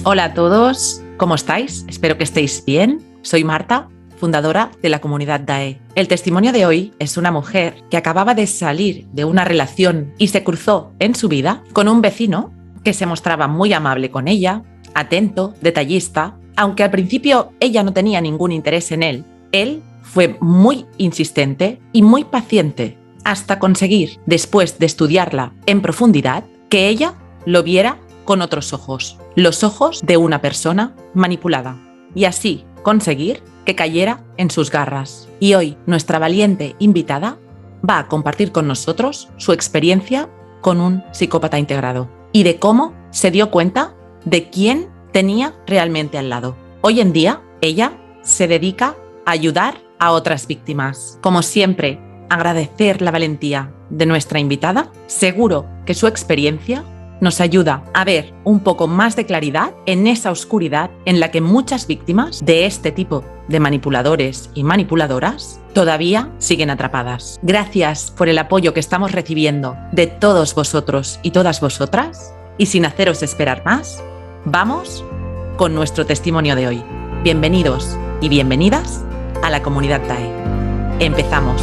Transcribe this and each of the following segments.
Hola a todos, ¿cómo estáis? Espero que estéis bien. Soy Marta, fundadora de la comunidad DAE. El testimonio de hoy es una mujer que acababa de salir de una relación y se cruzó en su vida con un vecino que se mostraba muy amable con ella, atento, detallista. Aunque al principio ella no tenía ningún interés en él, él fue muy insistente y muy paciente hasta conseguir, después de estudiarla en profundidad, que ella lo viera con otros ojos, los ojos de una persona manipulada, y así conseguir que cayera en sus garras. Y hoy nuestra valiente invitada va a compartir con nosotros su experiencia con un psicópata integrado y de cómo se dio cuenta de quién tenía realmente al lado. Hoy en día, ella se dedica a ayudar a otras víctimas. Como siempre, agradecer la valentía de nuestra invitada. Seguro que su experiencia nos ayuda a ver un poco más de claridad en esa oscuridad en la que muchas víctimas de este tipo de manipuladores y manipuladoras todavía siguen atrapadas. Gracias por el apoyo que estamos recibiendo de todos vosotros y todas vosotras, y sin haceros esperar más, vamos con nuestro testimonio de hoy. Bienvenidos y bienvenidas a la comunidad DAE. Empezamos.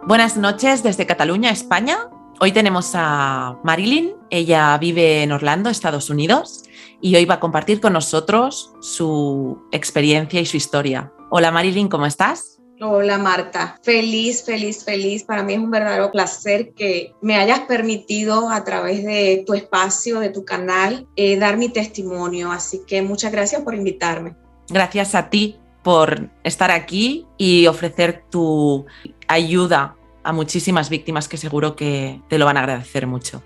Buenas noches desde Cataluña, España. Hoy tenemos a Marilyn. Ella vive en Orlando, Estados Unidos, y hoy va a compartir con nosotros su experiencia y su historia. Hola Marilyn, ¿cómo estás? Hola Marta, feliz. Para mí es un verdadero placer que me hayas permitido a través de tu espacio, de tu canal, dar mi testimonio. Así que muchas gracias por invitarme. Gracias a ti por estar aquí y ofrecer tu ayuda a muchísimas víctimas que seguro que te lo van a agradecer mucho.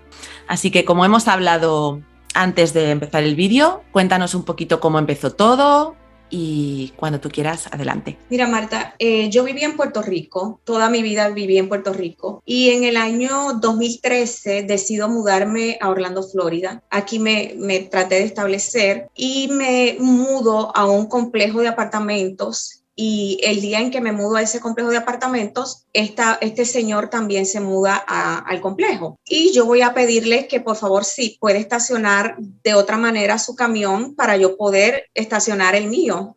Así que, como hemos hablado antes de empezar el vídeo, cuéntanos un poquito cómo empezó todo y cuando tú quieras, adelante. Mira Marta, yo viví en Puerto Rico, toda mi vida viví en Puerto Rico, y en el año 2013 decido mudarme a Orlando, Florida. Aquí me traté de establecer y me mudo a un complejo de apartamentos. Y el día en que me mudo a ese complejo de apartamentos, este señor también se muda al complejo. Y yo voy a pedirle que por favor sí puede estacionar de otra manera su camión para yo poder estacionar el mío.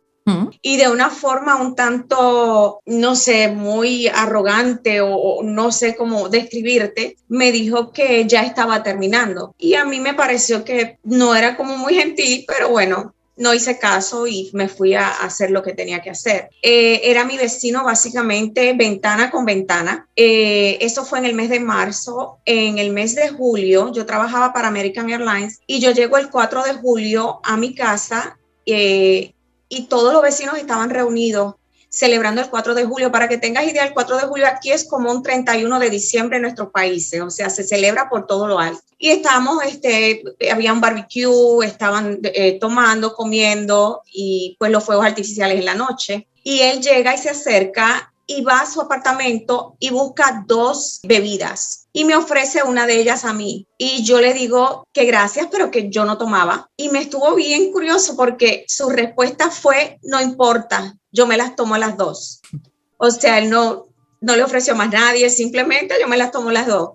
Y de una forma un tanto, no sé, muy arrogante o no sé cómo describirte, me dijo que ya estaba terminando. Y a mí me pareció que no era como muy gentil, pero bueno, no hice caso y me fui a hacer lo que tenía que hacer. Era mi vecino básicamente ventana con ventana. Eso fue en el mes de marzo. En el mes de julio yo trabajaba para American Airlines y yo llego el 4 de julio a mi casa y todos los vecinos estaban reunidos celebrando el 4 de julio. Para que tengas idea, el 4 de julio aquí es como un 31 de diciembre en nuestros países, o sea, se celebra por todo lo alto. Y estábamos, había un barbecue, estaban tomando, comiendo, y pues los fuegos artificiales en la noche. Y él llega y se acerca y va a su apartamento y busca 2 bebidas y me ofrece una de ellas a mí. Y yo le digo que gracias, pero que yo no tomaba. Y me estuvo bien curioso porque su respuesta fue, no importa, yo me las tomo las 2. O sea, él no le ofreció más a nadie, simplemente yo me las tomo las 2.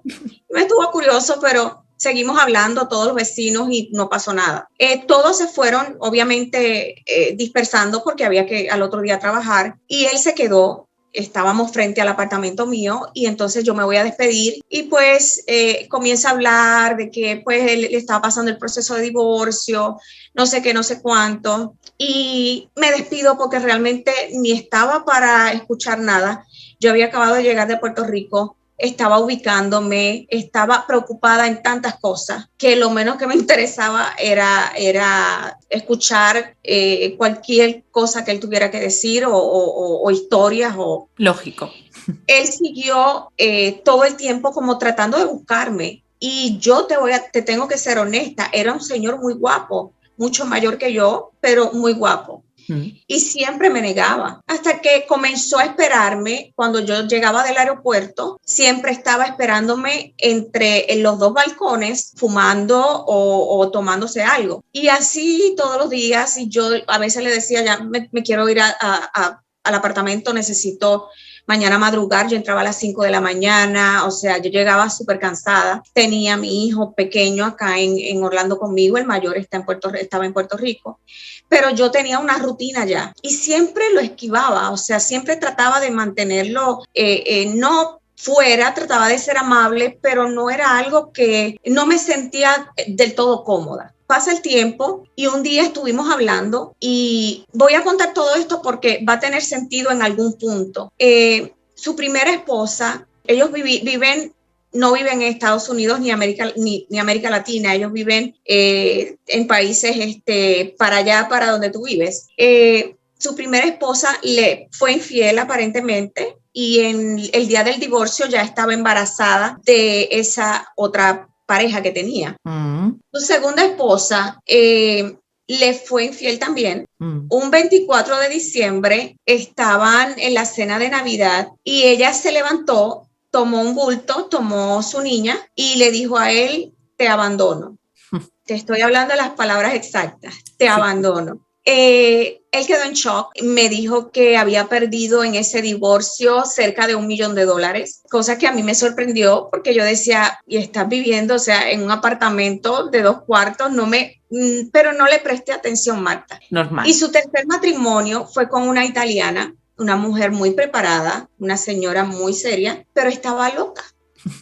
Me estuvo curioso, pero seguimos hablando todos los vecinos y no pasó nada. Todos se fueron, obviamente, dispersando porque había que al otro día trabajar, y él se quedó. Estábamos frente al apartamento mío y entonces yo me voy a despedir y pues comienza a hablar de que pues él le estaba pasando el proceso de divorcio, no sé qué, no sé cuánto, y me despido porque realmente ni estaba para escuchar nada. Yo había acabado de llegar de Puerto Rico, estaba ubicándome, estaba preocupada en tantas cosas que lo menos que me interesaba era escuchar cualquier cosa que él tuviera que decir o historias. Lógico. Él siguió todo el tiempo como tratando de buscarme, y yo te tengo que ser honesta, era un señor muy guapo, mucho mayor que yo, pero muy guapo. y siempre me negaba, hasta que comenzó a esperarme cuando yo llegaba del aeropuerto, siempre estaba esperándome en los dos balcones fumando o tomándose algo, y así todos los días. Y yo a veces le decía, ya me quiero ir al apartamento, necesito mañana madrugar. Yo entraba a las 5 de la mañana, o sea, yo llegaba súper cansada. Tenía a mi hijo pequeño acá en Orlando conmigo, el mayor estaba en Puerto Rico, pero yo tenía una rutina ya y siempre lo esquivaba, o sea, siempre trataba de mantenerlo, no fuera, trataba de ser amable, pero no era algo que no me sentía del todo cómoda. Pasa el tiempo y un día estuvimos hablando, y voy a contar todo esto porque va a tener sentido en algún punto. Su primera esposa, ellos no viven en Estados Unidos ni América Latina, ellos viven en países para allá, para donde tú vives. Su primera esposa le fue infiel aparentemente, y en el día del divorcio ya estaba embarazada de esa otra pareja que tenía. Su segunda esposa le fue infiel también. Un 24 de diciembre estaban en la cena de Navidad y ella se levantó, tomó un bulto, tomó su niña y le dijo a él, te abandono. Te estoy hablando de las palabras exactas, te abandono. Él quedó en shock, me dijo que había perdido en ese divorcio cerca de $1 millón, cosa que a mí me sorprendió porque yo decía, y estás viviendo, o sea, en un apartamento de 2 cuartos, pero no le presté atención, Marta. Normal. Y su tercer matrimonio fue con una italiana, una mujer muy preparada, una señora muy seria, pero estaba loca.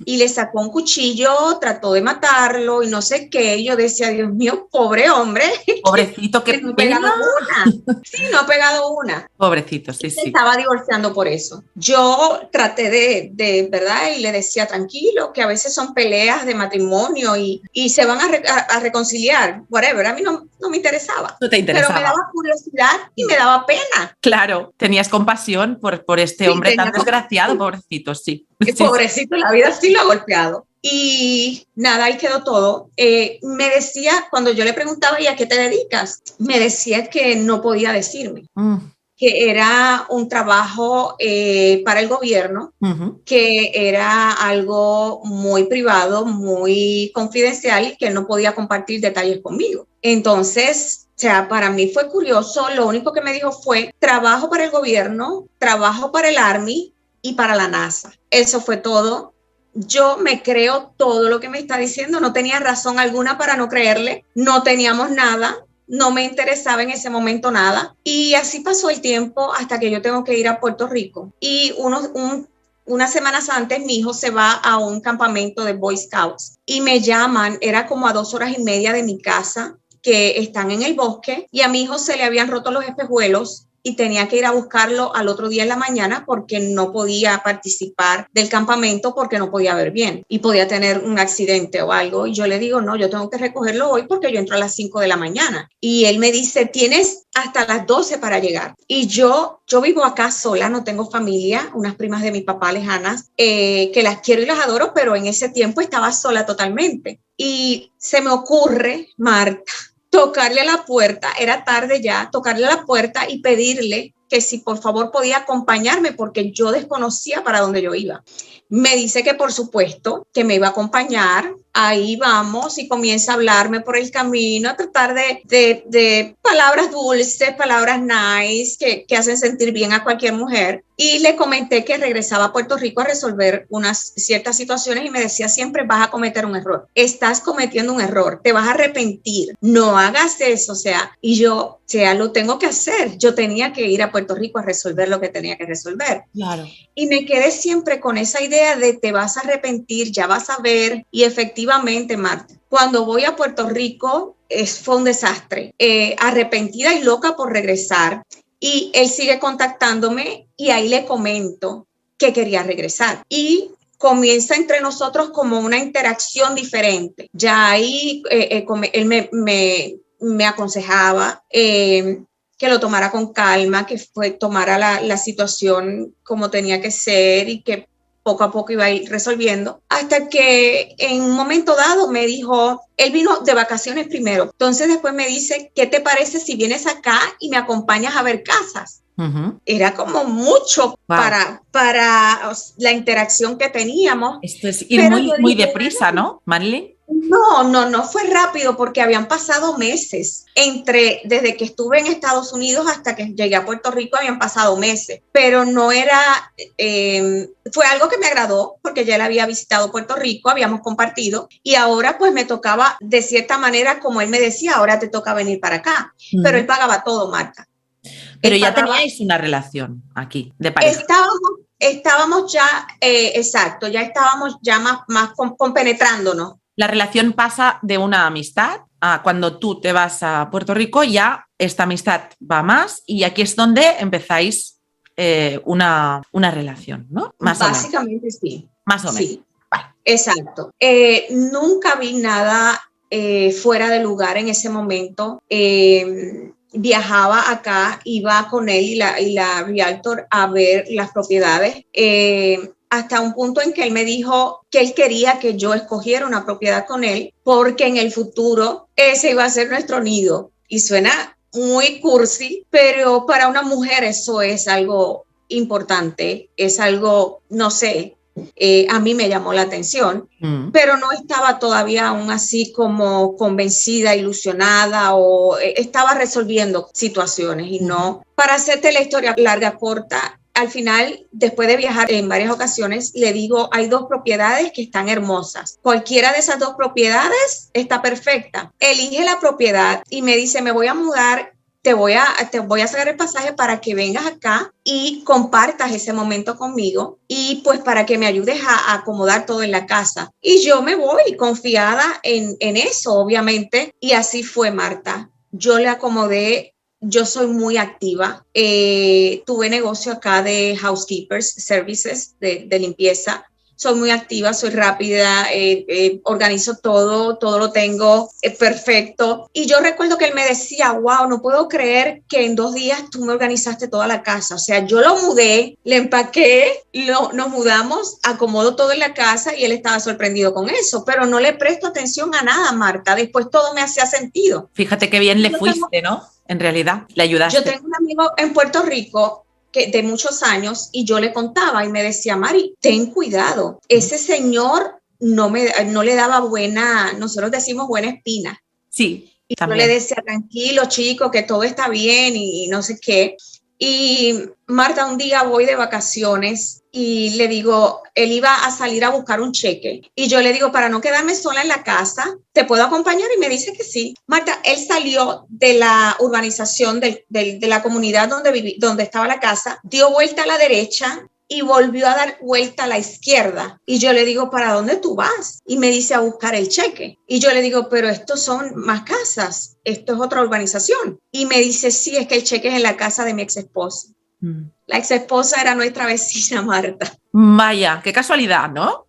Y le sacó un cuchillo, trató de matarlo y no sé qué. Yo decía, Dios mío, pobre hombre. Pobrecito, qué no ha pena. pegado una. Sí, no ha pegado una. Pobrecito, sí, Se sí. estaba divorciando por eso. Yo traté de verdad, y le decía, tranquilo, que a veces son peleas de matrimonio y se van a reconciliar, whatever. A mí no me interesaba. No te interesaba. Pero me daba curiosidad y me daba pena. Claro, tenías compasión por este hombre tan desgraciado, pobrecito, sí. Pobrecito, la vida sí lo ha golpeado. Y nada, ahí quedó todo. Me decía, cuando yo le preguntaba, ¿y a qué te dedicas? Me decía que no podía decirme. Que era un trabajo para el gobierno, que era algo muy privado, muy confidencial, y que no podía compartir detalles conmigo. Entonces, o sea, para mí fue curioso. Lo único que me dijo fue, trabajo para el gobierno, trabajo para el Army y para la NASA. Eso fue todo. Yo me creo todo lo que me está diciendo. No tenía razón alguna para no creerle. No teníamos nada. No me interesaba en ese momento nada. Y así pasó el tiempo hasta que yo tengo que ir a Puerto Rico. Y unas semanas antes mi hijo se va a un campamento de Boy Scouts y me llaman, era como a 2 horas y media de mi casa, que están en el bosque, y a mi hijo se le habían roto los espejuelos y tenía que ir a buscarlo al otro día en la mañana porque no podía participar del campamento porque no podía ver bien y podía tener un accidente o algo. Y yo le digo, no, yo tengo que recogerlo hoy porque yo entro a las 5 de la mañana. Y él me dice, tienes hasta las 12 para llegar. Y yo vivo acá sola, no tengo familia, unas primas de mi papá lejanas, que las quiero y las adoro, pero en ese tiempo estaba sola totalmente. Y se me ocurre, Marta, tocarle a la puerta, era tarde ya, tocarle a la puerta y pedirle que si por favor podía acompañarme porque yo desconocía para dónde yo iba. Me dice que por supuesto que me iba a acompañar. Ahí vamos y comienza a hablarme por el camino, a tratar de palabras dulces, palabras nice que hacen sentir bien a cualquier mujer. Y le comenté que regresaba a Puerto Rico a resolver unas ciertas situaciones y me decía siempre, vas a cometer un error. Estás cometiendo un error, te vas a arrepentir, no hagas eso, o sea, y yo, o sea, lo tengo que hacer. Yo tenía que ir a Puerto Rico a resolver lo que tenía que resolver. Claro. Y me quedé siempre con esa idea de te vas a arrepentir, ya vas a ver. Y efectivamente, Marta, cuando voy a Puerto Rico fue un desastre. Arrepentida y loca por regresar. Y él sigue contactándome y ahí le comento que quería regresar. Y comienza entre nosotros como una interacción diferente. Ya ahí él me aconsejaba que lo tomara con calma, que tomara la situación como tenía que ser y que poco a poco iba a ir resolviendo, hasta que en un momento dado me dijo, él vino de vacaciones primero, entonces después me dice, ¿qué te parece si vienes acá y me acompañas a ver casas? Era como mucho para la interacción que teníamos. Esto es ir muy deprisa, ¿no, Marilyn? No fue rápido porque habían pasado meses. Desde que estuve en Estados Unidos hasta que llegué a Puerto Rico habían pasado meses, pero no era, fue algo que me agradó porque ya él había visitado Puerto Rico, habíamos compartido y ahora pues me tocaba de cierta manera, como él me decía, ahora te toca venir para acá, pero él pagaba todo, Marta. Pero ya teníais una relación aquí de pareja. Estábamos ya, exacto, ya estábamos ya más compenetrándonos. La relación pasa de una amistad a cuando tú te vas a Puerto Rico, ya esta amistad va más y aquí es donde empezáis una relación, ¿no? Básicamente sí. Más o menos. Sí, vale. Exacto. Nunca vi nada fuera de lugar en ese momento. Viajaba acá, iba con él y la realtor a ver las propiedades. Hasta un punto en que él me dijo que él quería que yo escogiera una propiedad con él porque en el futuro ese iba a ser nuestro nido. Y suena muy cursi, pero para una mujer eso es algo importante, es algo, no sé, a mí me llamó la atención, pero no estaba todavía aún así como convencida, ilusionada o estaba resolviendo situaciones y no. Para hacerte la historia larga, corta, al final, después de viajar en varias ocasiones, le digo, hay 2 propiedades que están hermosas. Cualquiera de esas 2 propiedades está perfecta. Elige la propiedad y me dice, me voy a mudar, te voy a sacar el pasaje para que vengas acá y compartas ese momento conmigo y pues para que me ayudes a acomodar todo en la casa. Y yo me voy confiada en eso, obviamente. Y así fue, Marta. Yo le acomodé. Yo soy muy activa. Tuve negocio acá de housekeepers, services de limpieza. Soy muy activa, soy rápida, organizo todo lo tengo perfecto. Y yo recuerdo que él me decía, wow, no puedo creer que en 2 días tú me organizaste toda la casa. O sea, yo lo mudé, le empaqué, nos mudamos, acomodo todo en la casa y él estaba sorprendido con eso. Pero no le presto atención a nada, Marta. Después todo me hacía sentido. Fíjate qué bien le fuiste, ¿no? En realidad, le ayudaste. Yo tengo un amigo en Puerto Rico de muchos años y yo le contaba y me decía, Mari, ten cuidado, ese señor no le daba nosotros decimos buena espina. Sí, y también. yo le decía, tranquilo chico, que todo está bien y no sé qué. Y Marta, un día voy de vacaciones y le digo, él iba a salir a buscar un cheque y yo le digo, para no quedarme sola en la casa, ¿te puedo acompañar? Y me dice que sí. Marta, él salió de la urbanización, de la comunidad donde estaba la casa, dio vuelta a la derecha y volvió a dar vuelta a la izquierda. Y yo le digo, ¿para dónde tú vas? Y me dice, a buscar el cheque. Y yo le digo, pero estos son más casas, esto es otra urbanización. Y me dice, sí, es que el cheque es en la casa de mi ex esposa. La ex esposa era nuestra vecina, Marta. Vaya, qué casualidad, ¿no?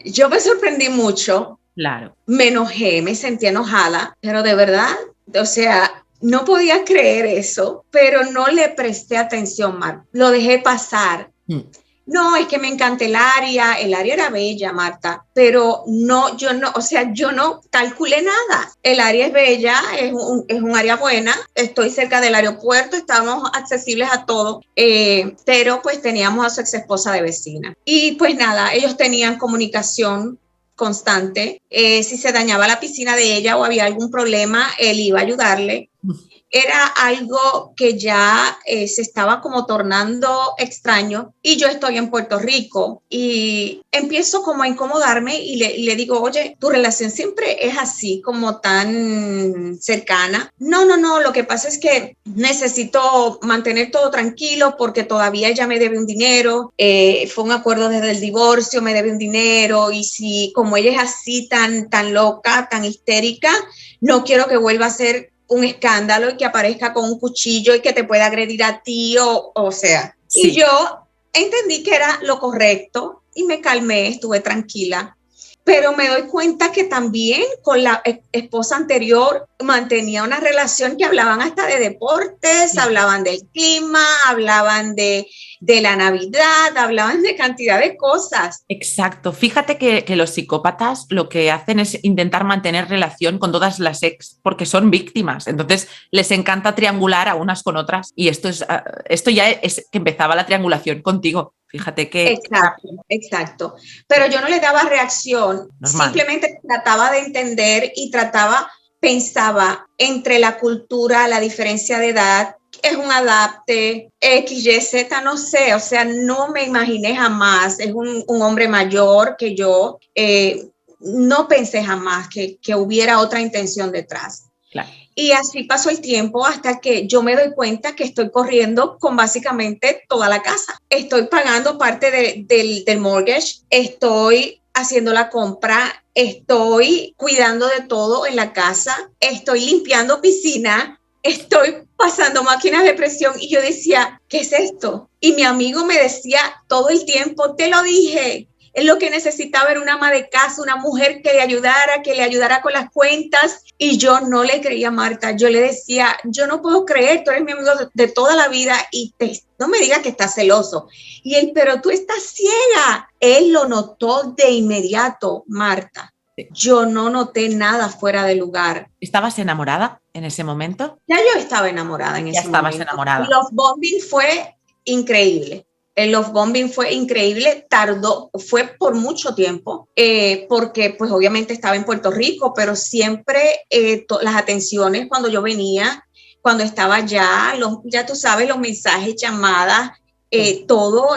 Yo me sorprendí mucho. Claro. Me enojé, me sentí enojada, pero de verdad, o sea, no podía creer eso, pero no le presté atención, Marta. Lo dejé pasar. No, es que me encanta el área era bella, Marta, pero yo no calculé nada. El área es bella, es un área buena, estoy cerca del aeropuerto, estamos accesibles a todo, pero pues teníamos a su ex esposa de vecina. Y pues nada, ellos tenían comunicación constante. Si se dañaba la piscina de ella o había algún problema, él iba a ayudarle. Era algo que ya se estaba como tornando extraño y yo estoy en Puerto Rico y empiezo como a incomodarme y le digo, oye, tu relación siempre es así como tan cercana. No, lo que pasa es que necesito mantener todo tranquilo porque todavía ella me debe un dinero, fue un acuerdo desde el divorcio, me debe un dinero y si como ella es así tan loca, tan histérica, no quiero que vuelva a ser un escándalo y que aparezca con un cuchillo y que te pueda agredir a ti o sea. Sí. Y yo entendí que era lo correcto y me calmé, estuve tranquila. pero me doy cuenta que también con la esposa anterior mantenía una relación que hablaban hasta de deportes, hablaban del clima, hablaban de la Navidad, hablaban de cantidad de cosas. Exacto. Fíjate que los psicópatas lo que hacen es intentar mantener relación con todas las ex porque son víctimas. Entonces les encanta triangular a unas con otras y esto ya es que empezaba la triangulación contigo. Fíjate que... Exacto. Pero yo no le daba reacción, normal. Simplemente trataba de entender y pensaba entre la cultura, la diferencia de edad, es un adapte, X, Y, Z, no sé, o sea, no me imaginé jamás, es un hombre mayor que yo, no pensé jamás que hubiera otra intención detrás. Claro. Y así pasó el tiempo hasta que yo me doy cuenta que estoy corriendo con básicamente toda la casa. Estoy pagando parte del mortgage, estoy haciendo la compra, estoy cuidando de todo en la casa, estoy limpiando piscina, estoy pasando máquinas de presión y yo decía, ¿qué es esto? Y mi amigo me decía todo el tiempo, te lo dije. Él lo que necesitaba era una ama de casa, una mujer que le ayudara con las cuentas. Y yo no le creía a Marta. Yo le decía, yo no puedo creer, tú eres mi amigo de toda la vida y no me digas que estás celoso. Y él, pero tú estás ciega. Él lo notó de inmediato, Marta. Yo no noté nada fuera de lugar. ¿Estabas enamorada en ese momento? Ya yo estaba enamorada en ese momento. Ya estabas enamorada. El love bombing fue increíble. El love bombing fue increíble, fue por mucho tiempo, porque pues obviamente estaba en Puerto Rico, pero siempre las atenciones cuando yo venía, cuando estaba allá, ya tú sabes, los mensajes, llamadas, todo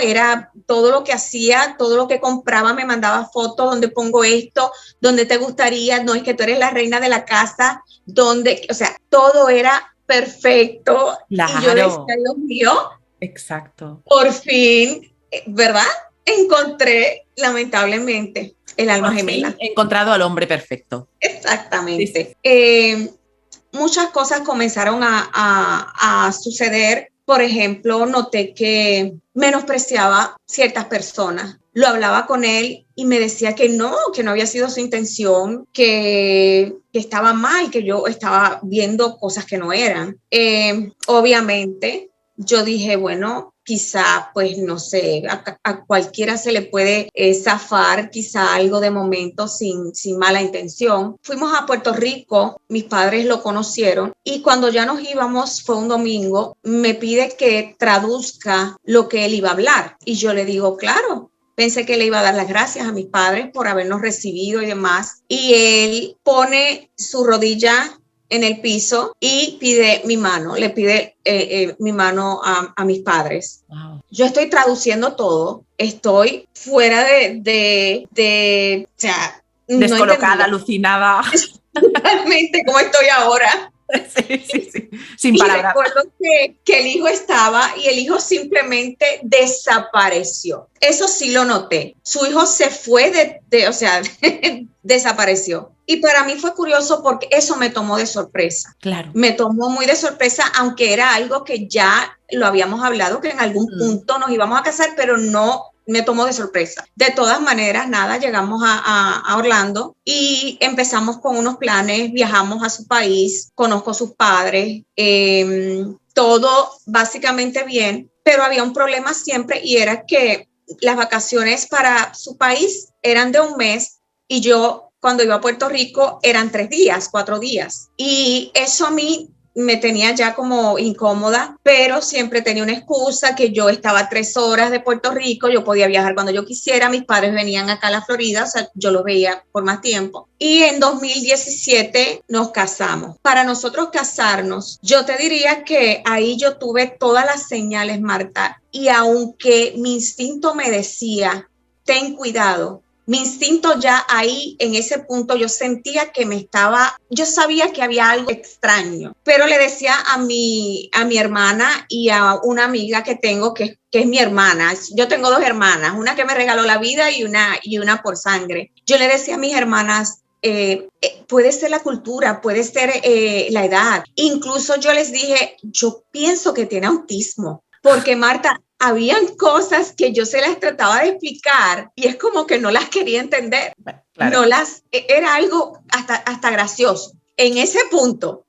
lo que hacía, todo lo que compraba, me mandaba fotos, donde pongo esto, donde te gustaría, no es que tú eres la reina de la casa, o sea, todo era perfecto. Claro. Y yo decía, Dios mío, exacto. Por fin, ¿verdad? Encontré, lamentablemente, el alma gemela. He encontrado al hombre perfecto. Exactamente. Sí. Muchas cosas comenzaron a suceder. Por ejemplo, noté que menospreciaba ciertas personas. Lo hablaba con él y me decía que no había sido su intención, que estaba mal, que yo estaba viendo cosas que no eran. Obviamente, yo dije, bueno, quizá, pues no sé, a cualquiera se le puede zafar quizá algo de momento sin mala intención. Fuimos a Puerto Rico, mis padres lo conocieron y cuando ya nos íbamos, fue un domingo, me pide que traduzca lo que él iba a hablar y yo le digo, claro. Pensé que le iba a dar las gracias a mis padres por habernos recibido y demás. Y él pone su rodilla en el piso y pide mi mano, le pide mi mano a mis padres. Wow. Yo estoy traduciendo todo, estoy fuera o sea, descolocada, no alucinada. Totalmente como estoy ahora. Sí. Sin palabras. Y recuerdo que el hijo estaba y el hijo simplemente desapareció. Eso sí lo noté. Su hijo se fue o sea, desapareció. Y para mí fue curioso porque eso me tomó de sorpresa. Claro. Me tomó muy de sorpresa, aunque era algo que ya lo habíamos hablado, que en algún punto nos íbamos a casar, pero no me tomó de sorpresa. De todas maneras, nada, llegamos a Orlando y empezamos con unos planes, viajamos a su país, conozco a sus padres, todo básicamente bien, pero había un problema siempre y era que las vacaciones para su país eran de un mes y yo cuando iba a Puerto Rico eran 3 días, 4 días. Y eso a mí me tenía ya como incómoda, pero siempre tenía una excusa que yo estaba 3 horas de Puerto Rico, yo podía viajar cuando yo quisiera, mis padres venían acá a la Florida, o sea, yo los veía por más tiempo. Y en 2017 nos casamos. Para nosotros casarnos, yo te diría que ahí yo tuve todas las señales, Marta, y aunque mi instinto me decía, ten cuidado, mi instinto ya ahí, en ese punto, yo sentía que yo sabía que había algo extraño, pero le decía a mi hermana y a una amiga que tengo, que es mi hermana. Yo tengo 2 hermanas, una que me regaló la vida y una por sangre. Yo le decía a mis hermanas, puede ser la cultura, puede ser la edad. Incluso yo les dije, yo pienso que tiene autismo. Porque Marta, habían cosas que yo se las trataba de explicar y es como que no las quería entender. Claro. Era algo hasta gracioso. En ese punto,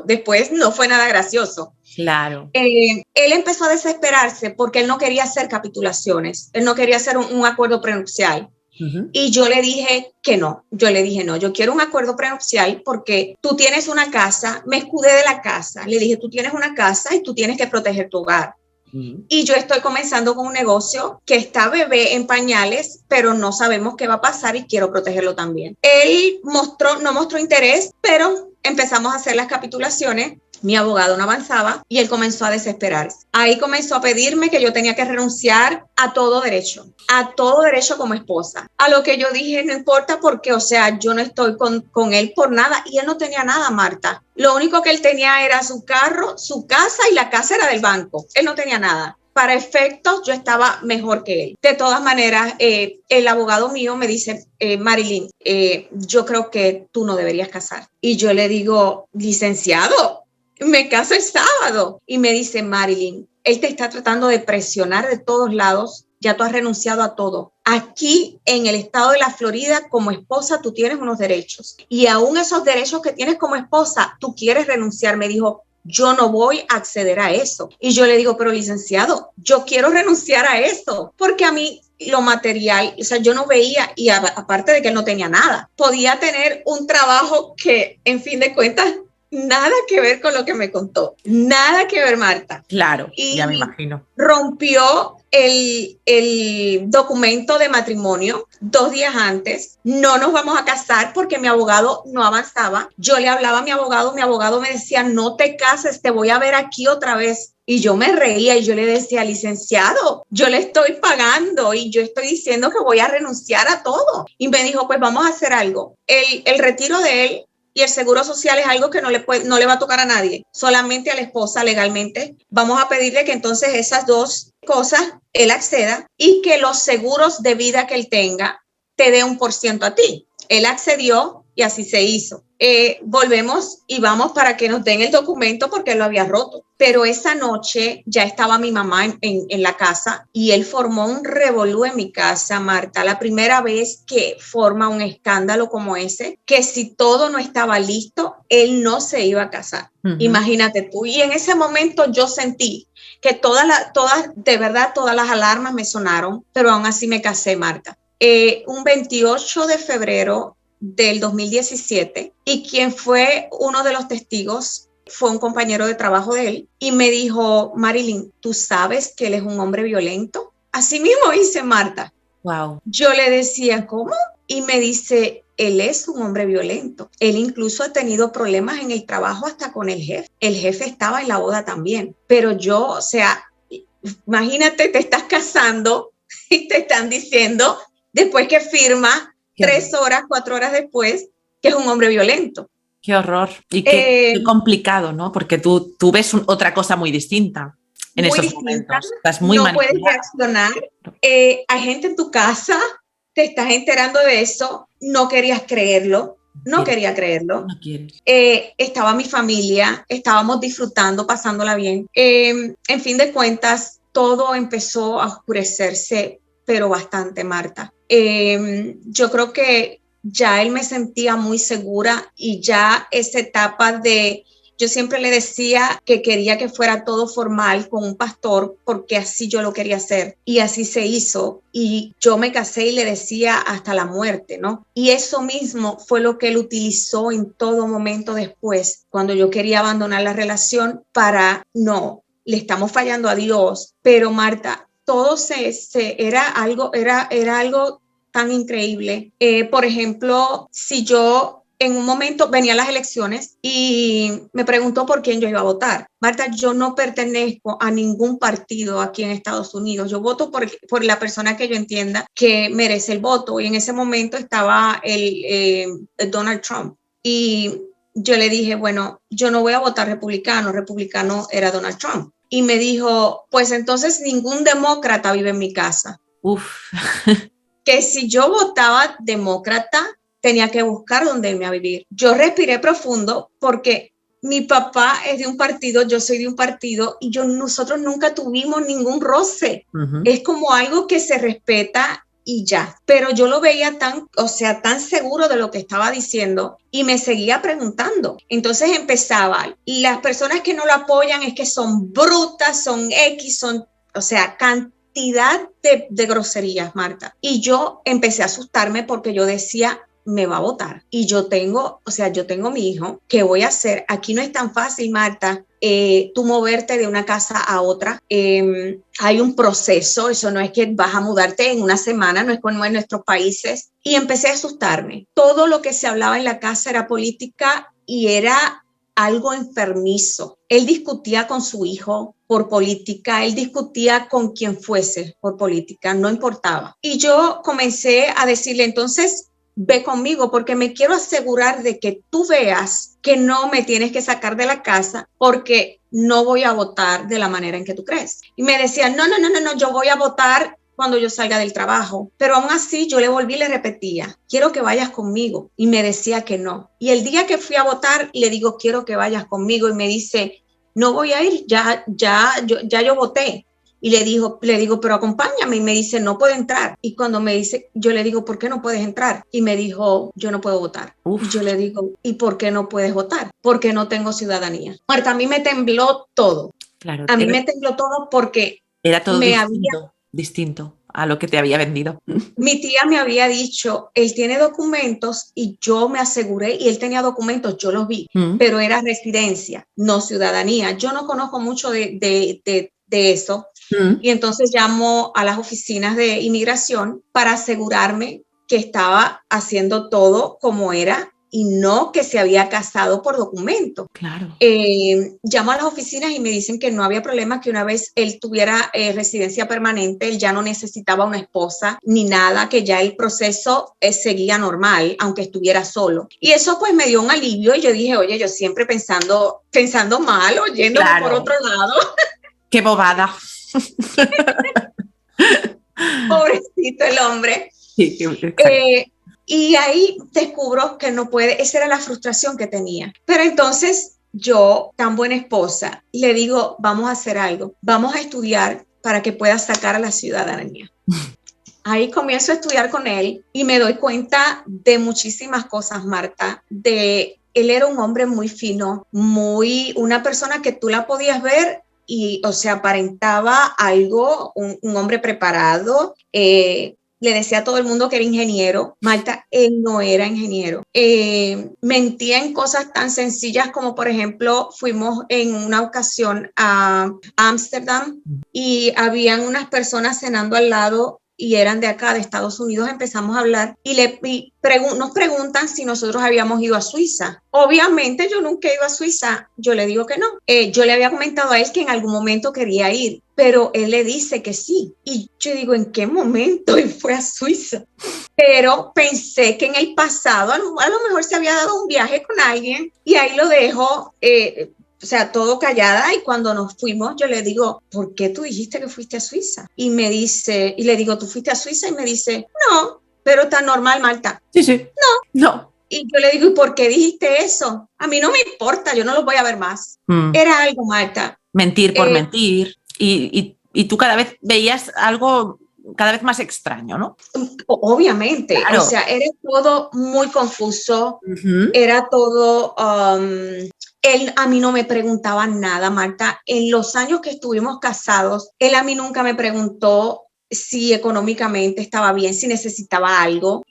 después no fue nada gracioso. Claro. Él empezó a desesperarse porque él no quería hacer capitulaciones, él no quería hacer un acuerdo prenupcial. Uh-huh. Y yo le dije que no, yo quiero un acuerdo prenupcial porque tú tienes una casa, me escudé de la casa, le dije, tú tienes una casa y tú tienes que proteger tu hogar. Uh-huh. Y yo estoy comenzando con un negocio que está bebé en pañales, pero no sabemos qué va a pasar y quiero protegerlo también. Él no mostró interés, pero empezamos a hacer las capitulaciones. Mi abogado no avanzaba y él comenzó a desesperarse. Ahí comenzó a pedirme que yo tenía que renunciar a todo derecho como esposa. A lo que yo dije, no importa porque, o sea, yo no estoy con él por nada. Y él no tenía nada, Marta. Lo único que él tenía era su carro, su casa y la casa era del banco. Él no tenía nada. Para efectos, yo estaba mejor que él. De todas maneras, el abogado mío me dice, Marilyn, yo creo que tú no deberías casar. Y yo le digo, licenciado, me caso el sábado. Y me dice, Marilyn, él te está tratando de presionar de todos lados. Ya tú has renunciado a todo. Aquí en el estado de la Florida, como esposa, tú tienes unos derechos. Y aún esos derechos que tienes como esposa, tú quieres renunciar. Me dijo, yo no voy a acceder a eso. Y yo le digo, pero licenciado, yo quiero renunciar a eso. Porque a mí lo material, o sea, yo no veía, y aparte de que él no tenía nada, podía tener un trabajo que, en fin de cuentas, nada que ver con lo que me contó. Nada que ver, Marta. Claro, y ya me imagino. Rompió el documento de matrimonio 2 días antes. No nos vamos a casar porque mi abogado no avanzaba. Yo le hablaba a mi abogado me decía, no te cases, te voy a ver aquí otra vez. Y yo me reía y yo le decía, licenciado, yo le estoy pagando y yo estoy diciendo que voy a renunciar a todo. Y me dijo, pues vamos a hacer algo. El retiro de él y el seguro social es algo que no le va a tocar a nadie, solamente a la esposa legalmente. Vamos a pedirle que entonces esas 2 cosas él acceda y que los seguros de vida que él tenga te dé 1% a ti. Él accedió y así se hizo. Volvemos y vamos para que nos den el documento porque él lo había roto. Pero esa noche ya estaba mi mamá en la casa y él formó un revolú en mi casa, Marta. La primera vez que forma un escándalo como ese, que si todo no estaba listo, él no se iba a casar. Uh-huh. Imagínate tú. Y en ese momento yo sentí que de verdad, todas las alarmas me sonaron, pero aún así me casé, Marta. Un 28 de febrero del 2017 y quien fue uno de los testigos fue un compañero de trabajo de él y me dijo, Marilyn, ¿tú sabes que él es un hombre violento? Así mismo dice Marta. Wow. Yo le decía, ¿cómo? Y me dice, él es un hombre violento. Él incluso ha tenido problemas en el trabajo hasta con el jefe. El jefe estaba en la boda también. Pero yo, o sea, imagínate, te estás casando y te están diciendo, después que firma, 3 horas, 4 horas después, que es un hombre violento. Qué horror y qué complicado, ¿no? Porque tú ves otra cosa muy distinta en esos distinta, momentos. Estás muy no puedes reaccionar. Hay gente en tu casa, te estás enterando de eso, no querías creerlo. No quería creerlo. No quieres. Estaba mi familia, estábamos disfrutando, pasándola bien. En fin de cuentas, todo empezó a oscurecerse, pero bastante, Marta. Yo creo que ya él me sentía muy segura y ya esa etapa de, yo siempre le decía que quería que fuera todo formal con un pastor porque así yo lo quería hacer y así se hizo y yo me casé y le decía hasta la muerte, ¿no? Y eso mismo fue lo que él utilizó en todo momento después cuando yo quería abandonar la relación para, no, le estamos fallando a Dios, pero Marta, todo era algo tan increíble. Por ejemplo, si yo en un momento venía a las elecciones y me preguntó por quién yo iba a votar. Marta, yo no pertenezco a ningún partido aquí en Estados Unidos. Yo voto por la persona que yo entienda que merece el voto. Y en ese momento estaba el Donald Trump. Y yo le dije, bueno, yo no voy a votar republicano. Republicano era Donald Trump. Y me dijo, pues entonces ningún demócrata vive en mi casa. Uf. Que si yo votaba demócrata, tenía que buscar dónde irme a vivir. Yo respiré profundo porque mi papá es de un partido, yo soy de un partido y nosotros nunca tuvimos ningún roce. Es como algo que se respeta y ya. Pero yo lo veía tan seguro de lo que estaba diciendo y me seguía preguntando. Entonces empezaba, las personas que no lo apoyan es que son brutas, son X, cantidad de groserías, Marta. Y yo empecé a asustarme porque yo decía, me va a votar. Y yo tengo mi hijo, ¿qué voy a hacer? Aquí no es tan fácil, Marta, tú moverte de una casa a otra. Hay un proceso, eso no es que vas a mudarte en una semana, no es como en nuestros países. Y empecé a asustarme. Todo lo que se hablaba en la casa era política y era algo enfermizo. Él discutía con su hijo por política, él discutía con quien fuese por política, no importaba. Y yo comencé a decirle, entonces, ve conmigo porque me quiero asegurar de que tú veas que no me tienes que sacar de la casa porque no voy a votar de la manera en que tú crees. Y me decía, no, yo voy a votar cuando yo salga del trabajo. Pero aún así yo le volví y le repetía, quiero que vayas conmigo. Y me decía que no. Y el día que fui a votar, le digo, quiero que vayas conmigo. Y me dice, no voy a ir, ya yo voté. Y le digo, pero acompáñame. Y me dice, no puedo entrar. Y cuando me dice, yo le digo, ¿por qué no puedes entrar? Y me dijo, yo no puedo votar. Uf. Y yo le digo, ¿y por qué no puedes votar? Porque no tengo ciudadanía. Marta, a mí me tembló todo. Claro. A mí me tembló todo porque era todo distinto a lo que te había vendido. Mi tía me había dicho, él tiene documentos y yo me aseguré, y él tenía documentos, yo los vi, pero era residencia, no ciudadanía. Yo no conozco mucho de eso. Y entonces llamo a las oficinas de inmigración para asegurarme que estaba haciendo todo como era y no que se había casado por documento. Claro. Llamo a las oficinas y me dicen que no había problema, que una vez él tuviera residencia permanente, él ya no necesitaba una esposa ni nada, que ya el proceso seguía normal, aunque estuviera solo. Y eso pues me dio un alivio y yo dije, oye, yo siempre pensando mal o yéndome por otro lado. ¡Qué bobada! Pobrecito el hombre. Sí, y ahí descubro que no puede, esa era la frustración que tenía. Pero entonces yo, tan buena esposa, le digo, vamos a hacer algo, vamos a estudiar para que pueda sacar a la ciudadanía. Ahí comienzo a estudiar con él y me doy cuenta de muchísimas cosas, Marta, él era un hombre muy fino, una persona que tú la podías ver y, aparentaba algo, un hombre preparado. Le decía a todo el mundo que era ingeniero. Marta, él no era ingeniero. Mentía en cosas tan sencillas como, por ejemplo, fuimos en una ocasión a Ámsterdam y habían unas personas cenando al lado y eran de acá, de Estados Unidos. Empezamos a hablar y nos preguntan si nosotros habíamos ido a Suiza. Obviamente yo nunca he ido a Suiza. Yo le digo que no. Yo le había comentado a él que en algún momento quería ir, pero él le dice que sí. Y yo digo, ¿en qué momento él fue a Suiza? Pero pensé que en el pasado a lo mejor se había dado un viaje con alguien y ahí lo dejo. Todo callada, y cuando nos fuimos yo le digo, ¿por qué tú dijiste que fuiste a Suiza? Y le digo, ¿tú fuiste a Suiza? Y me dice, no, pero tan normal, Marta. Sí. No. Y yo le digo, ¿y por qué dijiste eso? A mí no me importa, yo no los voy a ver más. Era algo, Marta. Mentir por mentir. Y tú cada vez veías algo cada vez más extraño, ¿no? Obviamente, claro. Era todo muy confuso, era todo... Él a mí no me preguntaba nada, Marta. En los años que estuvimos casados, él a mí nunca me preguntó si económicamente estaba bien, si necesitaba algo.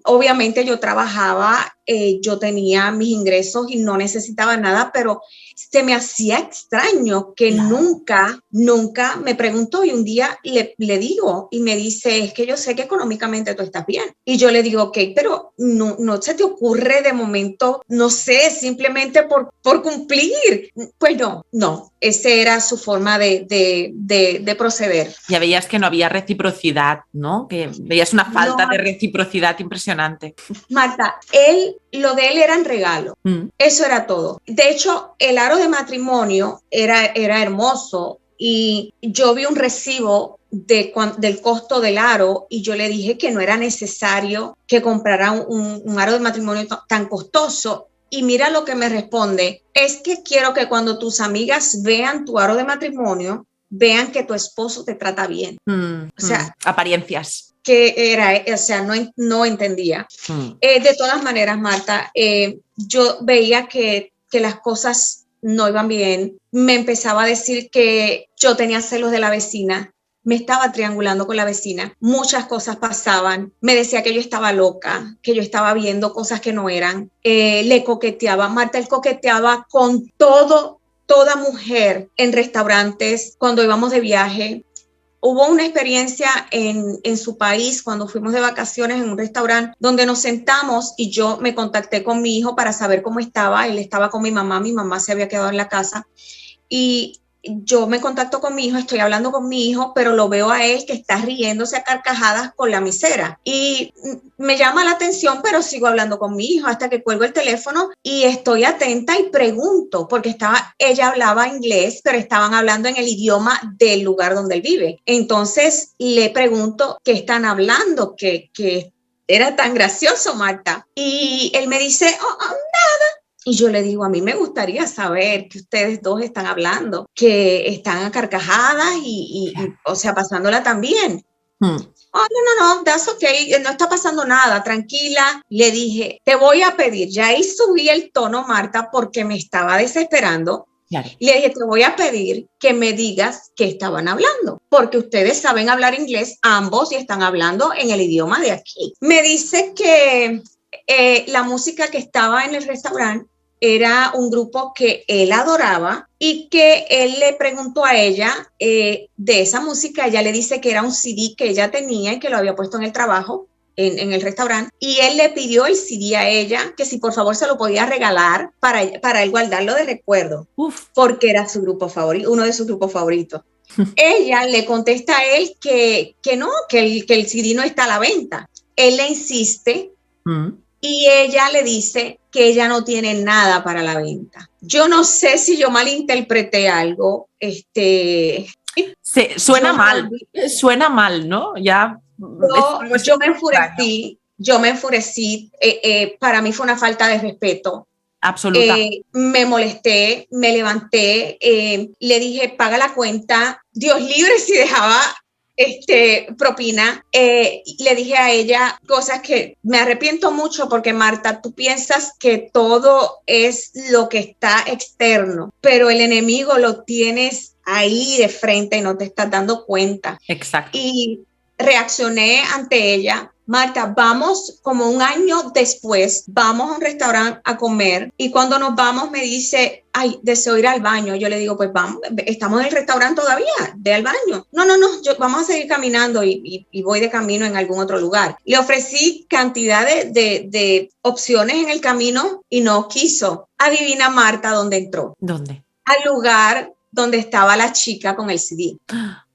Obviamente yo trabajaba, yo tenía mis ingresos y no necesitaba nada, pero se me hacía extraño que nunca me preguntó. Y un día le digo y me dice, es que yo sé que económicamente tú estás bien. Y yo le digo, ok, pero no se te ocurre de momento, no sé, simplemente por cumplir. Pues no, esa era su forma de proceder. Ya veías que no había reciprocidad, ¿no? Que veías una falta de reciprocidad impresionante. Marta, lo de él eran regalos. Eso era todo. De hecho, el aro de matrimonio era hermoso y yo vi un recibo del costo del aro y yo le dije que no era necesario que comprara un aro de matrimonio tan costoso. y mira lo que me responde. Es que quiero que cuando tus amigas vean tu aro de matrimonio, vean que tu esposo te trata bien. O sea, apariencias. Que era, o sea, no entendía. De todas maneras, Marta, yo veía que las cosas no iban bien. Me empezaba a decir que yo tenía celos de la vecina. Me estaba triangulando con la vecina. Muchas cosas pasaban. Me decía que yo estaba loca, que yo estaba viendo cosas que no eran. Le coqueteaba. Marta, él coqueteaba con toda mujer en restaurantes, cuando íbamos de viaje. Hubo una experiencia en su país cuando fuimos de vacaciones en un restaurante donde nos sentamos y yo me contacté con mi hijo para saber cómo estaba. Él estaba con mi mamá se había quedado en la casa y yo me contacto con mi hijo, estoy hablando con mi hijo, pero lo veo a él que está riéndose a carcajadas con la mesera y me llama la atención, pero sigo hablando con mi hijo hasta que cuelgo el teléfono y estoy atenta y pregunto, porque ella hablaba inglés, pero estaban hablando en el idioma del lugar donde él vive. Entonces le pregunto qué están hablando, que era tan gracioso, Marta. Y él me dice, nada. Y yo le digo, a mí me gustaría saber que ustedes dos están hablando, que están a carcajadas y o sea, pasándola tan bien. No, that's okay, no está pasando nada, tranquila. Le dije, te voy a pedir, ya ahí subí el tono, Marta, porque me estaba desesperando. Claro. Le dije, te voy a pedir que me digas qué estaban hablando, porque ustedes saben hablar inglés, ambos, y están hablando en el idioma de aquí. Me dice que la música que estaba en el restaurante era un grupo que él adoraba y que él le preguntó a ella de esa música. Ella le dice que era un CD que ella tenía y que lo había puesto en el trabajo, en el restaurante, y él le pidió el CD a ella, que si por favor se lo podía regalar para él guardarlo de recuerdo. Porque era su grupo favorito, uno de sus grupos favoritos. Ella le contesta a él que no, que el CD no está a la venta. Él le insiste y ella le dice que ella no tiene nada para la venta. Yo no sé si yo malinterpreté algo. Suena mal, ¿no? Ya. Yo me enfurecí. Para mí fue una falta de respeto. Absoluta. Me molesté, me levanté, le dije, paga la cuenta. Dios libre si dejaba propina. Le dije a ella cosas que me arrepiento mucho porque, Marta, tú piensas que todo es lo que está externo, pero el enemigo lo tienes ahí de frente y no te estás dando cuenta. Exacto. Y reaccioné ante ella. Marta, vamos como un año después, vamos a un restaurante a comer y cuando nos vamos me dice, ay, deseo ir al baño. Yo le digo, pues vamos, estamos en el restaurante todavía, ve al baño. No, vamos a seguir caminando y voy de camino en algún otro lugar. Le ofrecí cantidad de opciones en el camino y no quiso. Adivina, Marta, ¿dónde entró? ¿Dónde? Al lugar donde estaba la chica con el CD.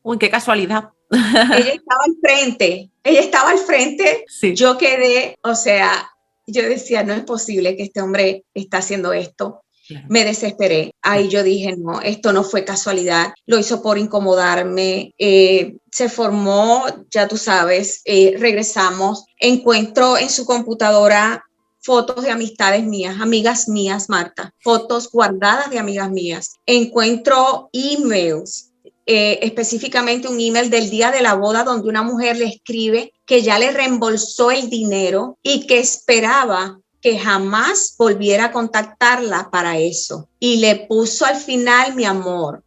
Uy, qué casualidad. Ella estaba al frente, sí. Yo quedé, o sea, yo decía, no es posible que este hombre está haciendo esto. Claro. Me desesperé. Ahí yo dije, no, esto no fue casualidad, lo hizo por incomodarme. Se formó, ya tú sabes, regresamos, encuentro en su computadora fotos de amistades mías, amigas mías, Marta, fotos guardadas de amigas mías. Encuentro emails. Específicamente un email del día de la boda donde una mujer le escribe que ya le reembolsó el dinero y que esperaba que jamás volviera a contactarla para eso. Y le puso al final, mi amor.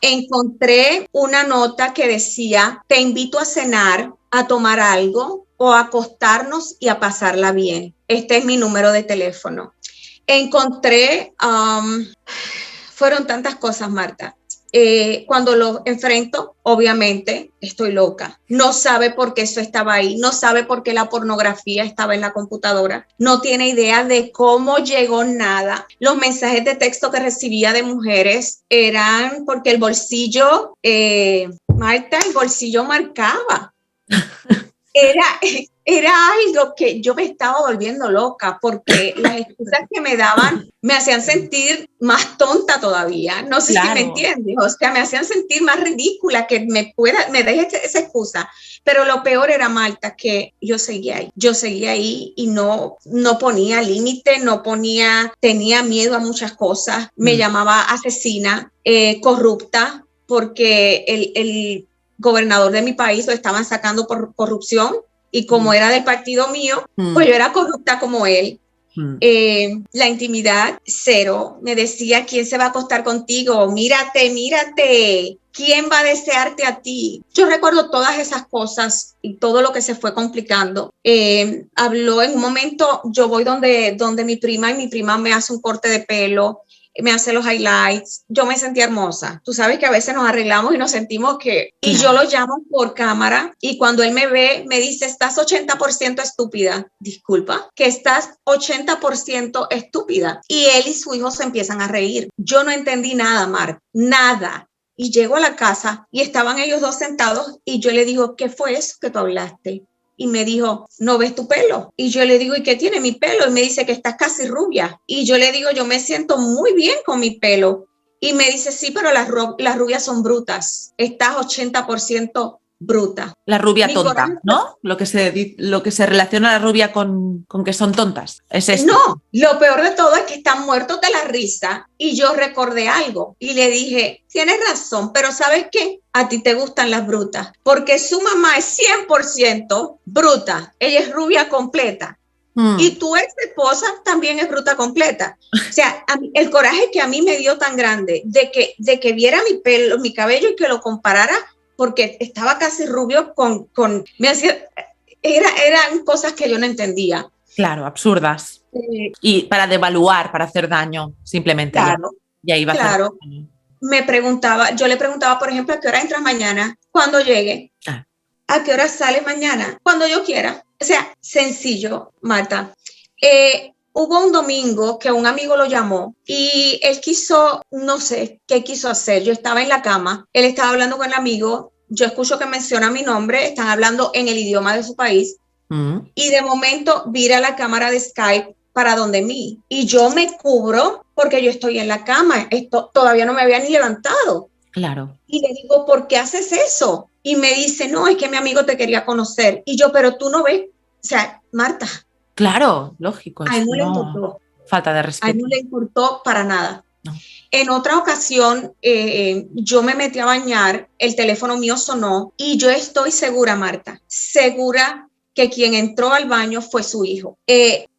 Encontré una nota que decía, te invito a cenar, a tomar algo o a acostarnos y a pasarla bien. Este es mi número de teléfono. Encontré, fueron tantas cosas, Marta. Cuando lo enfrento, obviamente estoy loca. No sabe por qué eso estaba ahí, no sabe por qué la pornografía estaba en la computadora, no tiene idea de cómo llegó nada. Los mensajes de texto que recibía de mujeres eran porque el bolsillo, Marta, el bolsillo marcaba. Era, era algo que yo me estaba volviendo loca porque las excusas que me daban me hacían sentir más tonta todavía. No sé si me entiendes. O sea, me hacían sentir más ridícula que me deje esa excusa. Pero lo peor era, Marta, que yo seguía ahí. Yo seguía ahí y no ponía límite, tenía miedo a muchas cosas. Me llamaba asesina, corrupta, porque el gobernador de mi país lo estaban sacando por corrupción. Y como era del partido mío, pues yo era corrupta como él. La intimidad, cero. Me decía, ¿quién se va a acostar contigo? Mírate, mírate. ¿Quién va a desearte a ti? Yo recuerdo todas esas cosas y todo lo que se fue complicando. Habló en un momento, yo voy donde mi prima y mi prima me hace un corte de pelo, me hace los highlights, yo me sentí hermosa. Tú sabes que a veces nos arreglamos y nos sentimos que... Y yo lo llamo por cámara y cuando él me ve, me dice, estás 80% estúpida. Disculpa, que estás 80% estúpida. Y él y su hijo se empiezan a reír. Yo no entendí nada, Marc, nada. Y llego a la casa y estaban ellos dos sentados y yo le digo, ¿qué fue eso que tú hablaste? Y me dijo, ¿no ves tu pelo? Y yo le digo, ¿y qué tiene mi pelo? Y me dice que estás casi rubia. Y yo le digo, yo me siento muy bien con mi pelo. Y me dice, sí, pero las rubias son brutas. Estás 80% bruta. La rubia tonta, ¿no? Lo que se relaciona a la rubia con que son tontas. ¿Es esto? No, lo peor de todo es que están muertos de la risa y yo recordé algo y le dije, tienes razón, pero ¿sabes qué? A ti te gustan las brutas, porque su mamá es 100% bruta, ella es rubia completa. Y tu ex esposa también es bruta completa. O sea, el coraje que a mí me dio tan grande de que viera mi pelo, mi cabello y que lo comparara porque estaba casi rubio me hacía, eran cosas que yo no entendía. Claro, absurdas. Y para devaluar, para hacer daño, simplemente. Claro, y ahí va a hacer daño. Yo le preguntaba, por ejemplo, ¿a qué hora entras mañana? Cuando llegue. ¿A qué hora sales mañana? Cuando yo quiera. O sea, sencillo, Marta. Hubo un domingo que un amigo lo llamó y él quiso, no sé qué quiso hacer. Yo estaba en la cama, él estaba hablando con el amigo, yo escucho que menciona mi nombre, están hablando en el idioma de su país y de momento vira la cámara de Skype para donde mí y yo me cubro porque yo estoy en la cama, esto todavía no me había ni levantado. Claro. Y le digo, ¿por qué haces eso? Y me dice, no, es que mi amigo te quería conocer. Y yo, pero tú no ves, o sea, Marta. Claro, lógico. A él no le importó. Falta de respeto. A él no le importó para nada. No. En otra ocasión, yo me metí a bañar, el teléfono mío sonó y yo estoy segura, Marta, segura que quien entró al baño fue su hijo.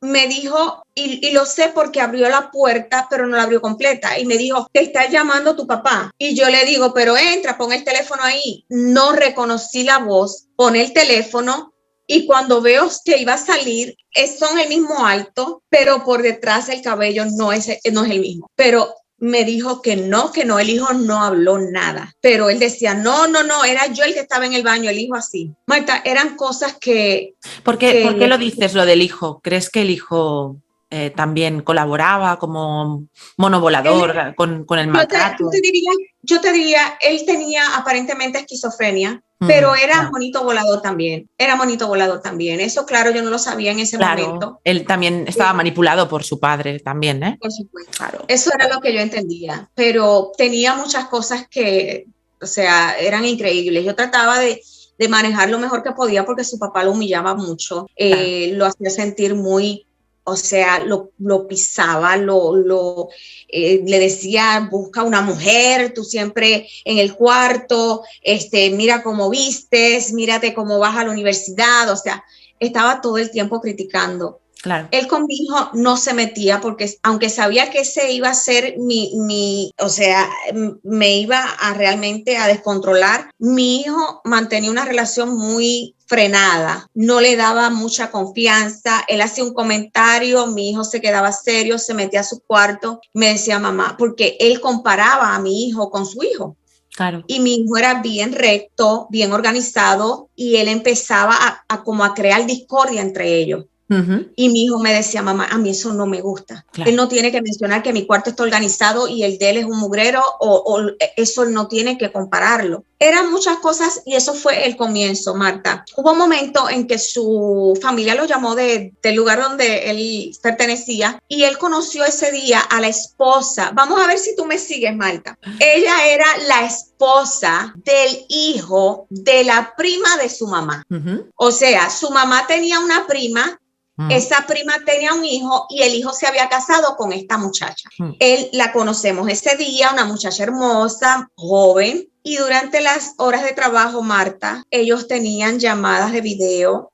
Me dijo, y lo sé porque abrió la puerta, pero no la abrió completa, y me dijo, te está llamando tu papá. Y yo le digo, pero entra, pon el teléfono ahí. No reconocí la voz, pon el teléfono, y cuando veo que iba a salir, son el mismo alto, pero por detrás el cabello no es el mismo. Pero me dijo que no, el hijo no habló nada, pero él decía, no, era yo el que estaba en el baño, el hijo así. Marta, eran cosas que... ¿Por qué lo dices, lo del hijo? ¿Crees que el hijo también colaboraba como mono volador con el maltrato? Yo te diría, él tenía aparentemente esquizofrenia, pero era monito volador también, Eso, claro, yo no lo sabía en ese momento. Él también estaba manipulado por su padre también, ¿eh? Por supuesto, claro. Eso era lo que yo entendía, pero tenía muchas cosas que, o sea, eran increíbles. Yo trataba de manejar lo mejor que podía porque su papá lo humillaba mucho, lo hacía sentir muy... O sea, lo pisaba, le decía, busca una mujer, tú siempre en el cuarto, mira cómo vistes, mírate cómo vas a la universidad. O sea, estaba todo el tiempo criticando. Claro. Él con mi hijo no se metía porque aunque sabía que ese iba a ser o sea, me iba a realmente a descontrolar, mi hijo mantenía una relación muy frenada, no le daba mucha confianza, él hacía un comentario, mi hijo se quedaba serio, se metía a su cuarto, me decía mamá, porque él comparaba a mi hijo con su hijo. Claro. Y mi hijo era bien recto, bien organizado y él empezaba a crear discordia entre ellos. Y mi hijo me decía, mamá, a mí eso no me gusta. Claro. Él no tiene que mencionar que mi cuarto está organizado y el de él es un mugrero o eso no tiene que compararlo. Eran muchas cosas y eso fue el comienzo, Marta. Hubo un momento en que su familia lo llamó del lugar donde él pertenecía y él conoció ese día a la esposa. Vamos a ver si tú me sigues, Marta. Ella era la esposa del hijo de la prima de su mamá. O sea, su mamá tenía una prima. Esa prima tenía un hijo y el hijo se había casado con esta muchacha. Él la conocemos ese día, una muchacha hermosa, joven. Y durante las horas de trabajo, Marta, ellos tenían llamadas de video,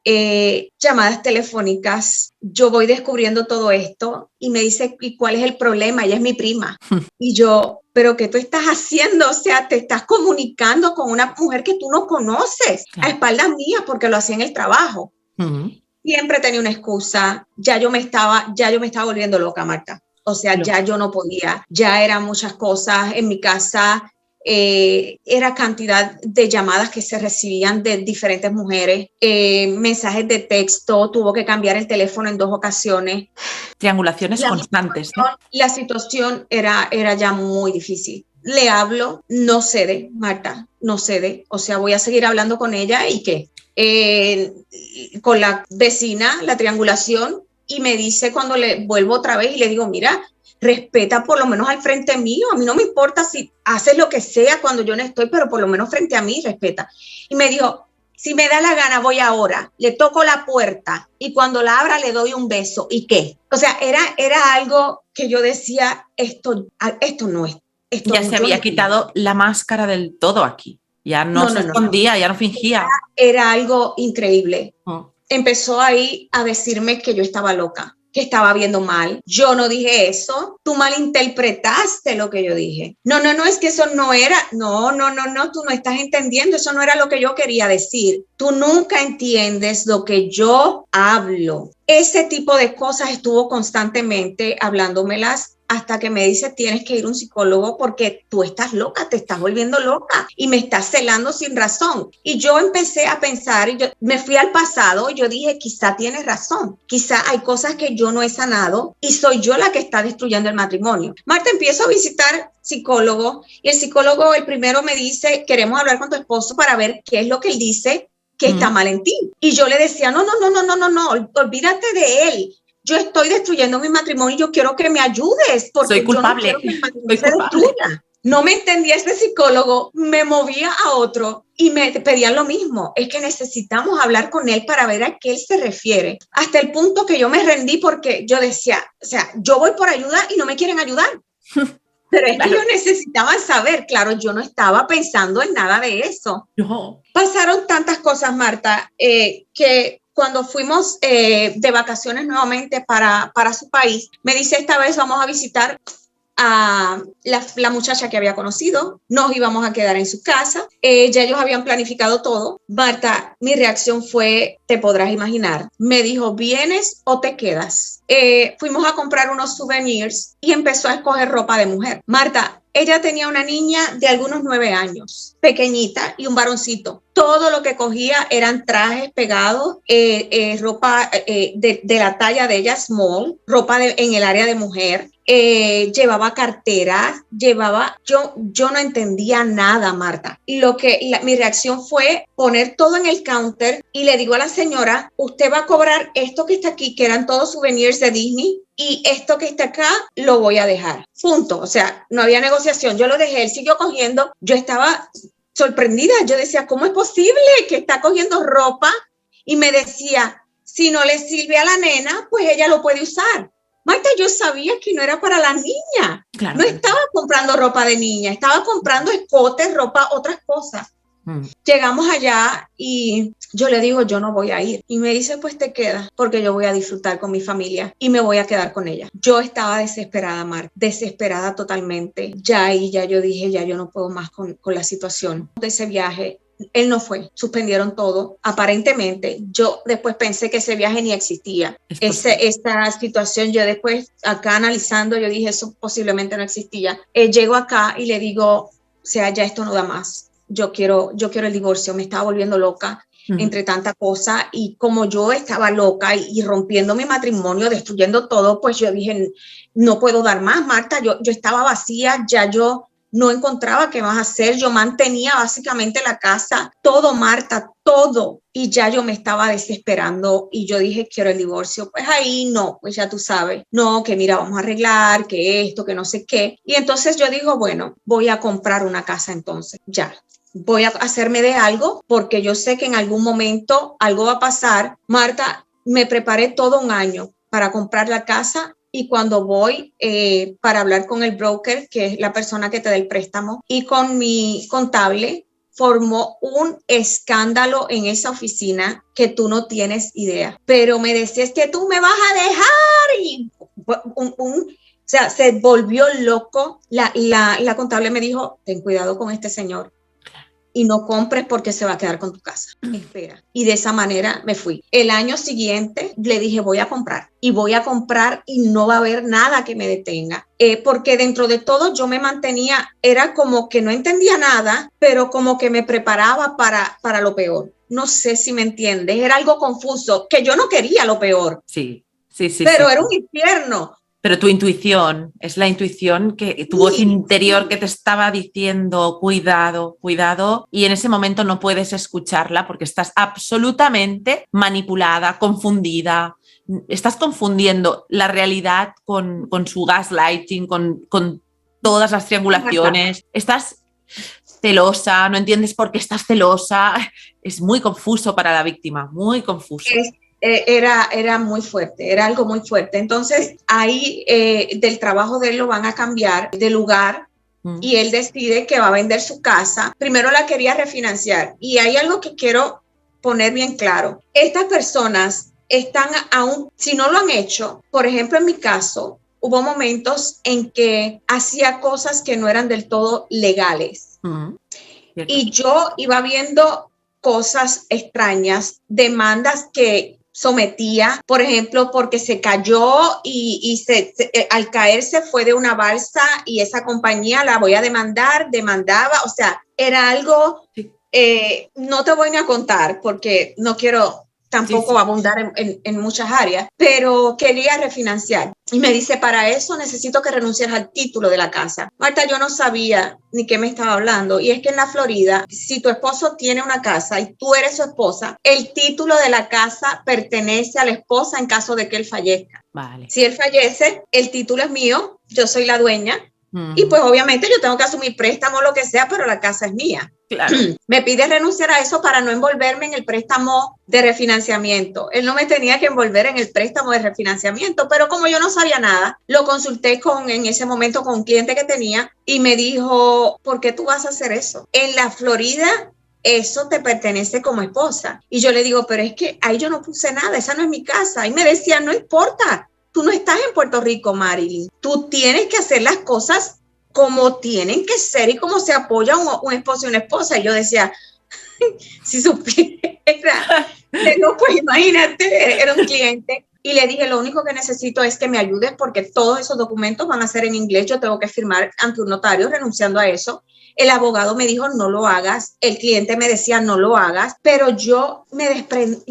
llamadas telefónicas. Yo voy descubriendo todo esto y me dice, ¿y cuál es el problema? Ella es mi prima. Y yo, ¿pero qué tú estás haciendo? O sea, te estás comunicando con una mujer que tú no conoces, a espaldas mías, porque lo hacía en el trabajo. Siempre tenía una excusa. Ya yo me estaba volviendo loca, Marta. O sea, ya yo no podía. Ya eran muchas cosas en mi casa. Era cantidad de llamadas que se recibían de diferentes mujeres, mensajes de texto, tuvo que cambiar el teléfono en 2 ocasiones. Triangulaciones constantes. La situación era ya muy difícil. Le hablo, no cede, Marta, no cede. O sea, voy a seguir hablando con ella y ¿qué? Con la vecina, la triangulación, y me dice cuando le vuelvo otra vez y le digo, mira, respeta por lo menos al frente mío, a mí no me importa si haces lo que sea cuando yo no estoy, pero por lo menos frente a mí respeta. Y me dijo, si me da la gana voy ahora, le toco la puerta y cuando la abra le doy un beso, ¿y qué? O sea, era algo que yo decía, esto no es. Ya se había quitado la máscara del todo aquí. Ya no se escondía, ya no fingía. Era algo increíble. Empezó ahí a decirme que yo estaba loca, que estaba viendo mal. Yo no dije eso. Tú malinterpretaste lo que yo dije. No, es que eso no era. No, tú no estás entendiendo. Eso no era lo que yo quería decir. Tú nunca entiendes lo que yo hablo. Ese tipo de cosas estuvo constantemente hablándomelas hasta que me dice, tienes que ir a un psicólogo porque tú estás loca, te estás volviendo loca y me estás celando sin razón. Y yo empecé a pensar y yo me fui al pasado y yo dije, quizá tienes razón, quizá hay cosas que yo no he sanado y soy yo la que está destruyendo el matrimonio. Marta, empiezo a visitar psicólogo y el psicólogo, el primero me dice, queremos hablar con tu esposo para ver qué es lo que él dice que está mal en ti. Y yo le decía, no, olvídate de él. Yo estoy destruyendo mi matrimonio y yo quiero que me ayudes porque soy culpable. Yo no quiero que el matrimonio se destruya. No me entendía ese psicólogo, me movía a otro y me pedían lo mismo. Es que necesitamos hablar con él para ver a qué él se refiere. Hasta el punto que yo me rendí porque yo decía, o sea, yo voy por ayuda y no me quieren ayudar. Pero es que ellos necesitaban saber, claro, yo no estaba pensando en nada de eso. No. Pasaron tantas cosas, Marta, que cuando fuimos de vacaciones nuevamente para su país, me dice, esta vez vamos a visitar a la muchacha que había conocido, nos íbamos a quedar en su casa, ya ellos habían planificado todo. Marta, mi reacción fue, te podrás imaginar, me dijo, ¿vienes o te quedas? Fuimos a comprar unos souvenirs y empezó a escoger ropa de mujer. Marta, ella tenía una niña de algunos 9 años, pequeñita, y un varoncito. Todo lo que cogía eran trajes pegados, ropa de la talla de ella, small, ropa en el área de mujer. Llevaba carteras, yo no entendía nada, Marta. Mi reacción fue poner todo en el counter y le digo a la señora, usted va a cobrar esto que está aquí, que eran todos souvenirs de Disney, y esto que está acá lo voy a dejar. Punto. O sea, no había negociación. Yo lo dejé, él siguió cogiendo. Yo estaba sorprendida. Yo decía, ¿cómo es posible que está cogiendo ropa? Y me decía, si no le sirve a la nena, pues ella lo puede usar. Marta, yo sabía que no era para la niña. Claro. No estaba comprando ropa de niña, estaba comprando escotes, ropa, otras cosas. Llegamos allá y yo le digo, yo no voy a ir. Y me dice, pues te quedas, porque yo voy a disfrutar con mi familia y me voy a quedar con ella. Yo estaba desesperada, Marta, desesperada totalmente. Ya yo dije, ya yo no puedo más con la situación de ese viaje. Él no fue, suspendieron todo, aparentemente. Yo después pensé que ese viaje ni existía. Esta situación, yo después acá analizando, yo dije, eso posiblemente no existía. Llego acá y le digo, o sea, ya esto no da más. Yo quiero el divorcio, me estaba volviendo loca entre tanta cosa, y como yo estaba loca y rompiendo mi matrimonio, destruyendo todo, pues yo dije, no puedo dar más, Marta, yo estaba vacía, ya yo no encontraba qué más hacer. Yo mantenía básicamente la casa, todo, Marta, todo. Y ya yo me estaba desesperando y yo dije, quiero el divorcio. Pues ahí no, pues ya tú sabes, no, que mira, vamos a arreglar, que esto, que no sé qué. Y entonces yo digo, bueno, voy a comprar una casa entonces, ya. Voy a hacerme de algo porque yo sé que en algún momento algo va a pasar. Marta, me preparé todo un año para comprar la casa y cuando voy para hablar con el broker, que es la persona que te da el préstamo, y con mi contable, formó un escándalo en esa oficina que tú no tienes idea. Pero me decías que tú me vas a dejar y o sea, se volvió loco. La contable me dijo, ten cuidado con este señor y no compres porque se va a quedar con tu casa. Espera. Y de esa manera me fui. El año siguiente le dije, voy a comprar y no va a haber nada que me detenga. Porque dentro de todo yo me mantenía, era como que no entendía nada, pero como que me preparaba para lo peor. No sé si me entiendes. Era algo confuso, que yo no quería lo peor. Sí. Pero era un infierno. Pero tu intuición, es la intuición que tu voz interior que te estaba diciendo cuidado, cuidado, y en ese momento no puedes escucharla porque estás absolutamente manipulada, confundida. Estás confundiendo la realidad con su gaslighting, con todas las triangulaciones. Estás celosa, no entiendes por qué estás celosa. Es muy confuso para la víctima, muy confuso. Era muy fuerte, era algo muy fuerte. Entonces, ahí del trabajo de él lo van a cambiar de lugar y él decide que va a vender su casa. Primero la quería refinanciar y hay algo que quiero poner bien claro. Estas personas están aún, si no lo han hecho, por ejemplo, en mi caso, hubo momentos en que hacía cosas que no eran del todo legales. Y yo iba viendo cosas extrañas, demandas que sometía, por ejemplo, porque se cayó y al caerse fue de una balsa y esa compañía la voy a demandaba, o sea, era algo, no te voy a contar porque no quiero tampoco abundar en muchas áreas, pero quería refinanciar. Y me dice, para eso necesito que renuncies al título de la casa. Marta, yo no sabía ni qué me estaba hablando. Y es que en la Florida, si tu esposo tiene una casa y tú eres su esposa, el título de la casa pertenece a la esposa en caso de que él fallezca. Vale. Si él fallece, el título es mío, yo soy la dueña. Y pues obviamente yo tengo que asumir préstamo o lo que sea, pero la casa es mía. Claro. Me pide renunciar a eso para no envolverme en el préstamo de refinanciamiento. Él no me tenía que envolver en el préstamo de refinanciamiento, pero como yo no sabía nada, lo consulté en ese momento con un cliente que tenía y me dijo, ¿por qué tú vas a hacer eso? En la Florida eso te pertenece como esposa. Y yo le digo, pero es que ahí yo no puse nada, esa no es mi casa. Y me decía, no importa. Tú no estás en Puerto Rico, Marilyn. Tú tienes que hacer las cosas como tienen que ser y como se apoya un esposo y una esposa. Y yo decía, si supiera, no, pues imagínate, era un cliente. Y le dije, lo único que necesito es que me ayudes porque todos esos documentos van a ser en inglés. Yo tengo que firmar ante un notario renunciando a eso. El abogado me dijo, no lo hagas. El cliente me decía, no lo hagas. Pero yo me desprendí.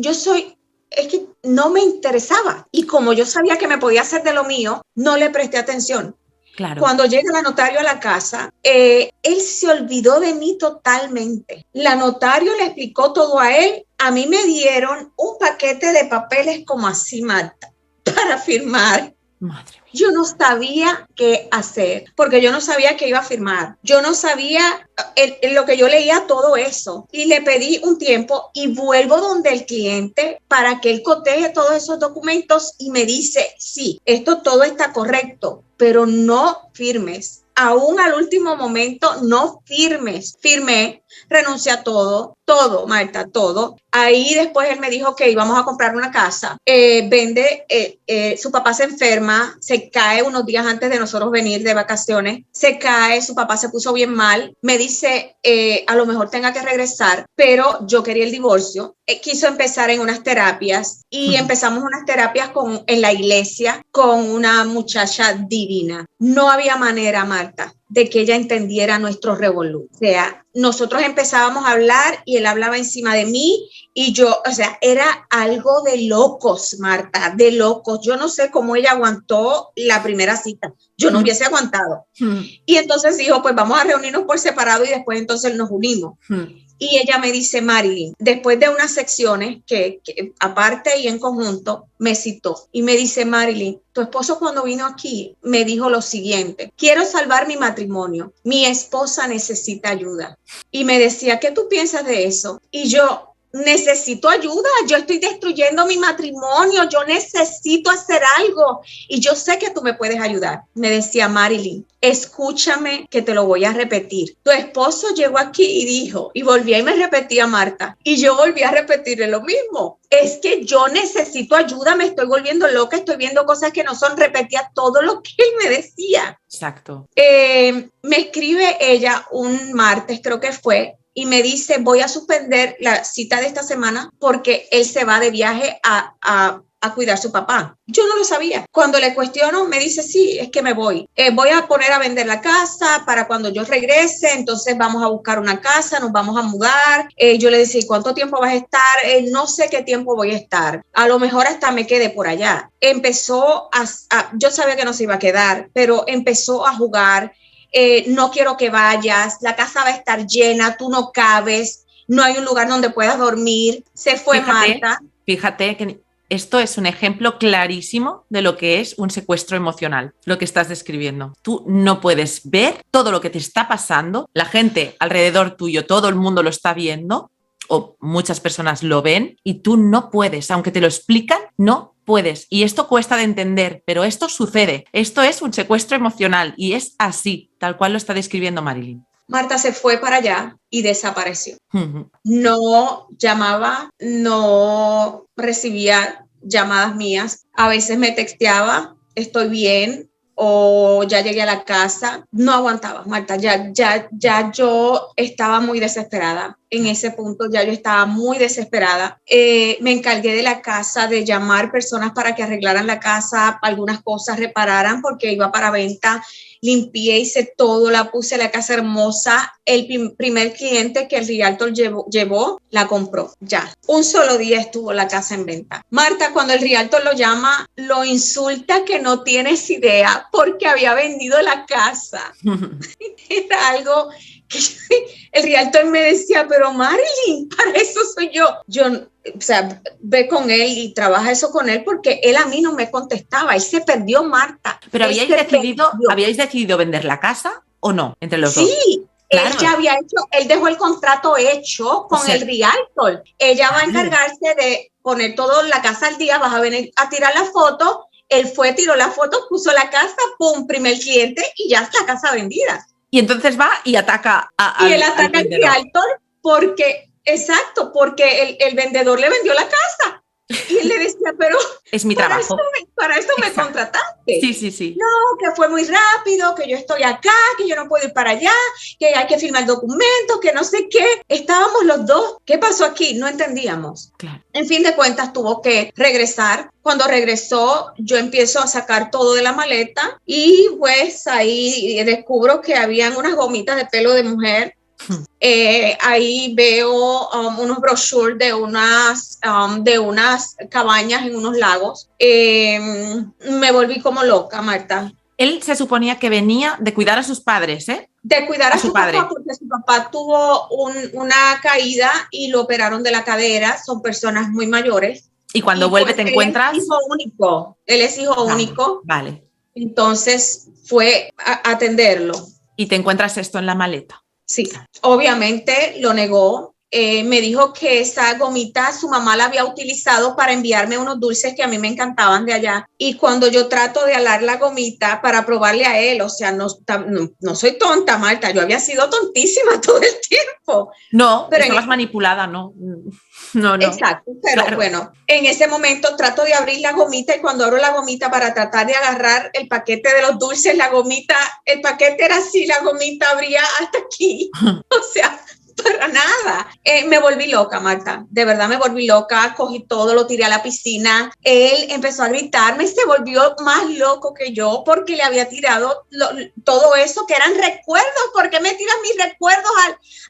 Es que no me interesaba. Y como yo sabía que me podía hacer de lo mío, no le presté atención. Claro. Cuando llega el notario a la casa, él se olvidó de mí totalmente. La notario le explicó todo a él. A mí me dieron un paquete de papeles como así, Marta, para firmar. Madre mía. Yo no sabía qué hacer, porque yo no sabía qué iba a firmar. Yo no sabía lo que yo leía, todo eso. Y le pedí un tiempo y vuelvo donde el cliente para que él coteje todos esos documentos y me dice, sí, esto todo está correcto, pero no firmes. Aún al último momento, no firmes. Firmé, renuncié a todo, Marta, todo. Ahí después él me dijo que íbamos a comprar una casa. Su papá se enferma, se cae unos días antes de nosotros venir de vacaciones. Se cae, su papá se puso bien mal. Me dice, a lo mejor tenga que regresar, pero yo quería el divorcio. Quiso empezar en unas terapias y empezamos unas terapias en la iglesia con una muchacha divina. No había manera, Marta, de que ella entendiera nuestro revolú. O sea, nosotros empezábamos a hablar y él hablaba encima de mí y yo, o sea, era algo de locos, Marta, de locos. Yo no sé cómo ella aguantó la primera cita. Yo no hubiese aguantado. Y entonces dijo, pues vamos a reunirnos por separado y después entonces nos unimos. Y ella me dice, Marilyn, después de unas secciones que aparte y en conjunto, me citó y me dice, Marilyn, tu esposo cuando vino aquí me dijo lo siguiente: quiero salvar mi matrimonio, mi esposa necesita ayuda. Y me decía, ¿qué tú piensas de eso? Y yo, necesito ayuda, yo estoy destruyendo mi matrimonio, yo necesito hacer algo y yo sé que tú me puedes ayudar. Me decía, Marilyn, escúchame que te lo voy a repetir. Tu esposo llegó aquí y dijo, y volvía y me repetía, Marta, y yo volví a repetirle lo mismo. Es que yo necesito ayuda, me estoy volviendo loca, estoy viendo cosas que no son, repetía todo lo que él me decía. Exacto. Me escribe ella un martes, creo que fue, y me dice, voy a suspender la cita de esta semana porque él se va de viaje a cuidar a su papá. Yo no lo sabía. Cuando le cuestiono, me dice, sí, es que me voy. Voy a poner a vender la casa para cuando yo regrese, entonces vamos a buscar una casa, nos vamos a mudar. Yo le decía, ¿cuánto tiempo vas a estar? No sé qué tiempo voy a estar. A lo mejor hasta me quede por allá. Empezó yo sabía que no se iba a quedar, pero empezó a jugar. No quiero que vayas, la casa va a estar llena, tú no cabes, no hay un lugar donde puedas dormir. Se fue Marta. Fíjate que esto es un ejemplo clarísimo de lo que es un secuestro emocional, lo que estás describiendo. Tú no puedes ver todo lo que te está pasando, la gente alrededor tuyo, todo el mundo lo está viendo, o muchas personas lo ven, y tú no puedes, aunque te lo explican, no puedes. Y esto cuesta de entender, pero esto sucede. Esto es un secuestro emocional y es así, tal cual lo está describiendo Marilyn. Marta se fue para allá y desapareció. No llamaba, no recibía llamadas mías. A veces me texteaba, estoy bien, o ya llegué a la casa. No aguantaba, Marta. Ya yo estaba muy desesperada. En ese punto ya yo estaba muy desesperada. Me encargué de la casa, de llamar personas para que arreglaran la casa, algunas cosas repararan porque iba para venta. Limpié, hice todo, la puse la casa hermosa. El primer cliente que el Realtor llevó, la compró. Ya. Un solo día estuvo la casa en venta. Marta, cuando el Realtor lo llama, lo insulta que no tienes idea porque había vendido la casa. Era algo que el Realtor me decía, pero Marilyn, para eso soy yo. O sea, ve con él y trabaja eso con él porque él a mí no me contestaba. Él se perdió, Marta. Pero ¿habíais decidido vender la casa o no? Entre los dos. Sí, claro. Él ya había hecho, él dejó el contrato hecho con el Realtor. Ella va a encargarse de poner todo la casa al día, vas a venir a tirar la foto. Él fue, tiró la foto, puso la casa, pum, primer cliente y ya está la casa vendida. Y entonces va y ataca al Realtor porque... Exacto, porque el vendedor le vendió la casa y él le decía, pero es mi trabajo. Para esto me contrataste. Sí. No, que fue muy rápido, que yo estoy acá, que yo no puedo ir para allá, que hay que firmar documentos, que no sé qué. Estábamos los dos. ¿Qué pasó aquí? No entendíamos. Claro. En fin de cuentas, tuvo que regresar. Cuando regresó, yo empiezo a sacar todo de la maleta y pues ahí descubro que habían unas gomitas de pelo de mujer. Ahí veo unos brochures de unas cabañas en unos lagos. Me volví como loca, Marta. Él se suponía que venía de cuidar a sus padres, ¿eh? De cuidar a su papá, porque su papá tuvo una caída y lo operaron de la cadera. Son personas muy mayores. Y cuando vuelve te encuentras... Él es hijo único. Vale. Entonces fue a atenderlo. Y te encuentras esto en la maleta. Sí, obviamente lo negó. Me dijo que esa gomita su mamá la había utilizado para enviarme unos dulces que a mí me encantaban de allá. Y cuando yo trato de alar la gomita para probarle a él, o sea, no soy tonta, Marta, yo había sido tontísima todo el tiempo. No, pero estabas manipulada, no. Exacto, pero claro. Bueno, en ese momento trato de abrir la gomita y cuando abro la gomita para tratar de agarrar el paquete de los dulces, el paquete era así, la gomita abría hasta aquí. O sea, para nada. Me volví loca, Marta, de verdad me volví loca, cogí todo, lo tiré a la piscina, él empezó a gritarme, se volvió más loco que yo porque le había tirado todo eso que eran recuerdos. ¿Por qué me tiras mis recuerdos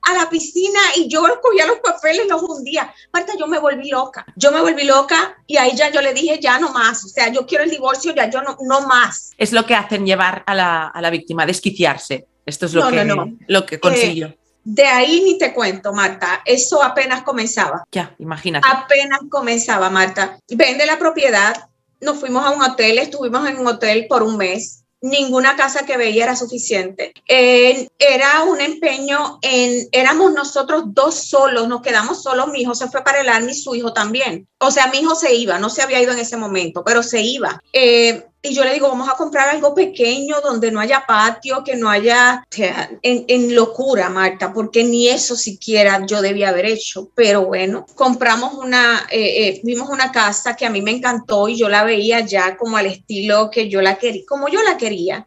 a la piscina? Y yo cogía los papeles, los hundía. Marta, yo me volví loca y ahí ya yo le dije, ya no más, o sea, yo quiero el divorcio, ya yo no más. Es lo que hacen llevar a la víctima, desquiciarse. Esto es lo que consiguió. De ahí ni te cuento, Marta, eso apenas comenzaba. Ya, imagínate. Apenas comenzaba, Marta. Vende la propiedad, nos fuimos a un hotel, estuvimos en un hotel por un mes. Ninguna casa que veía era suficiente. Era un empeño éramos nosotros dos solos, nos quedamos solos, mi hijo se fue para el Army, su hijo también. O sea, mi hijo se iba, no se había ido en ese momento, pero se iba. Y yo le digo, vamos a comprar algo pequeño donde no haya patio, que no haya, o sea, en locura, Marta, porque ni eso siquiera yo debía haber hecho. Pero bueno, compramos vimos una casa que a mí me encantó y yo la veía ya como al estilo que yo la quería, como yo la quería.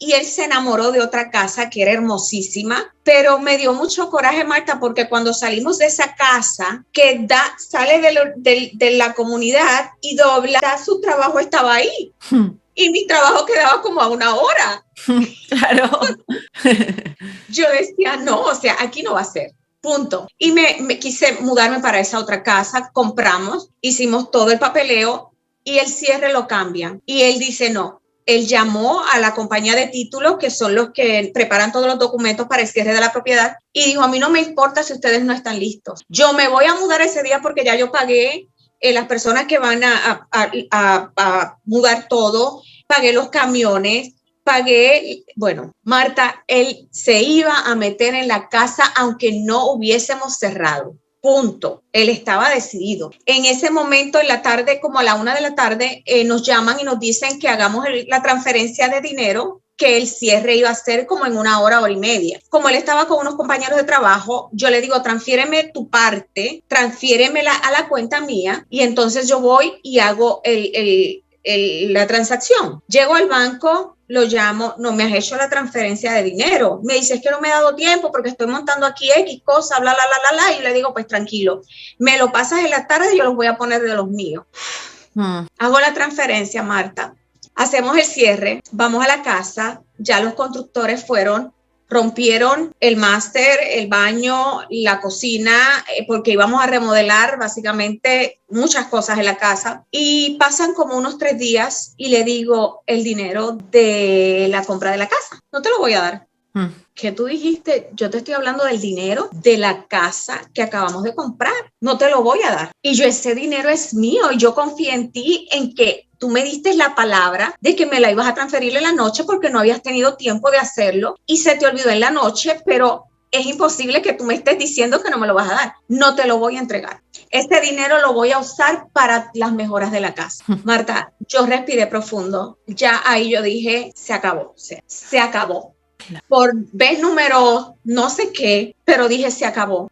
Y él se enamoró de otra casa que era hermosísima, pero me dio mucho coraje, Marta, porque cuando salimos de esa casa, que sale de la comunidad y dobla, su trabajo estaba ahí. Y mi trabajo quedaba como a 1 hora. Claro. Yo decía, no, o sea, aquí no va a ser. Punto. Y me quise mudarme para esa otra casa, compramos, hicimos todo el papeleo y el cierre lo cambian. Y él dice, no. Él llamó a la compañía de títulos, que son los que preparan todos los documentos para el cierre de la propiedad, y dijo, a mí no me importa si ustedes no están listos. Yo me voy a mudar ese día porque ya yo pagué las personas que van a mudar todo, pagué los camiones, bueno, Marta, él se iba a meter en la casa aunque no hubiésemos cerrado. Punto. Él estaba decidido. En ese momento, en la tarde, como a la 1 de la tarde, nos llaman y nos dicen que hagamos la transferencia de dinero, que el cierre iba a ser como en 1 hora, 1 hora y media. Como él estaba con unos compañeros de trabajo, yo le digo, transfiéreme tu parte, transfiéremela a la cuenta mía y entonces yo voy y hago la transacción. Llego al banco, lo llamo, no me has hecho la transferencia de dinero. Me dice, es que no me he dado tiempo porque estoy montando aquí X cosa, bla, bla, bla, bla, bla. Y le digo, pues tranquilo, me lo pasas en la tarde y yo los voy a poner de los míos. Hago la transferencia, Marta. Hacemos el cierre, vamos a la casa, ya los constructores rompieron el máster, el baño, la cocina, porque íbamos a remodelar básicamente muchas cosas en la casa. Y pasan como unos 3 días y le digo, el dinero de la compra de la casa, no te lo voy a dar. ¿Qué tú dijiste? Yo te estoy hablando del dinero de la casa que acabamos de comprar. No te lo voy a dar. Y yo, ese dinero es mío y yo confío en ti, en que tú me diste la palabra de que me la ibas a transferir en la noche porque no habías tenido tiempo de hacerlo y se te olvidó en la noche, pero es imposible que tú me estés diciendo que no me lo vas a dar. No te lo voy a entregar. Este dinero lo voy a usar para las mejoras de la casa. Marta, yo respiré profundo. Ya ahí yo dije, se acabó. Se acabó. Por vez número no sé qué, pero dije, se acabó.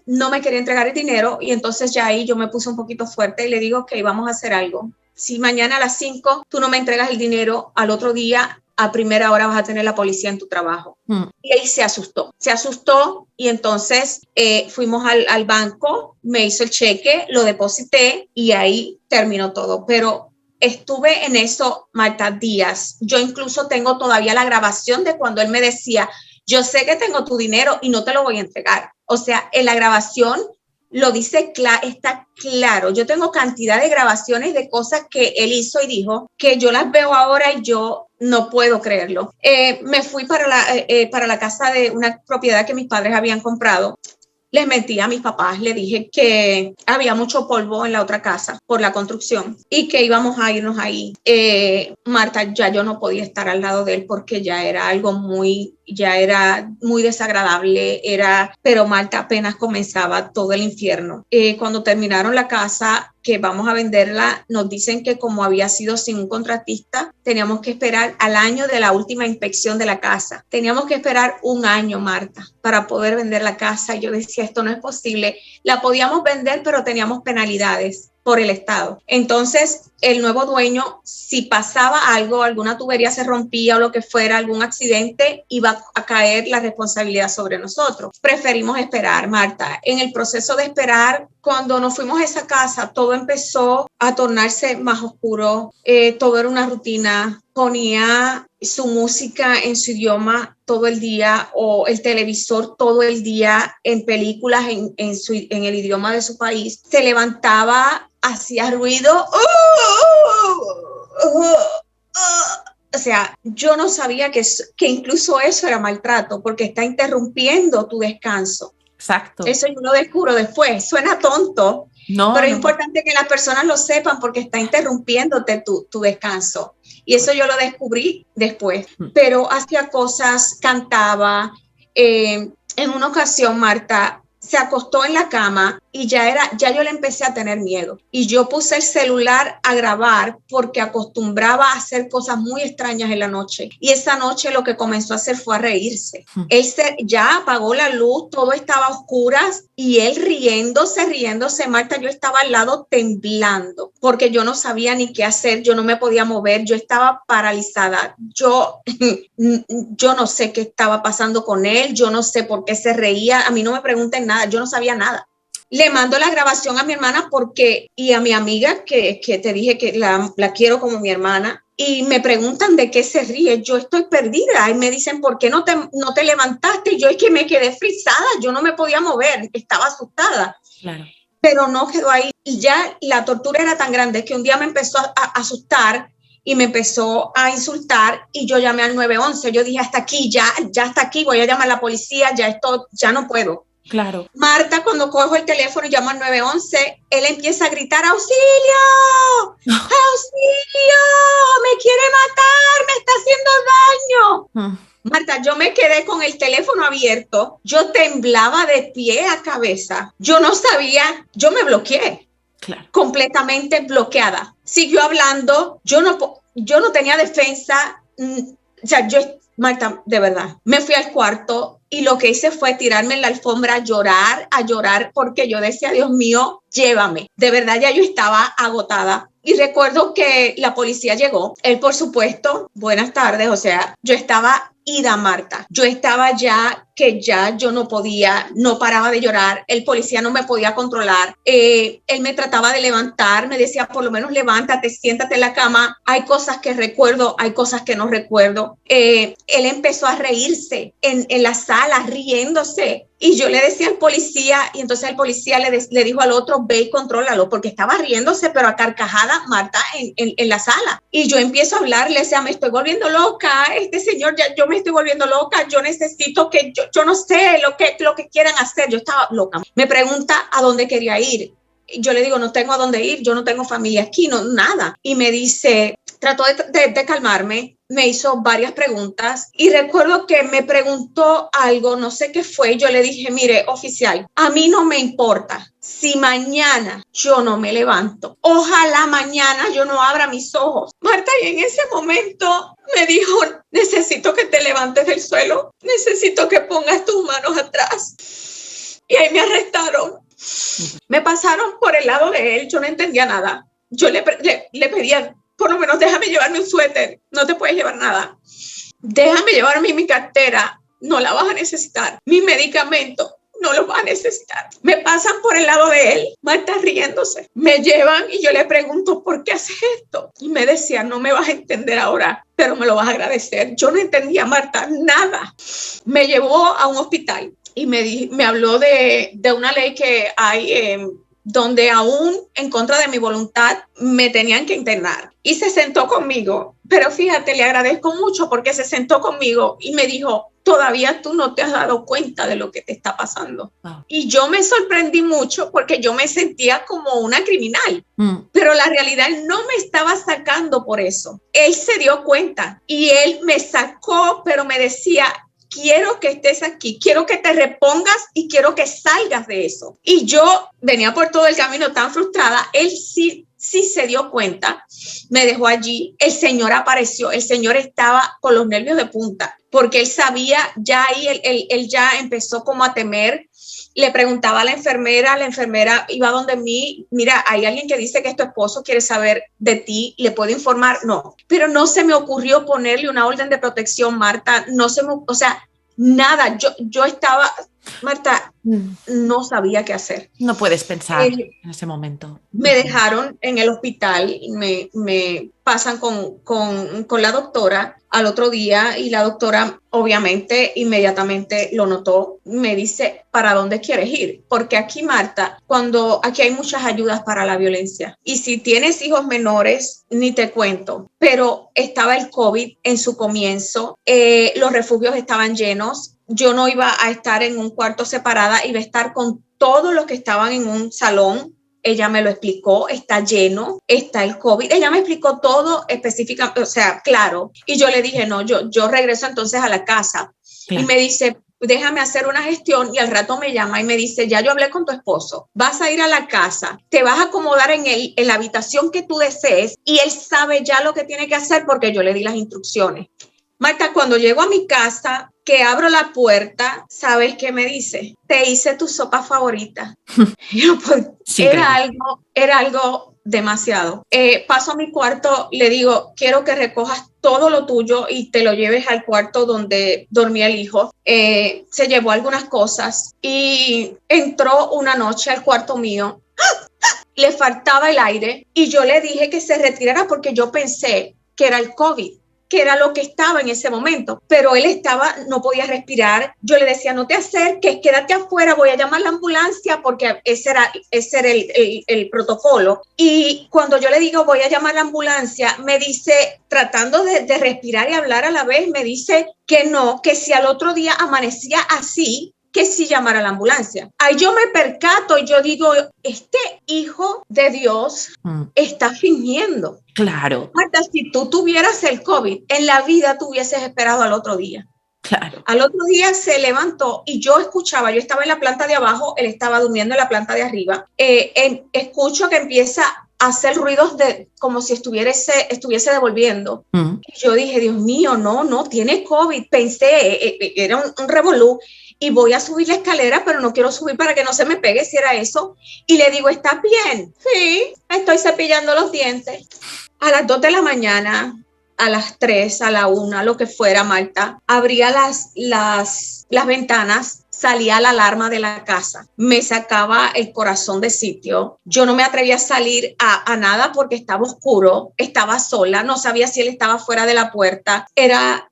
No me quería entregar el dinero y entonces ya ahí yo me puse un poquito fuerte y le digo, ok, vamos a hacer algo. Si mañana a las 5 tú no me entregas el dinero, al otro día a primera hora vas a tener la policía en tu trabajo. Y ahí se asustó y entonces fuimos al banco, me hizo el cheque, lo deposité y ahí terminó todo. Pero estuve en eso, Marta, días. Yo incluso tengo todavía la grabación de cuando él me decía, yo sé que tengo tu dinero y no te lo voy a entregar. O sea, en la grabación lo dice, está claro. Yo tengo cantidad de grabaciones de cosas que él hizo y dijo que yo las veo ahora y yo no puedo creerlo. Me fui para la casa de una propiedad que mis padres habían comprado. Les mentí a mis papás, le dije que había mucho polvo en la otra casa por la construcción y que íbamos a irnos ahí. Marta, ya yo no podía estar al lado de él porque ya era algo muy desagradable, pero Marta, apenas comenzaba todo el infierno. Cuando terminaron la casa, que vamos a venderla, nos dicen que como había sido sin un contratista, teníamos que esperar al año de la última inspección de la casa. Teníamos que esperar 1 año, Marta, para poder vender la casa. Yo decía, esto no es posible. La podíamos vender, pero teníamos penalidades. por el Estado. Entonces, el nuevo dueño, si pasaba algo, alguna tubería se rompía o lo que fuera, algún accidente, iba a caer la responsabilidad sobre nosotros. Preferimos esperar, Marta. En el proceso de esperar, cuando nos fuimos a esa casa, todo empezó a tornarse más oscuro, todo era una rutina. Ponía su música en su idioma todo el día o el televisor todo el día en películas en el idioma de su país. Se levantaba, hacía ruido. O sea, yo no sabía que incluso eso era maltrato porque está interrumpiendo tu descanso. Exacto. Eso yo lo descubro después. Suena tonto, pero es importante que las personas lo sepan porque está interrumpiéndote tu descanso. Y eso yo lo descubrí después. Pero hacía cosas, cantaba. En una ocasión, Marta se acostó en la cama y ya yo le empecé a tener miedo. Y yo puse el celular a grabar porque acostumbraba a hacer cosas muy extrañas en la noche. Y esa noche lo que comenzó a hacer fue a reírse. Él ya apagó la luz, todo estaba a oscuras y él riéndose. Marta, yo estaba al lado temblando porque yo no sabía ni qué hacer, yo no me podía mover, yo estaba paralizada. Yo no sé qué estaba pasando con él, yo no sé por qué se reía, a mí no me pregunten nada, yo no sabía nada. Le mando la grabación a mi hermana y a mi amiga que te dije que la quiero como mi hermana y me preguntan de qué se ríe. Yo estoy perdida y me dicen, ¿por qué no te levantaste? Y yo es que me quedé frisada, yo no me podía mover, estaba asustada. Claro. Pero no quedó ahí y ya la tortura era tan grande que un día me empezó a asustar y me empezó a insultar y yo llamé al 911. Yo dije, hasta aquí, ya hasta aquí, voy a llamar a la policía, ya no puedo. Claro. Marta, cuando cojo el teléfono y llamo al 911, él empieza a gritar, ¡auxilio! ¡Auxilio! ¡Me quiere matar! ¡Me está haciendo daño! Marta, yo me quedé con el teléfono abierto, yo temblaba de pie a cabeza, yo no sabía, yo me bloqueé. Claro. Completamente bloqueada. Siguió hablando, yo no tenía defensa, o sea, Marta, de verdad, me fui al cuarto y lo que hice fue tirarme en la alfombra a llorar, porque yo decía, Dios mío, llévame. De verdad, ya yo estaba agotada. Y recuerdo que la policía llegó. Él, por supuesto, buenas tardes, o sea, yo estaba ida, Marta. Yo estaba ya yo no podía, no paraba de llorar. El policía no me podía controlar. Él me trataba de levantar, me decía, por lo menos levántate, siéntate en la cama. Hay cosas que recuerdo, hay cosas que no recuerdo. Él empezó a reírse en la sala, riéndose. Y yo le decía al policía, y entonces el policía le dijo al otro, ve y contrólalo, porque estaba riéndose, pero a carcajada, Marta, en la sala. Y yo empiezo a hablar, le decía, me estoy volviendo loca, este señor, yo me estoy volviendo loca, yo necesito que, yo no sé lo que quieran hacer, yo estaba loca. Me pregunta a dónde quería ir. Yo le digo, no tengo a dónde ir, yo no tengo familia aquí, no, nada. Y me dice, trató de calmarme, me hizo varias preguntas y recuerdo que me preguntó algo, no sé qué fue, yo le dije, mire, oficial, a mí no me importa si mañana yo no me levanto, ojalá mañana yo no abra mis ojos. Marta, y en ese momento me dijo, necesito que te levantes del suelo, necesito que pongas tus manos atrás. Y ahí me arrestaron. Me pasaron por el lado de él, yo no entendía nada. Yo le pedía, por lo menos déjame llevarme un suéter, no te puedes llevar nada. Déjame llevarme mi cartera, no la vas a necesitar. Mis medicamentos, no los vas a necesitar. Me pasan por el lado de él, Marta riéndose. Me llevan y yo le pregunto, ¿por qué haces esto? Y me decía, no me vas a entender ahora, pero me lo vas a agradecer. Yo no entendía, Marta, nada. Me llevó a un hospital. Y me habló de una ley que hay donde aún en contra de mi voluntad me tenían que internar. Y se sentó conmigo, pero fíjate, le agradezco mucho porque se sentó conmigo y me dijo, todavía tú no te has dado cuenta de lo que te está pasando. Wow. Y yo me sorprendí mucho porque yo me sentía como una criminal, pero la realidad no me estaba sacando por eso. Él se dio cuenta y él me sacó, pero me decía, quiero que estés aquí, quiero que te repongas y quiero que salgas de eso. Y yo venía por todo el camino tan frustrada, él sí se dio cuenta, me dejó allí, el Señor apareció, el Señor estaba con los nervios de punta, porque él sabía, ya ahí él ya empezó como a temer Le preguntaba a la enfermera iba donde mí, mira, hay alguien que dice que es tu esposo, quiere saber de ti, ¿le puedo informar? No, pero no se me ocurrió ponerle una orden de protección, Marta, o sea, nada, yo estaba, Marta, no sabía qué hacer. No puedes pensar en ese momento. Me dejaron en el hospital, me pasan con la doctora al otro día y la doctora obviamente inmediatamente lo notó. Me dice, ¿para dónde quieres ir? Porque aquí, Marta, aquí hay muchas ayudas para la violencia. Y si tienes hijos menores, ni te cuento. Pero estaba el COVID en su comienzo, los refugios estaban llenos. Yo no iba a estar en un cuarto separada, iba a estar con todos los que estaban en un salón. Ella me lo explicó, está lleno, está el COVID. Ella me explicó todo específicamente, o sea, claro. Y yo le dije, no, yo regreso entonces a la casa. Claro. Y me dice, déjame hacer una gestión, y al rato me llama y me dice, ya yo hablé con tu esposo, vas a ir a la casa, te vas a acomodar en la habitación que tú desees y él sabe ya lo que tiene que hacer porque yo le di las instrucciones. Marta, cuando llego a mi casa, que abro la puerta, ¿sabes qué me dice? Te hice tu sopa favorita. Sí, era algo demasiado. Paso a mi cuarto, le digo, quiero que recojas todo lo tuyo y te lo lleves al cuarto donde dormía el hijo. Se llevó algunas cosas y entró una noche al cuarto mío. Le faltaba el aire y yo le dije que se retirara porque yo pensé que era el COVID, que era lo que estaba en ese momento, pero él no podía respirar. Yo le decía, no te acerques, quédate afuera, voy a llamar a la ambulancia, porque ese era el protocolo. Y cuando yo le digo, voy a llamar a la ambulancia, me dice, tratando de respirar y hablar a la vez, me dice que no, que si al otro día amanecía así, que sí llamara a la ambulancia. Ahí yo me percato y yo digo, este hijo de Dios está fingiendo. Claro. Marta, si tú tuvieras el COVID, en la vida tú hubieses esperado al otro día. Claro. Al otro día se levantó y yo escuchaba, yo estaba en la planta de abajo, él estaba durmiendo en la planta de arriba. Escucho que empieza a hacer ruidos como si estuviese devolviendo. Y yo dije, Dios mío, no, tiene COVID. Pensé, era un revolú. Y voy a subir la escalera, pero no quiero subir para que no se me pegue, si era eso. Y le digo, ¿estás bien? Sí, estoy cepillando los dientes. A las 2 de la mañana, a las 3, a la 1, lo que fuera, Marta, abría las ventanas, salía la alarma de la casa, me sacaba el corazón de sitio. Yo no me atrevía a salir a nada porque estaba oscuro, estaba sola, no sabía si él estaba fuera de la puerta. Era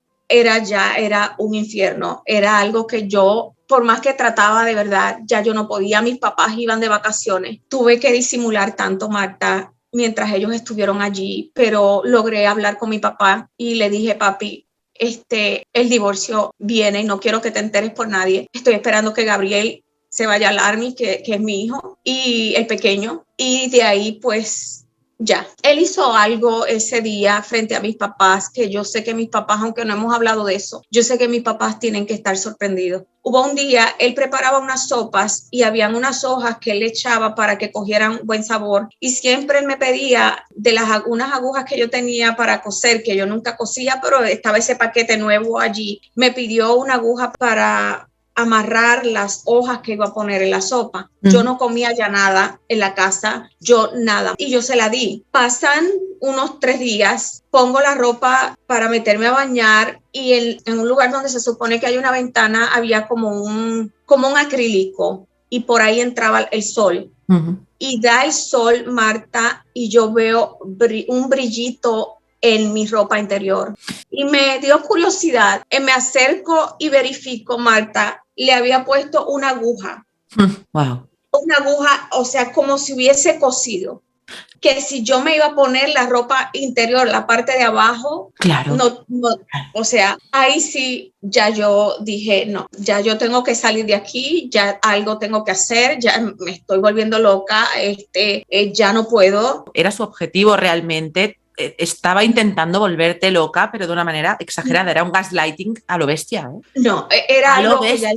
un infierno, era algo que yo, por más que trataba, de verdad, ya yo no podía. Mis papás iban de vacaciones, tuve que disimular tanto, Marta, mientras ellos estuvieron allí, pero logré hablar con mi papá y le dije, papi, el divorcio viene y no quiero que te enteres por nadie. Estoy esperando que Gabriel se vaya al Army, que es mi hijo, y el pequeño, y de ahí pues ya. Él hizo algo ese día frente a mis papás, que yo sé que mis papás, aunque no hemos hablado de eso, yo sé que mis papás tienen que estar sorprendidos. Hubo un día, él preparaba unas sopas y habían unas hojas que él le echaba para que cogieran buen sabor. Y siempre él me pedía de unas agujas que yo tenía para coser, que yo nunca cosía, pero estaba ese paquete nuevo allí. Me pidió una aguja para amarrar las hojas que iba a poner en la sopa. Yo no comía ya nada en la casa, yo nada. Y yo se la di. Pasan unos 3 días, pongo la ropa para meterme a bañar y en un lugar donde se supone que hay una ventana había como un acrílico y por ahí entraba el sol. Y da el sol, Marta, y yo veo un brillito en mi ropa interior. Y me dio curiosidad. Me acerco y verifico, Marta, le había puesto una aguja. Wow. Una aguja, o sea, como si hubiese cosido. Que si yo me iba a poner la ropa interior, la parte de abajo, claro. No, o sea, ahí sí ya yo dije, no, ya yo tengo que salir de aquí, ya algo tengo que hacer, ya me estoy volviendo loca, ya no puedo. Era su objetivo realmente. Estaba intentando volverte loca, pero de una manera exagerada. Era un gaslighting a lo bestia, ¿eh? No, era algo que ya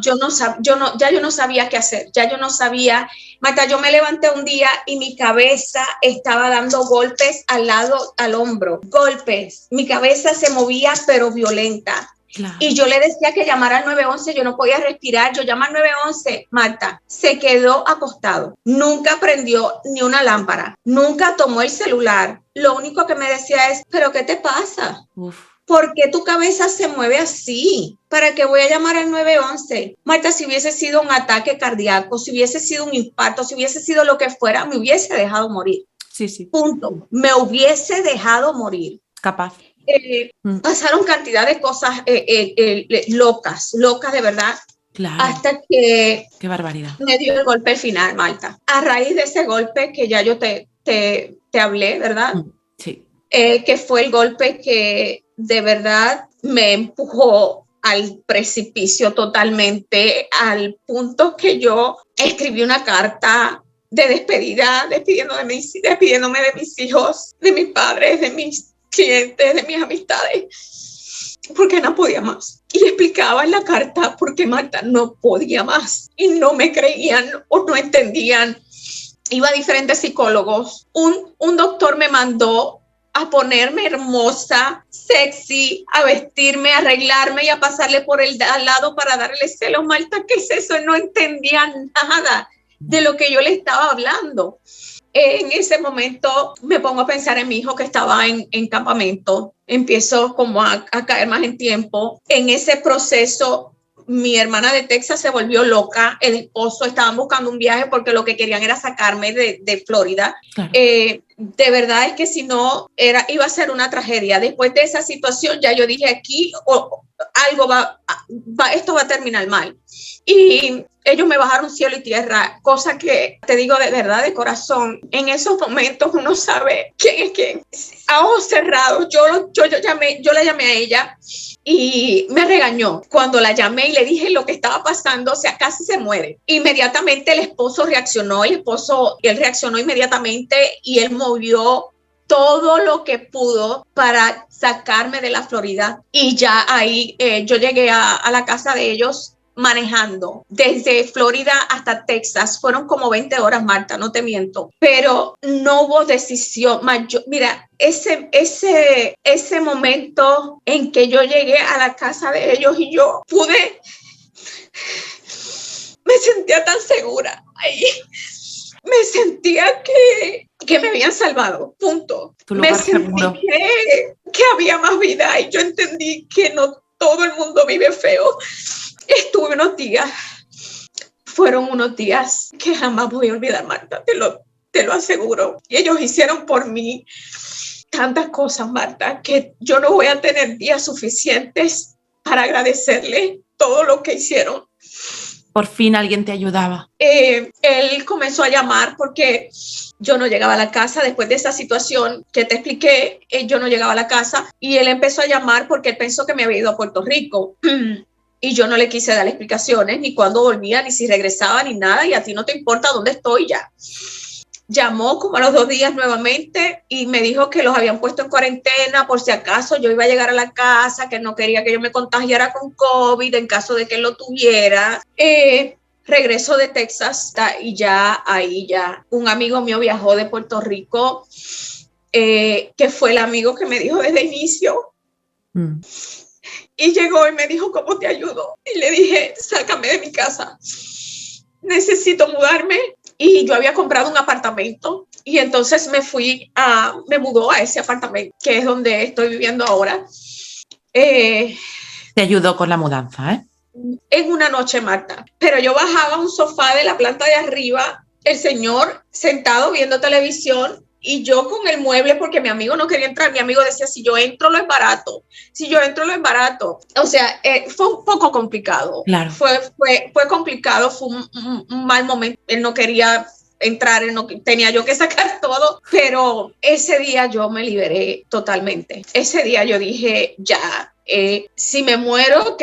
yo no sabía qué hacer. Ya yo no sabía. Marta, yo me levanté un día y mi cabeza estaba dando golpes al hombro. Golpes. Mi cabeza se movía, pero violenta. Claro. Y yo le decía que llamara al 911, yo no podía respirar, yo llamé al 911, Marta, se quedó acostado, nunca prendió ni una lámpara, nunca tomó el celular, lo único que me decía es, ¿pero qué te pasa? Uf. ¿Por qué tu cabeza se mueve así? ¿Para qué voy a llamar al 911? Marta, si hubiese sido un ataque cardíaco, si hubiese sido un infarto, si hubiese sido lo que fuera, me hubiese dejado morir. Sí, sí. Punto. Me hubiese dejado morir. Capaz. Pasaron cantidad de cosas locas de verdad. Claro. Hasta que Qué barbaridad. me dio el golpe final, Marta. A raíz de ese golpe que ya yo te hablé, ¿verdad? Sí. Que fue el golpe que de verdad me empujó al precipicio totalmente, al punto que yo escribí una carta de despedida, despidiéndome de mis hijos, de mis padres, de mis clientes, de mis amistades, porque no podía más. Y explicaba en la carta por qué Marta no podía más. Y no me creían o no entendían. Iba a diferentes psicólogos. Un doctor me mandó a ponerme hermosa, sexy, a vestirme, a arreglarme y a pasarle por el al lado para darle celos. Marta, ¿qué es eso? No entendía nada de lo que yo le estaba hablando. En ese momento me pongo a pensar en mi hijo que estaba en campamento. Empiezo como a caer más en tiempo. En ese proceso, mi hermana de Texas se volvió loca. El esposo estaban buscando un viaje porque lo que querían era sacarme de Florida. Claro. De verdad es que si no, iba a ser una tragedia. Después de esa situación, ya yo dije aquí, algo esto va a terminar mal. Y ellos me bajaron cielo y tierra, cosa que te digo de verdad, de corazón. En esos momentos uno sabe quién es quién. A ojos cerrados, yo la llamé a ella y me regañó cuando la llamé y le dije lo que estaba pasando, o sea, casi se muere. Inmediatamente el esposo reaccionó, él reaccionó inmediatamente y él movió todo lo que pudo para sacarme de la Florida. Y ya ahí yo llegué a la casa de ellos manejando desde Florida hasta Texas. Fueron como 20 horas, Marta, no te miento, pero no hubo decisión. Mira, ese momento en que yo llegué a la casa de ellos y yo pude, me sentía tan segura ahí. Me sentía que me habían salvado, punto. Me sentí que había más vida y yo entendí que no todo el mundo vive feo. Estuve unos días, fueron unos días que jamás voy a olvidar, Marta, te lo aseguro. Y ellos hicieron por mí tantas cosas, Marta, que yo no voy a tener días suficientes para agradecerle todo lo que hicieron. Por fin alguien te ayudaba. Él comenzó a llamar porque yo no llegaba a la casa después de esa situación que te expliqué. Yo no llegaba a la casa y él empezó a llamar porque él pensó que me había ido a Puerto Rico. Y yo no le quise dar explicaciones, ni cuándo volvía, ni si regresaba, ni nada. Y a ti no te importa dónde estoy ya. Llamó como a los 2 días nuevamente y me dijo que los habían puesto en cuarentena por si acaso yo iba a llegar a la casa, que no quería que yo me contagiara con COVID en caso de que él lo tuviera. Regreso de Texas y ya ahí ya un amigo mío viajó de Puerto Rico, que fue el amigo que me dijo desde el inicio. Y llegó y me dijo, ¿cómo te ayudo? Y le dije, sácame de mi casa. Necesito mudarme. Y yo había comprado un apartamento. Y entonces me mudó a ese apartamento, que es donde estoy viviendo ahora. Te ayudó con la mudanza, ¿eh? En una noche, Marta. Pero yo bajaba a un sofá de la planta de arriba, el señor sentado viendo televisión, y yo con el mueble porque mi amigo no quería entrar. Mi amigo decía, si yo entro lo es barato, si yo entro lo es barato. O sea, fue un poco complicado. Claro. Fue complicado, fue un mal momento. Él no quería entrar, tenía yo que sacar todo, pero ese día yo me liberé totalmente. Ese día yo dije, ya, si me muero,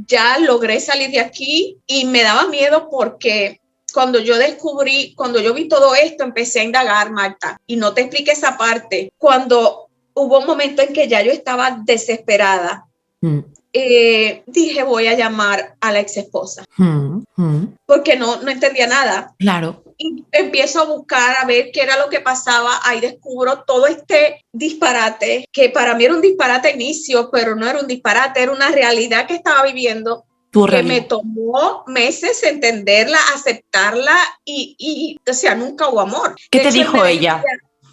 ya logré salir de aquí. Y me daba miedo porque cuando yo vi todo esto, empecé a indagar, Marta, y no te expliqué esa parte. Cuando hubo un momento en que ya yo estaba desesperada, dije, voy a llamar a la ex esposa, porque no entendía nada. Claro. y empiezo a buscar a ver qué era lo que pasaba. Ahí descubro todo este disparate, que para mí era un disparate a inicio, pero no era un disparate, era una realidad que estaba viviendo. Que me tomó meses entenderla, aceptarla y o sea, nunca hubo amor. ¿Qué te dijo ella,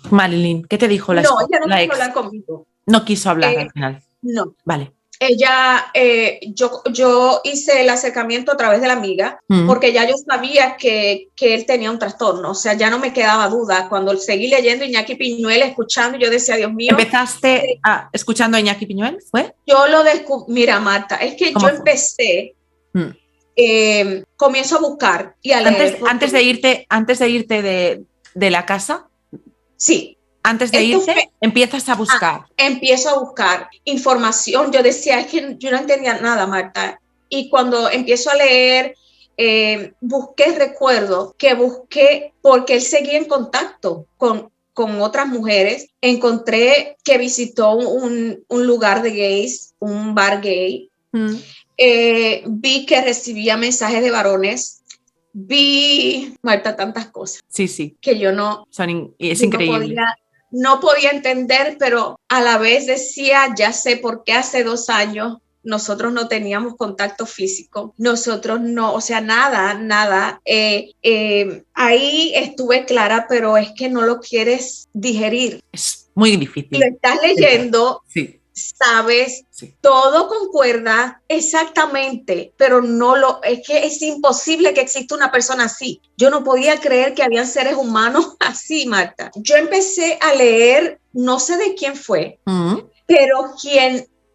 Marilyn? ¿Qué te dijo la No, ella no quiso quiso hablar conmigo. No quiso hablar al final. No. Vale. Ella, yo hice el acercamiento a través de la amiga, porque ya yo sabía que él tenía un trastorno, o sea, ya no me quedaba duda. Cuando seguí leyendo Iñaki Piñuel, escuchando, yo decía, Dios mío. ¿Empezaste escuchando a Iñaki Piñuel? ¿Fue? Yo lo descubrí, mira, Marta, es que yo empecé, comienzo a buscar y a leer. Antes de irte de la casa. Sí. Antes de irte, empiezas a buscar. Empiezo a buscar información. Yo decía, es que yo no entendía nada, Marta. Y cuando empiezo a leer, recuerdo que busqué, porque él seguía en contacto con otras mujeres. Encontré que visitó un lugar de gays, un bar gay. Vi que recibía mensajes de varones. Vi, Marta, tantas cosas. Sí. Que yo no... Es increíble. No podía entender, pero a la vez decía, ya sé por qué hace 2 años nosotros no teníamos contacto físico, nosotros no, o sea, nada. Ahí estuve clara, pero es que no lo quieres digerir. Es muy difícil. Lo estás leyendo, sí. Sabes, sí. Todo concuerda exactamente, pero es que es imposible que exista una persona así. Yo no podía creer que habían seres humanos así, Marta. Yo empecé a leer, no sé de quién fue, pero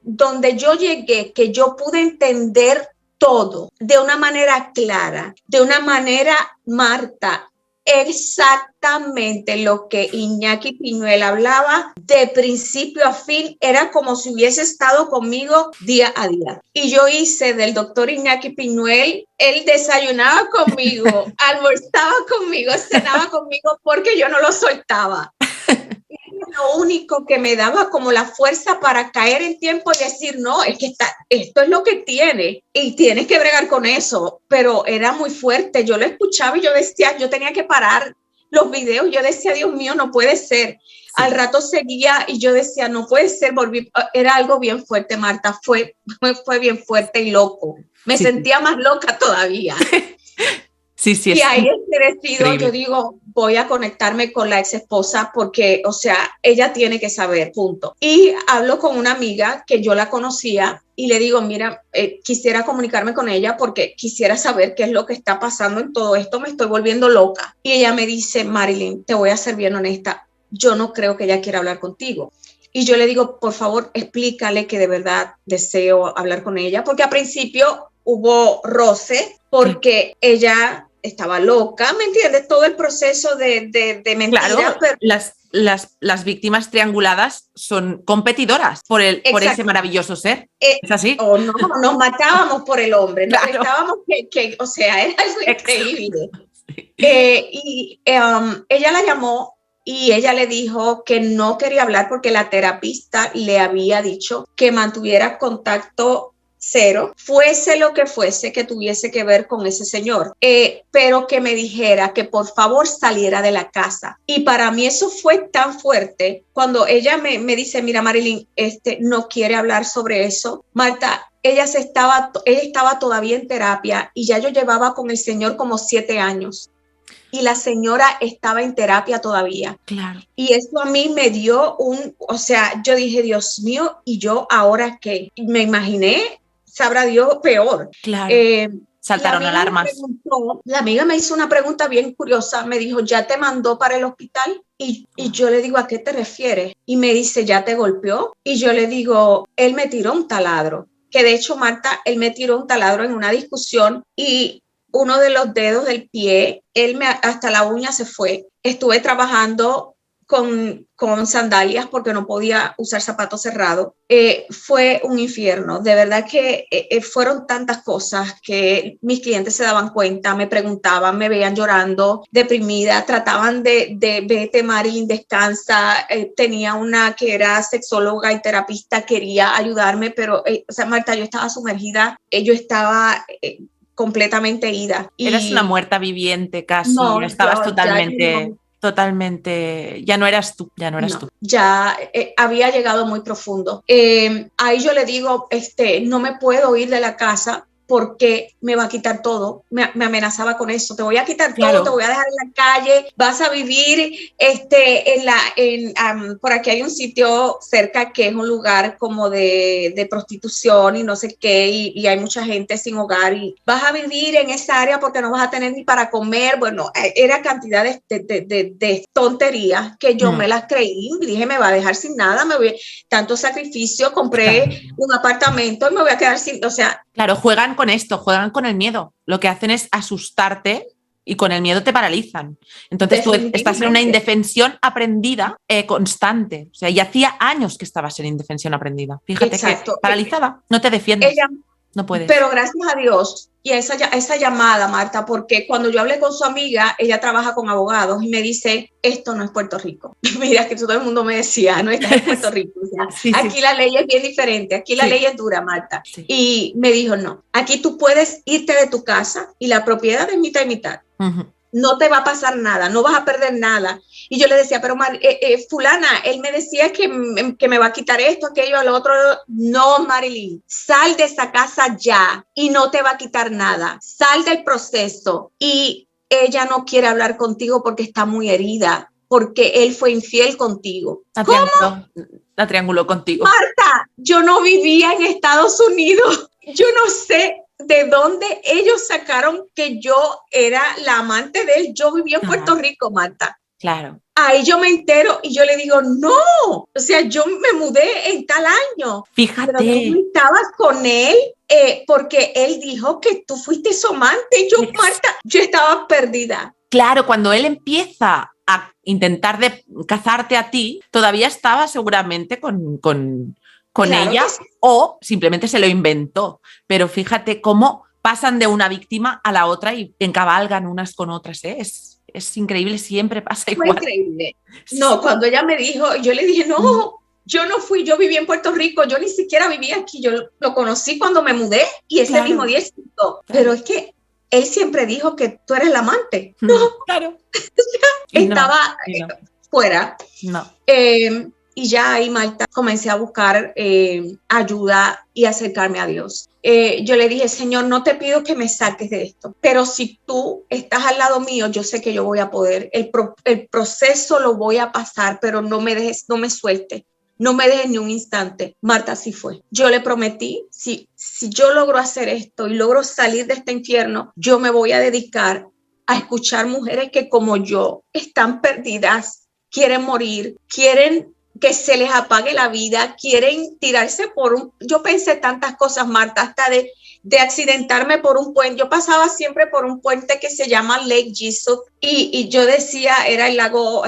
donde yo llegué, que yo pude entender todo de una manera clara, de una manera, Marta, exactamente lo que Iñaki Piñuel hablaba de principio a fin, era como si hubiese estado conmigo día a día. Y yo hice del doctor Iñaki Piñuel, él desayunaba conmigo, almorzaba conmigo, cenaba conmigo, porque yo no lo soltaba. Lo único que me daba como la fuerza para caer en tiempo y decir, no, es que esto es lo que tiene y tienes que bregar con eso, pero era muy fuerte. Yo lo escuchaba y yo decía, yo tenía que parar los videos. Yo decía, Dios mío, no puede ser. Sí. Al rato seguía y yo decía, no puede ser. Era algo bien fuerte, Marta. Fue bien fuerte y loco. Me sentía más loca todavía. Sí, y ahí decido, yo digo, voy a conectarme con la ex esposa porque, o sea, ella tiene que saber, punto. Y hablo con una amiga que yo la conocía y le digo, mira, quisiera comunicarme con ella porque quisiera saber qué es lo que está pasando en todo esto, me estoy volviendo loca. Y ella me dice, Marilyn, te voy a ser bien honesta, yo no creo que ella quiera hablar contigo. Y yo le digo, por favor, explícale que de verdad deseo hablar con ella, porque al principio hubo roce porque ella estaba loca, ¿me entiendes? Todo el proceso de mentira. Claro, pero las víctimas trianguladas son competidoras por ese maravilloso ser. ¿Es así? O no, nos matábamos por el hombre, claro. Nos estábamos o sea, era algo increíble. Sí. Ella la llamó y ella le dijo que no quería hablar porque la terapista le había dicho que mantuviera contacto cero, fuese lo que fuese que tuviese que ver con ese señor, pero que me dijera que por favor saliera de la casa. Y para mí eso fue tan fuerte cuando ella me dice, mira Marilyn, no quiere hablar sobre eso. Marta, ella estaba todavía en terapia y ya yo llevaba con el señor como 7 años. Y la señora estaba en terapia todavía. Claro. Y eso a mí me dio o sea, yo dije, Dios mío, ¿y yo ahora qué? Me imaginé, sabrá Dios, peor. Claro. Saltaron alarmas. La amiga me hizo una pregunta bien curiosa. Me dijo, ¿ya te mandó para el hospital? Y yo le digo, ¿a qué te refieres? Y me dice, ¿ya te golpeó? Y yo le digo, él me tiró un taladro. Que de hecho, Marta, él me tiró un taladro en una discusión y uno de los dedos del pie, hasta la uña se fue. Estuve trabajando con sandalias porque no podía usar zapatos cerrados. Fue un infierno. De verdad que fueron tantas cosas que mis clientes se daban cuenta, me preguntaban, me veían llorando, deprimida, trataban de vete Marilyn, descansa. Tenía una que era sexóloga y terapista, quería ayudarme, pero, o sea, Marta, yo estaba sumergida, yo estaba completamente ida. Eras una muerta viviente casi, No, estabas ya yo no. totalmente, ya no eras tú, ya no eras No, tú. ya había llegado muy profundo. Ahí yo le digo, no me puedo ir de la casa porque me va a quitar todo. Me amenazaba con eso. Te voy a quitar todo, te Claro. voy a dejar en la calle, vas a vivir por aquí hay un sitio cerca que es un lugar como de prostitución y no sé qué, y hay mucha gente sin hogar y vas a vivir en esa área porque no vas a tener ni para comer. Bueno, era cantidad de tonterías que yo me las creí y dije, me va a dejar sin nada, tanto sacrificio, compré un apartamento y me voy a quedar sin, o sea. Claro, juegan con esto, juegan con el miedo. Lo que hacen es asustarte y con el miedo te paralizan. Entonces tú estás en una indefensión aprendida constante. O sea, y hacía años que estabas en indefensión aprendida. Fíjate. Exacto. Que paralizada, no te defiendes. No puedes. Pero gracias a Dios y a esa llamada, Marta, porque cuando yo hablé con su amiga, ella trabaja con abogados y me dice, esto no es Puerto Rico. Mira, que todo el mundo me decía, no estás en Puerto Rico. O sea, sí, aquí la ley es bien diferente, aquí la ley es dura, Marta. Sí. Y me dijo, no, aquí tú puedes irte de tu casa y la propiedad es mitad y mitad. No te va a pasar nada, no vas a perder nada. Y yo le decía, pero fulana, él me decía que me va a quitar esto, aquello, al otro. No, Marilyn, sal de esa casa ya y no te va a quitar nada. Sal del proceso. Y ella no quiere hablar contigo porque está muy herida, porque él fue infiel contigo. La trianguló contigo. Marta, yo no vivía en Estados Unidos. Yo no sé de dónde ellos sacaron que yo era la amante de él. Yo vivía en Puerto Rico, Marta. Claro. Ahí yo me entero y yo le digo, no, o sea, yo me mudé en tal año. Fíjate. Pero tú estabas con él porque él dijo que tú fuiste su amante. Yo, Marta, yo estaba perdida. Claro, cuando él empieza a intentar de cazarte a ti, todavía estaba seguramente con claro ella sí. O simplemente se lo inventó. Pero fíjate cómo pasan de una víctima a la otra y encabalgan unas con otras. Es increíble, siempre pasa igual. Fue increíble. No, cuando ella me dijo, yo le dije, no, yo no fui, yo viví en Puerto Rico, yo ni siquiera vivía aquí, yo lo conocí cuando me mudé y ese mismo día claro. Pero es que él siempre dijo que tú eres la amante. No, claro. Estaba fuera. No. Y ya ahí, Marta, comencé a buscar ayuda y acercarme a Dios. Yo le dije, Señor, no te pido que me saques de esto, pero si tú estás al lado mío, yo sé que yo voy a poder. El proceso lo voy a pasar, pero no me dejes, no me sueltes. No me dejes ni un instante. Marta, así fue. Yo le prometí, si yo logro hacer esto y logro salir de este infierno, yo me voy a dedicar a escuchar mujeres que como yo están perdidas, quieren morir, quieren que se les apague la vida, quieren tirarse yo pensé tantas cosas, Marta, hasta de accidentarme por un puente. Yo pasaba siempre por un puente que se llama Lake Jesus y yo decía, era el lago,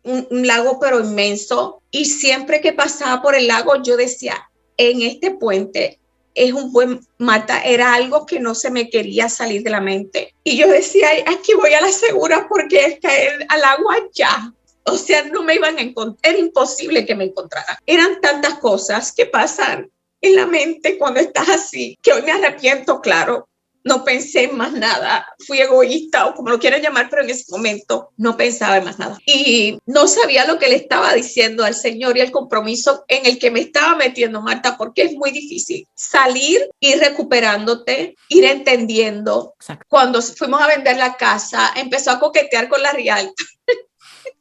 un lago pero inmenso, y siempre que pasaba por el lago yo decía, en este puente es un buen, Marta, era algo que no se me quería salir de la mente. Y yo decía, aquí voy a la segura porque es caer al agua ya. O sea, no me iban a encontrar, era imposible que me encontraran. Eran tantas cosas que pasan en la mente cuando estás así, que hoy me arrepiento, claro. No pensé en más nada, fui egoísta o como lo quieran llamar, pero en ese momento no pensaba en más nada. Y no sabía lo que le estaba diciendo al Señor y el compromiso en el que me estaba metiendo, Marta, porque es muy difícil salir, ir recuperándote, ir entendiendo. Exacto. Cuando fuimos a vender la casa, empezó a coquetear con la realtor.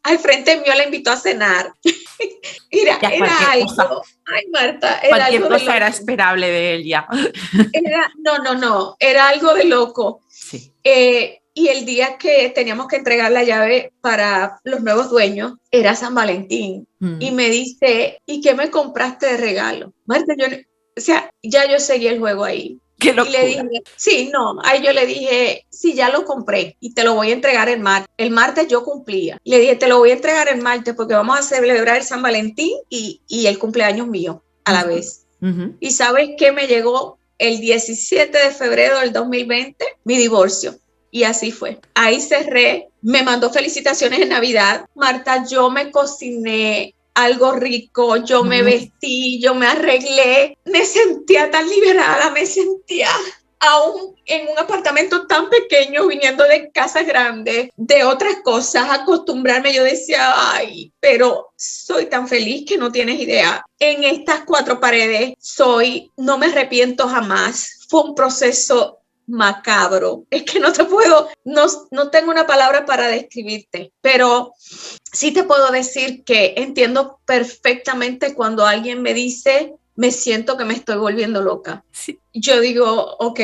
Al frente mío la invitó a cenar. Era algo. Cosa. Ay, Marta, era cualquier algo cosa de loco. Era esperable de él ya. No, era algo de loco. Sí. Y el día que teníamos que entregar la llave para los nuevos dueños era San Valentín. Y me dice, ¿y qué me compraste de regalo? Marta, ya yo seguí el juego ahí. ¡Qué locura! Y le dije, ahí yo le dije, sí, ya lo compré y te lo voy a entregar el martes. El martes yo cumplía. Le dije, te lo voy a entregar el martes porque vamos a celebrar el San Valentín y el cumpleaños mío a la vez. Y ¿sabes qué? Me llegó el 17 de febrero del 2020 mi divorcio. Y así fue. Ahí cerré. Me mandó felicitaciones en Navidad. Marta, yo me cociné algo rico, yo me vestí, yo me arreglé, me sentía tan liberada, me sentía aún en un apartamento tan pequeño, viniendo de casas grandes, de otras cosas, acostumbrarme, yo decía, ay, pero soy tan feliz que no tienes idea. En estas 4 paredes no me arrepiento jamás. Fue un proceso macabro. Es que no te puedo, no tengo una palabra para describirte, pero sí te puedo decir que entiendo perfectamente cuando alguien me dice, me siento que me estoy volviendo loca. Sí. Yo digo, ok,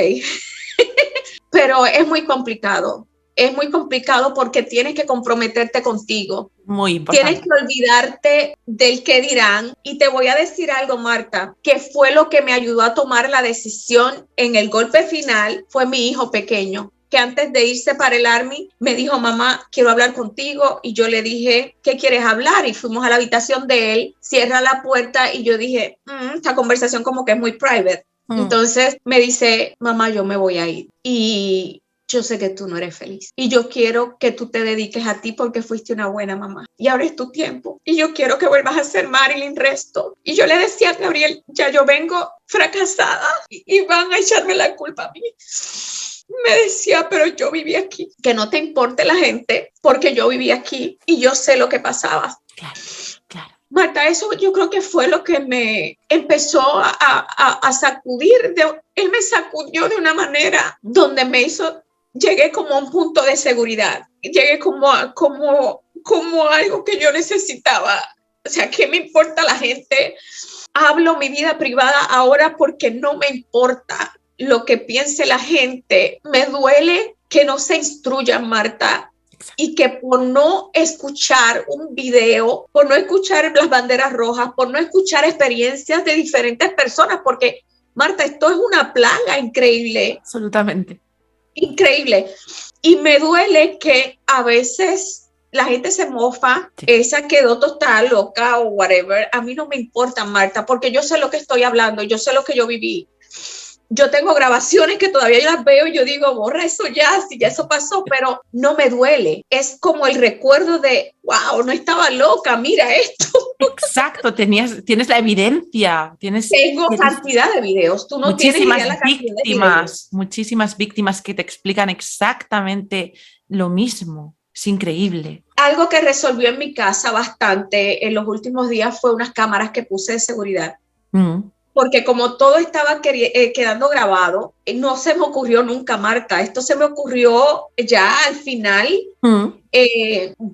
pero es muy complicado. Es muy complicado porque tienes que comprometerte contigo. Muy importante. Tienes que olvidarte del qué dirán. Y te voy a decir algo, Marta, que fue lo que me ayudó a tomar la decisión en el golpe final, fue mi hijo pequeño, que antes de irse para el Army me dijo, mamá, quiero hablar contigo. Y yo le dije, ¿qué quieres hablar? Y fuimos a la habitación de él, cierra la puerta y yo dije, esta conversación como que es muy private. Entonces me dice, mamá, yo me voy a ir. Y yo sé que tú no eres feliz y yo quiero que tú te dediques a ti porque fuiste una buena mamá y ahora es tu tiempo y yo quiero que vuelvas a ser Marilyn Resto. Y yo le decía a Gabriel, ya yo vengo fracasada y van a echarme la culpa a mí. Me decía, pero yo viví aquí, que no te importe la gente porque yo viví aquí y yo sé lo que pasaba. Claro, claro. Marta, eso yo creo que fue lo que me empezó a sacudir. Él me sacudió de una manera donde me hizo, llegué como a un punto de seguridad, llegué como algo que yo necesitaba. O sea, ¿qué me importa la gente? Hablo mi vida privada ahora porque no me importa lo que piense la gente. Me duele que no se instruyan, Marta. Y que por no escuchar un video, por no escuchar las banderas rojas, por no escuchar experiencias de diferentes personas, porque, Marta, esto es una plaga increíble. Absolutamente. Increíble. Y me duele que a veces la gente se mofa, sí. Esa quedó total loca o whatever. A mí no me importa, Marta, porque yo sé lo que estoy hablando, yo sé lo que yo viví. Yo tengo grabaciones que todavía yo las veo y yo digo, borra eso ya, si ya eso pasó, pero no me duele. Es como el recuerdo de, wow, no estaba loca, mira esto. Exacto, tienes la evidencia. Tengo cantidad de videos, tú no tienes idea la cantidad de videos. Muchísimas víctimas que te explican exactamente lo mismo. Es increíble. Algo que resolvió en mi casa bastante en los últimos días fue unas cámaras que puse de seguridad. Porque como todo estaba quedando grabado, no se me ocurrió nunca, Marta. Esto se me ocurrió ya al final.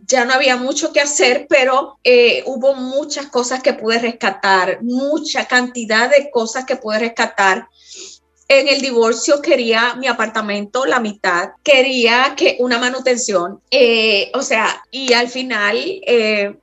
Ya no había mucho que hacer, pero hubo muchas cosas que pude rescatar, mucha cantidad de cosas que pude rescatar. En el divorcio quería mi apartamento, la mitad, quería que una manutención, y al final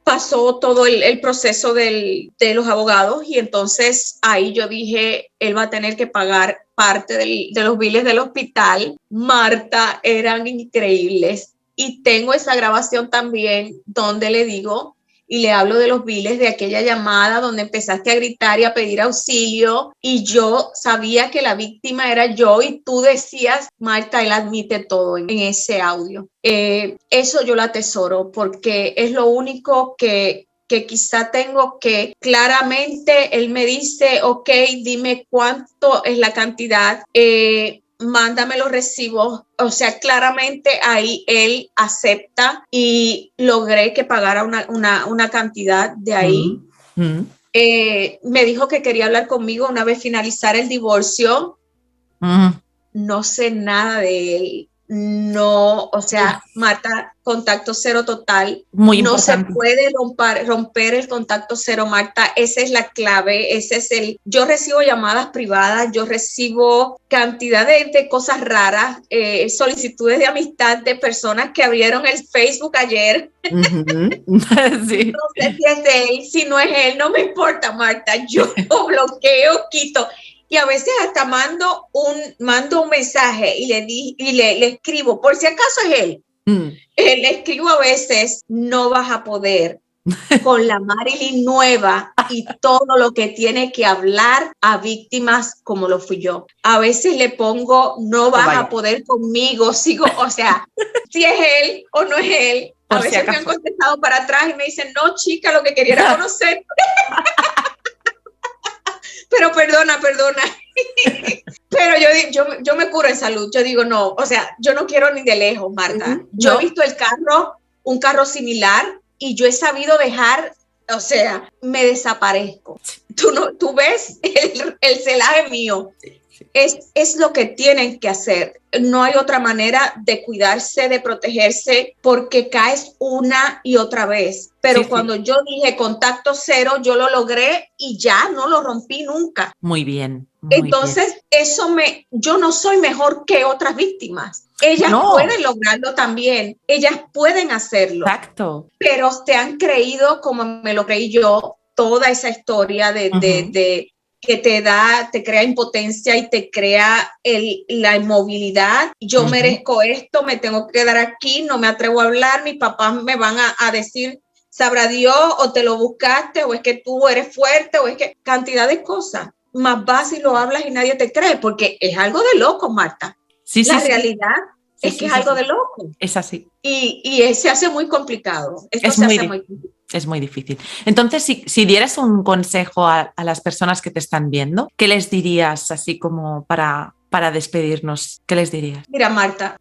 pasó todo el proceso de los abogados y entonces ahí yo dije, él va a tener que pagar parte de los biles del hospital. Marta, eran increíbles y tengo esa grabación también donde le digo, y le hablo de los biles de aquella llamada donde empezaste a gritar y a pedir auxilio y yo sabía que la víctima era yo y tú decías, Marta, él admite todo en ese audio. Eso yo lo atesoro porque es lo único que quizá tengo que claramente él me dice, ok, dime cuánto es la cantidad, mándame los recibos, o sea, claramente ahí él acepta y logré que pagara una cantidad de ahí. Me dijo que quería hablar conmigo una vez finalizar el divorcio. No sé nada de él. No, o sea, Marta, contacto cero total. Muy no importante. Se puede romper el contacto cero, Marta. Esa es la clave. Yo recibo llamadas privadas, yo recibo cantidad de cosas raras, solicitudes de amistad de personas que abrieron el Facebook ayer. Sí. No sé si es él, si no es él, no me importa, Marta. Yo lo bloqueo, quito. Y a veces hasta mando un mensaje y le escribo, por si acaso es él. Le escribo a veces, no vas a poder con la Marilyn nueva y todo lo que tiene que hablar a víctimas como lo fui yo. A veces le pongo, no vas a poder conmigo, o sea, si es él o no es él. A veces me han contestado para atrás y me dicen, no, chica, lo que quería era conocer. Pero perdona. Pero yo me curo en salud. Yo digo, no, o sea, yo no quiero ni de lejos, Marta. Yo ¿No? he visto un carro similar y yo he sabido dejar, o sea, me desaparezco. Tú ves el celaje mío. Es lo que tienen que hacer. No hay otra manera de cuidarse, de protegerse, porque caes una y otra vez. Pero cuando yo dije contacto cero, yo lo logré y ya no lo rompí nunca. Muy bien. Entonces, yo no soy mejor que otras víctimas. Ellas pueden lograrlo también. Ellas pueden hacerlo. Exacto. Pero te han creído, como me lo creí yo, toda esa historia de que te crea impotencia y te crea la inmovilidad. Yo merezco esto, me tengo que quedar aquí, no me atrevo a hablar, mis papás me van a decir, sabrá Dios, o te lo buscaste, o es que tú eres fuerte, o es que cantidad de cosas. Más vas y lo hablas y nadie te cree, porque es algo de loco, Marta. La realidad es que es algo de loco. Es así. Y se hace muy complicado. Es muy difícil. Entonces, si dieras un consejo a las personas que te están viendo, ¿qué les dirías así como para despedirnos? ¿Qué les dirías? Mira, Marta,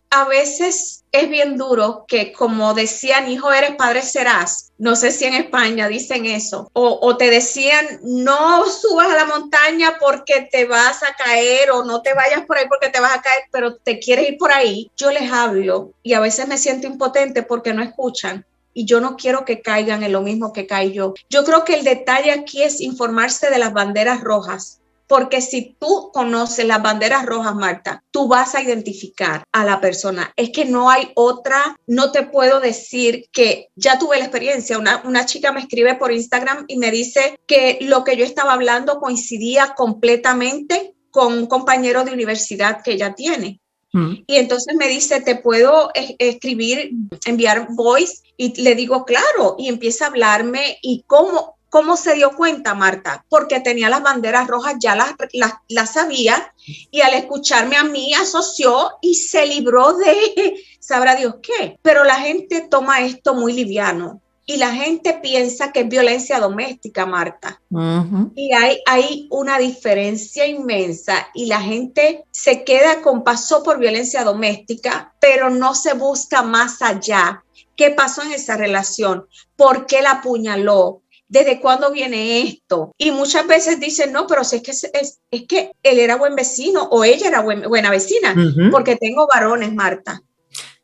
a veces es bien duro que, como decían, hijo eres, padre serás. No sé si en España dicen eso. O te decían, no subas a la montaña porque te vas a caer, o no te vayas por ahí porque te vas a caer, pero te quieres ir por ahí. Yo les hablo y a veces me siento impotente porque no escuchan. Y yo no quiero que caigan en lo mismo que caí yo. Yo creo que el detalle aquí es informarse de las banderas rojas. Porque si tú conoces las banderas rojas, Marta, tú vas a identificar a la persona. Es que no hay otra, no te puedo decir que ya tuve la experiencia. Una chica me escribe por Instagram y me dice que lo que yo estaba hablando coincidía completamente con un compañero de universidad que ella tiene. Y entonces me dice, ¿te puedo escribir, enviar voice? Y le digo, claro, y empieza a hablarme. ¿Y cómo se dio cuenta, Marta? Porque tenía las banderas rojas, ya las sabía, y al escucharme a mí asoció y se libró de, sabrá Dios qué. Pero la gente toma esto muy liviano. Y la gente piensa que es violencia doméstica, Marta. Y hay una diferencia inmensa y la gente se queda con pasó por violencia doméstica, pero no se busca más allá. ¿Qué pasó en esa relación? ¿Por qué la apuñaló? ¿Desde cuándo viene esto? Y muchas veces dicen, no, pero si es que él era buen vecino o ella era buena vecina, porque tengo varones, Marta.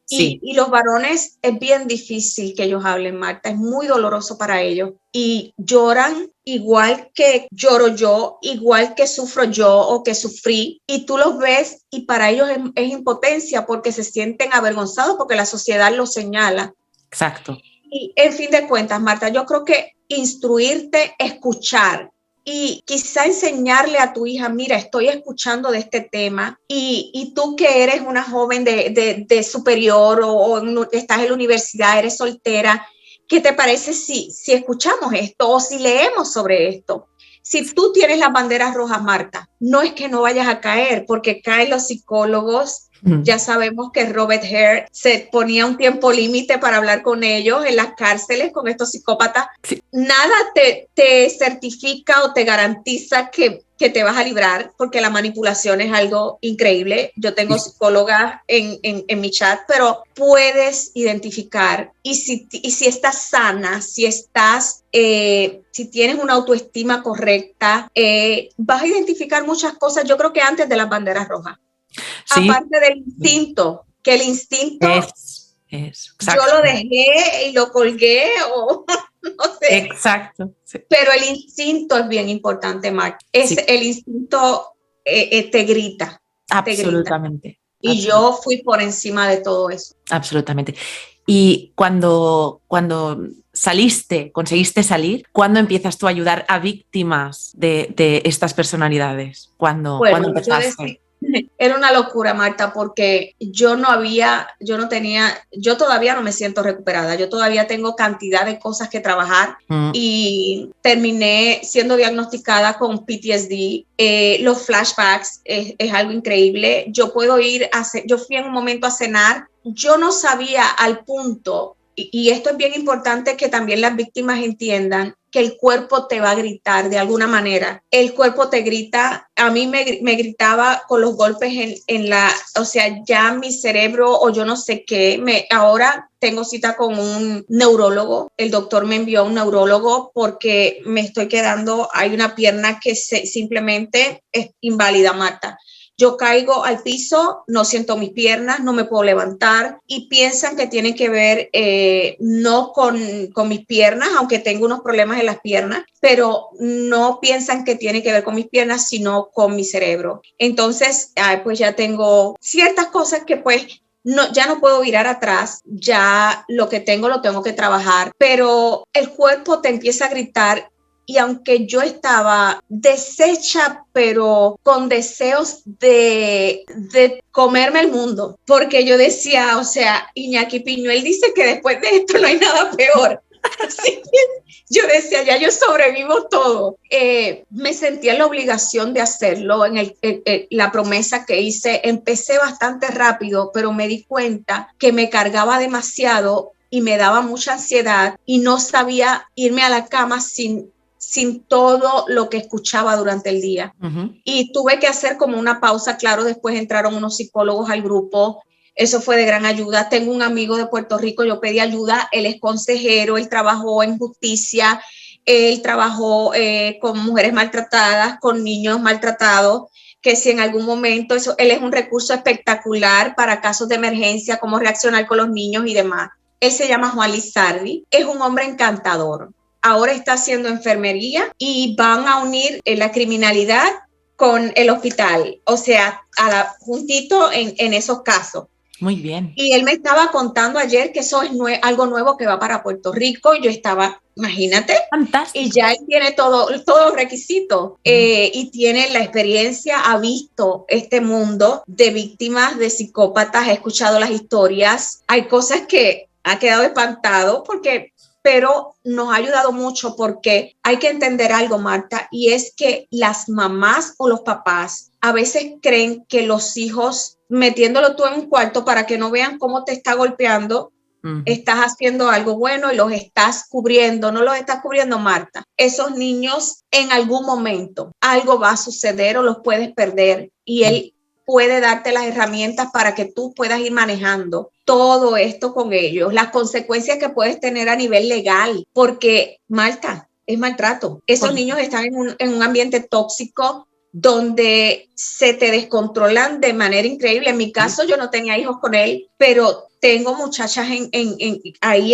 Sí. Y los varones es bien difícil que ellos hablen, Marta, es muy doloroso para ellos y lloran igual que lloro yo, igual que sufro yo o que sufrí, y tú los ves y para ellos es impotencia porque se sienten avergonzados porque la sociedad los señala. Exacto. Y en fin de cuentas, Marta, yo creo que instruirte, escuchar, y quizá enseñarle a tu hija, mira, estoy escuchando de este tema y tú que eres una joven de superior o estás en la universidad, eres soltera, ¿qué te parece si escuchamos esto o si leemos sobre esto? Si tú tienes las banderas rojas, Marta, no es que no vayas a caer, porque caen los psicólogos. Ya sabemos que Robert Hare se ponía un tiempo límite para hablar con ellos en las cárceles con estos psicópatas. Sí. Nada te certifica o te garantiza que te vas a librar, porque la manipulación es algo increíble. Yo tengo psicólogas en mi chat, pero puedes identificar y si estás sana, si tienes una autoestima correcta, vas a identificar muchas cosas. Yo creo que antes de las banderas rojas. Sí. Aparte del instinto, que el instinto yo lo dejé y lo colgué o no sé. Exacto. Sí. Pero el instinto es bien importante, Mark. El instinto te grita. Absolutamente. Te grita. Y yo fui por encima de todo eso. Absolutamente. Y cuando conseguiste salir, ¿cuándo empiezas tú a ayudar a víctimas de estas personalidades? ¿Cuándo empezaste? Era una locura, Marta, porque yo todavía no me siento recuperada. Yo todavía tengo cantidad de cosas que trabajar y terminé siendo diagnosticada con PTSD. Los flashbacks es algo increíble. Yo fui en un momento a cenar. Yo no sabía al punto, y esto es bien importante que también las víctimas entiendan. que el cuerpo te va a gritar de alguna manera. El cuerpo te grita, a mí me gritaba con los golpes en la, o sea, ya mi cerebro o yo no sé qué, ahora tengo cita con un neurólogo, el doctor me envió a un neurólogo porque me estoy quedando, hay una pierna que simplemente es inválida, Marta. Yo caigo al piso, no siento mis piernas, no me puedo levantar y piensan que tiene que ver no con mis piernas, aunque tengo unos problemas en las piernas, pero no piensan que tiene que ver con mis piernas, sino con mi cerebro. Entonces, pues ya tengo ciertas cosas que pues no, ya no puedo virar atrás, ya lo que tengo lo tengo que trabajar, pero el cuerpo te empieza a gritar. Y aunque yo estaba deshecha, pero con deseos de comerme el mundo, porque yo decía, o sea, Iñaki Piñuel dice que después de esto no hay nada peor. Así que yo decía, ya yo sobrevivo todo. Me sentía la obligación de hacerlo en la promesa que hice. Empecé bastante rápido, pero me di cuenta que me cargaba demasiado y me daba mucha ansiedad y no sabía irme a la cama sin todo lo que escuchaba durante el día. Uh-huh. Y tuve que hacer como una pausa. Claro, después entraron unos psicólogos al grupo. Eso fue de gran ayuda. Tengo un amigo de Puerto Rico, yo pedí ayuda, él es consejero, él trabajó en justicia, él trabajó con mujeres maltratadas, con niños maltratados, que si en algún momento, él es un recurso espectacular para casos de emergencia, cómo reaccionar con los niños y demás. Él se llama Juan Lizardi, es un hombre encantador. Ahora está haciendo enfermería y van a unir la criminalidad con el hospital, o sea, juntito en esos casos. Muy bien. Y él me estaba contando ayer que eso es algo nuevo que va para Puerto Rico y yo estaba, imagínate. Fantástico. Y ya él tiene todos los requisitos y tiene la experiencia, ha visto este mundo de víctimas, de psicópatas, ha escuchado las historias. Hay cosas que ha quedado espantado pero nos ha ayudado mucho porque hay que entender algo, Marta, y es que las mamás o los papás a veces creen que los hijos, metiéndolo tú en un cuarto para que no vean cómo te está golpeando, uh-huh, estás haciendo algo bueno y los estás cubriendo. No los estás cubriendo, Marta. Esos niños en algún momento algo va a suceder o los puedes perder y él puede darte las herramientas para que tú puedas ir manejando todo esto con ellos, las consecuencias que puedes tener a nivel legal, porque Marta, es maltrato. Esos niños están en un ambiente tóxico donde se te descontrolan de manera increíble. En mi caso, yo no tenía hijos con él, pero tengo muchachas ahí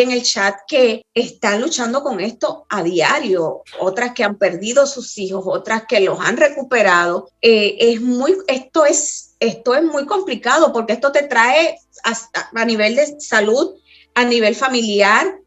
en el chat que están luchando con esto a diario, otras que han perdido sus hijos, otras que los han recuperado. Esto es muy complicado porque esto te trae a nivel de salud, a nivel familiar,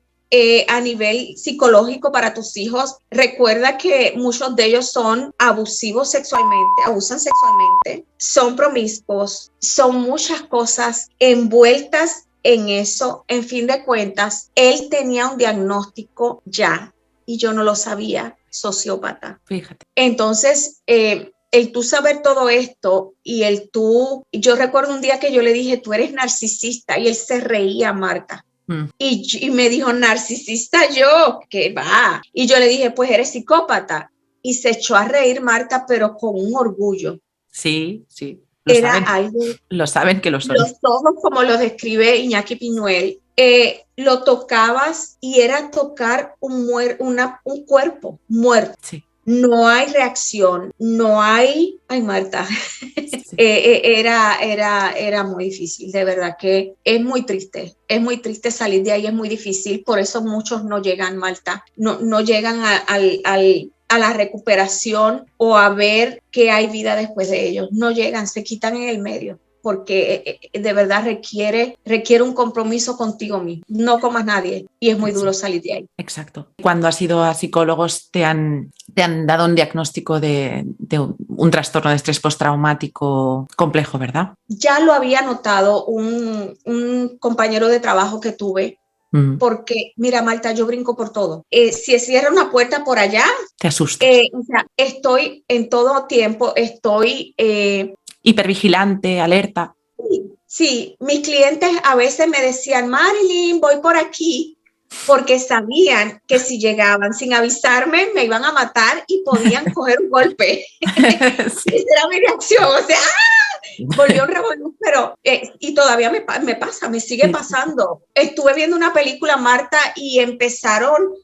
a nivel psicológico para tus hijos. Recuerda que muchos de ellos son abusivos sexualmente, abusan sexualmente, son promiscuos, son muchas cosas envueltas en eso. En fin de cuentas, él tenía un diagnóstico ya y yo no lo sabía, sociópata. Fíjate. Entonces, el tú saber todo esto y yo recuerdo un día que yo le dije, tú eres narcisista, y él se reía, Marta. Y me dijo, narcisista yo, ¿qué va? Y yo le dije, pues eres psicópata. Y se echó a reír, Marta, pero con un orgullo. Sí, sí. Era algo. Lo saben que lo son. Los ojos, como lo describe Iñaki Piñuel, lo tocabas y era tocar un cuerpo muerto. Sí. No hay reacción, no hay. Ay, Marta, sí. Era muy difícil, de verdad que es muy triste salir de ahí, es muy difícil, por eso muchos no llegan, Marta, no llegan a la recuperación o a ver que hay vida después de ellos, no llegan, se quitan en el medio. Porque de verdad requiere un compromiso contigo mismo, no con más nadie, y es muy duro salir de ahí. Exacto. Cuando has ido a psicólogos te han dado un diagnóstico de un trastorno de estrés postraumático complejo, ¿verdad? Ya lo había notado un compañero de trabajo que tuve, porque mira, Marta, yo brinco por todo. Si cierra una puerta por allá, te asustas. O sea, estoy en todo tiempo, hipervigilante, alerta. Sí, mis clientes a veces me decían, Marilyn, voy por aquí. porque sabían que si llegaban sin avisarme me iban a matar y podían coger un golpe. Sí. Esa era mi reacción, o sea, volvió un revolú, pero y todavía me pasa, me sigue pasando. Estuve viendo una película, Marta, y empezaron,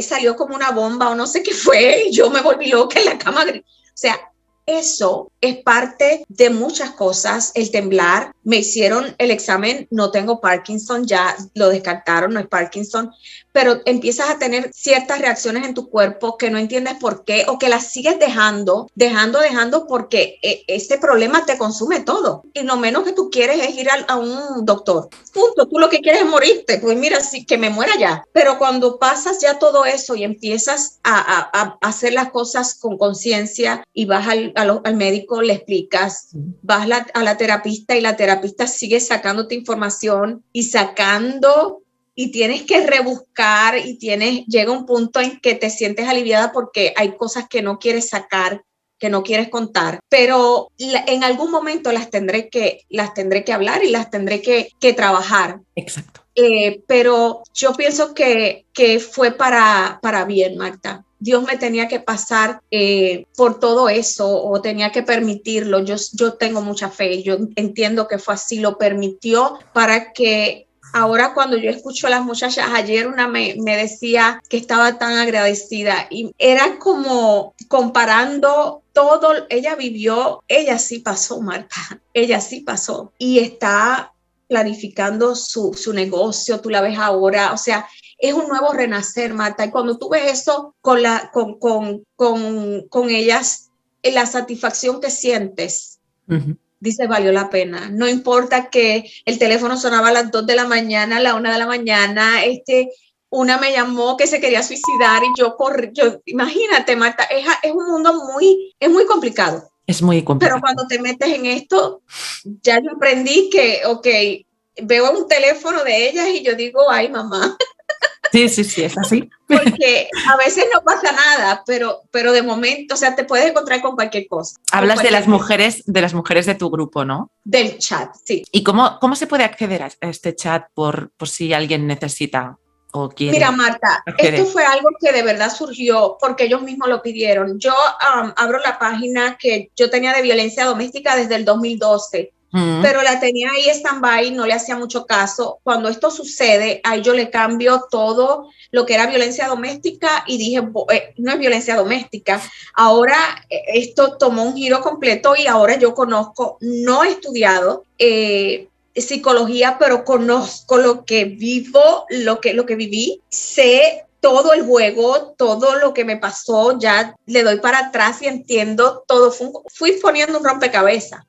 salió como una bomba o no sé qué fue, y yo me volví loca en la cama. O sea, eso es parte de muchas cosas, el temblar. Me hicieron el examen, no tengo Parkinson, ya lo descartaron, no es Parkinson, pero empiezas a tener ciertas reacciones en tu cuerpo que no entiendes por qué o que las sigues dejando porque ese problema te consume todo. Y lo menos que tú quieres es ir a un doctor. Punto, tú lo que quieres es morirte, pues mira, sí, que me muera ya. Pero cuando pasas ya todo eso y empiezas a hacer las cosas con conciencia y vas al médico, le explicas, vas a la terapista y la terapista sigue sacándote información y tienes que rebuscar y llega un punto en que te sientes aliviada porque hay cosas que no quieres sacar, que no quieres contar, pero en algún momento las tendré que hablar y las tendré que trabajar. Exacto. Pero yo pienso que fue para bien, Marta. Dios me tenía que pasar por todo eso o tenía que permitirlo. Yo tengo mucha fe, yo entiendo que fue así, lo permitió para que ahora cuando yo escucho a las muchachas, ayer una me decía que estaba tan agradecida y era como comparando todo, ella sí pasó, Marta, ella sí pasó y está planificando su negocio, tú la ves ahora, o sea, es un nuevo renacer, Marta, y cuando tú ves eso con ellas, la satisfacción que sientes, dice, valió la pena. No importa que el teléfono sonaba a las 2 de la mañana, a la 1 de la mañana, una me llamó que se quería suicidar y yo imagínate, Marta, es un mundo es muy complicado. Es muy complicado. Pero cuando te metes en esto, ya yo aprendí que, veo un teléfono de ellas y yo digo, ay, mamá. Sí, es así. Porque a veces no pasa nada, pero de momento, o sea, te puedes encontrar con cualquier cosa. Hablas de las mujeres de tu grupo, ¿no? Del chat, sí. ¿Y cómo se puede acceder a este chat por si alguien necesita o quiere? Mira, Marta, esto fue algo que de verdad surgió porque ellos mismos lo pidieron. Yo abro la página que yo tenía de violencia doméstica desde el 2012. Pero la tenía ahí stand-by, no le hacía mucho caso. Cuando esto sucede, ahí yo le cambio todo lo que era violencia doméstica y dije, no es violencia doméstica. Ahora esto tomó un giro completo y ahora yo conozco, no he estudiado psicología, pero conozco lo que vivo, lo que viví, sé todo el juego, todo lo que me pasó, ya le doy para atrás y entiendo todo. Fui poniendo un rompecabezas.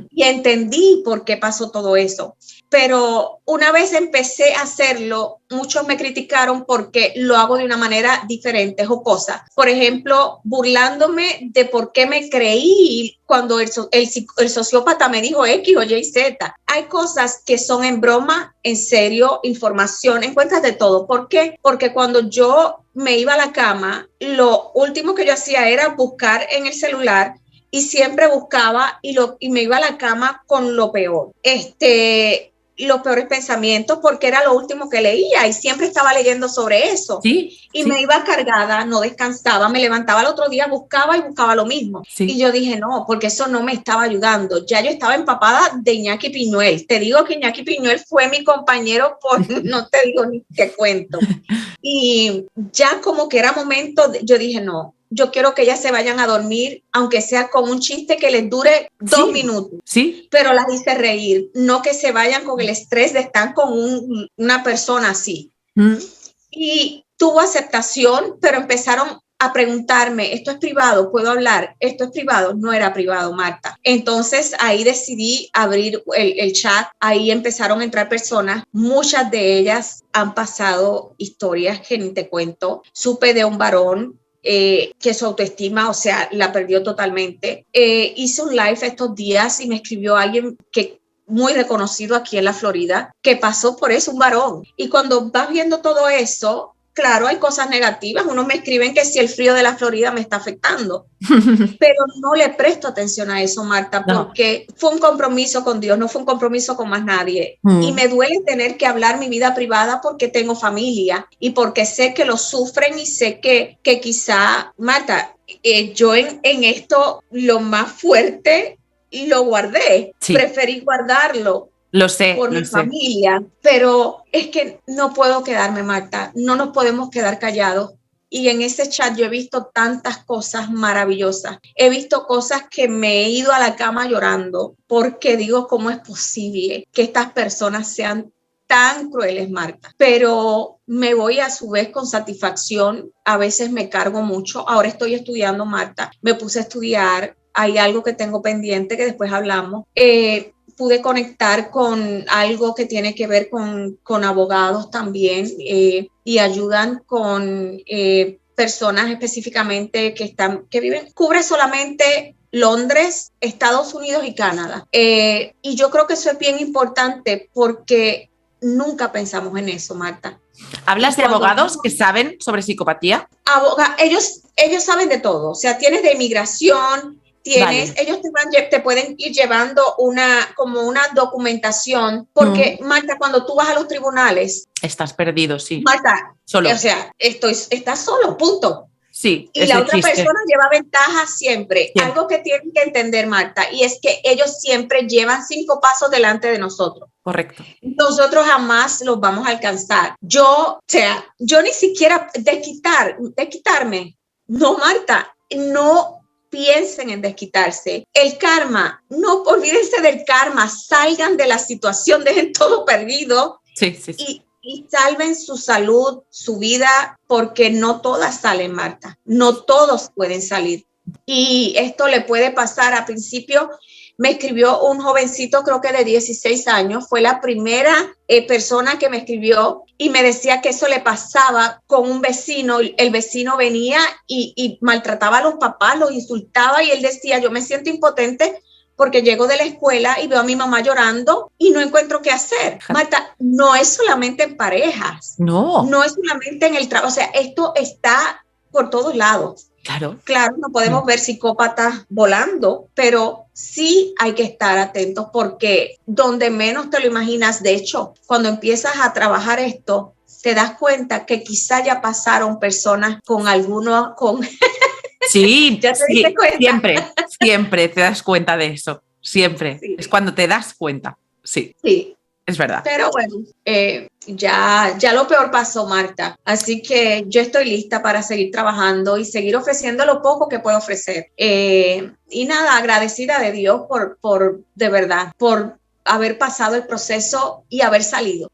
Y entendí por qué pasó todo eso. Pero una vez empecé a hacerlo, muchos me criticaron porque lo hago de una manera diferente, jocosa. Por ejemplo, burlándome de por qué me creí cuando el sociópata me dijo X o Y, Z. Hay cosas que son en broma, en serio, información, encuentras de todo. ¿Por qué? Porque cuando yo me iba a la cama, lo último que yo hacía era buscar en el celular y siempre buscaba y me iba a la cama con lo peor. Los peores pensamientos porque era lo último que leía y siempre estaba leyendo sobre eso. Sí, me iba cargada, no descansaba, me levantaba el otro día, buscaba lo mismo. Sí. Y yo dije, no, porque eso no me estaba ayudando. Ya yo estaba empapada de Iñaki Piñuel. Te digo que Iñaki Piñuel fue mi compañero no te digo ni qué cuento. Y ya como que era momento, yo dije, no, yo quiero que ellas se vayan a dormir, aunque sea con un chiste que les dure 2 minutos. Sí. Pero las hice reír, no que se vayan con el estrés de estar con una persona así. Y tuvo aceptación, pero empezaron a preguntarme, ¿esto es privado? ¿Puedo hablar? ¿Esto es privado? No era privado, Marta. Entonces ahí decidí abrir el chat, ahí empezaron a entrar personas, muchas de ellas han pasado historias que ni te cuento. Supe de un varón que su autoestima, o sea, la perdió totalmente. Hice un live estos días y me escribió alguien que muy reconocido aquí en la Florida, que pasó por eso, un varón. Y cuando vas viendo todo eso, claro, hay cosas negativas. Unos me escriben que si el frío de la Florida me está afectando, pero no le presto atención a eso, Marta, porque fue un compromiso con Dios, no fue un compromiso con más nadie. Y me duele tener que hablar mi vida privada porque tengo familia y porque sé que lo sufren y sé que quizá, Marta, yo en esto lo más fuerte lo guardé, preferí guardarlo. Lo sé. Por mi familia, pero es que no puedo quedarme, Marta, no nos podemos quedar callados. Y en ese chat yo he visto tantas cosas maravillosas. He visto cosas que me he ido a la cama llorando porque digo, ¿cómo es posible que estas personas sean tan crueles, Marta? Pero me voy a su vez con satisfacción. A veces me cargo mucho. Ahora estoy estudiando, Marta. Me puse a estudiar. Hay algo que tengo pendiente que después hablamos. Pude conectar con algo que tiene que ver con abogados también y ayudan con personas específicamente que viven, cubre solamente Londres, Estados Unidos y Canadá. Y yo creo que eso es bien importante porque nunca pensamos en eso, Marta. ¿Hablas de abogados que saben sobre psicopatía? Ellos saben de todo, o sea, tienes de inmigración, ellos te pueden ir llevando una documentación, porque Marta, cuando tú vas a los tribunales, estás perdido, sí. Marta, solo. O sea, estás solo, punto. Sí. Y la otra persona lleva ventaja siempre. Algo que tienen que entender, Marta, y es que ellos siempre llevan 5 pasos delante de nosotros. Correcto. Nosotros jamás los vamos a alcanzar. Yo ni siquiera desquitarme. No, Marta, no piensen en desquitarse. El karma, no olvídense del karma, salgan de la situación, dejen todo perdido. Sí. Y salven su salud, su vida, porque no todas salen, Marta. No todos pueden salir. Y esto le puede pasar. A principio me escribió un jovencito, creo que de 16 años, fue la primera persona que me escribió y me decía que eso le pasaba con un vecino. El vecino venía y maltrataba a los papás, los insultaba y él decía, yo me siento impotente porque llego de la escuela y veo a mi mamá llorando y no encuentro qué hacer. Marta, no es solamente en parejas. No es solamente en el trabajo. O sea, esto está por todos lados. Claro, no podemos ver psicópatas volando, pero sí hay que estar atentos porque donde menos te lo imaginas, de hecho, cuando empiezas a trabajar esto, te das cuenta que quizá ya pasaron personas con algunos, Sí, siempre te das cuenta de eso, siempre. Sí. Es cuando te das cuenta, sí. Es verdad. Pero bueno, ya lo peor pasó, Marta. Así que yo estoy lista para seguir trabajando y seguir ofreciendo lo poco que puedo ofrecer. Y nada, agradecida de Dios de verdad, por haber pasado el proceso y haber salido.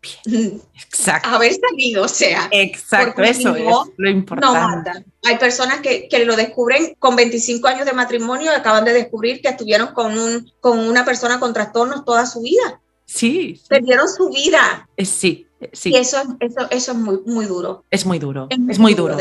Exacto. Haber salido, o sea. Exacto, eso es lo importante. No, Marta. Hay personas que lo descubren con 25 años de matrimonio y acaban de descubrir que estuvieron con una persona con trastornos toda su vida. Sí. Perdieron su vida. Sí. Y eso es muy, muy duro. Es muy duro. Es muy duro.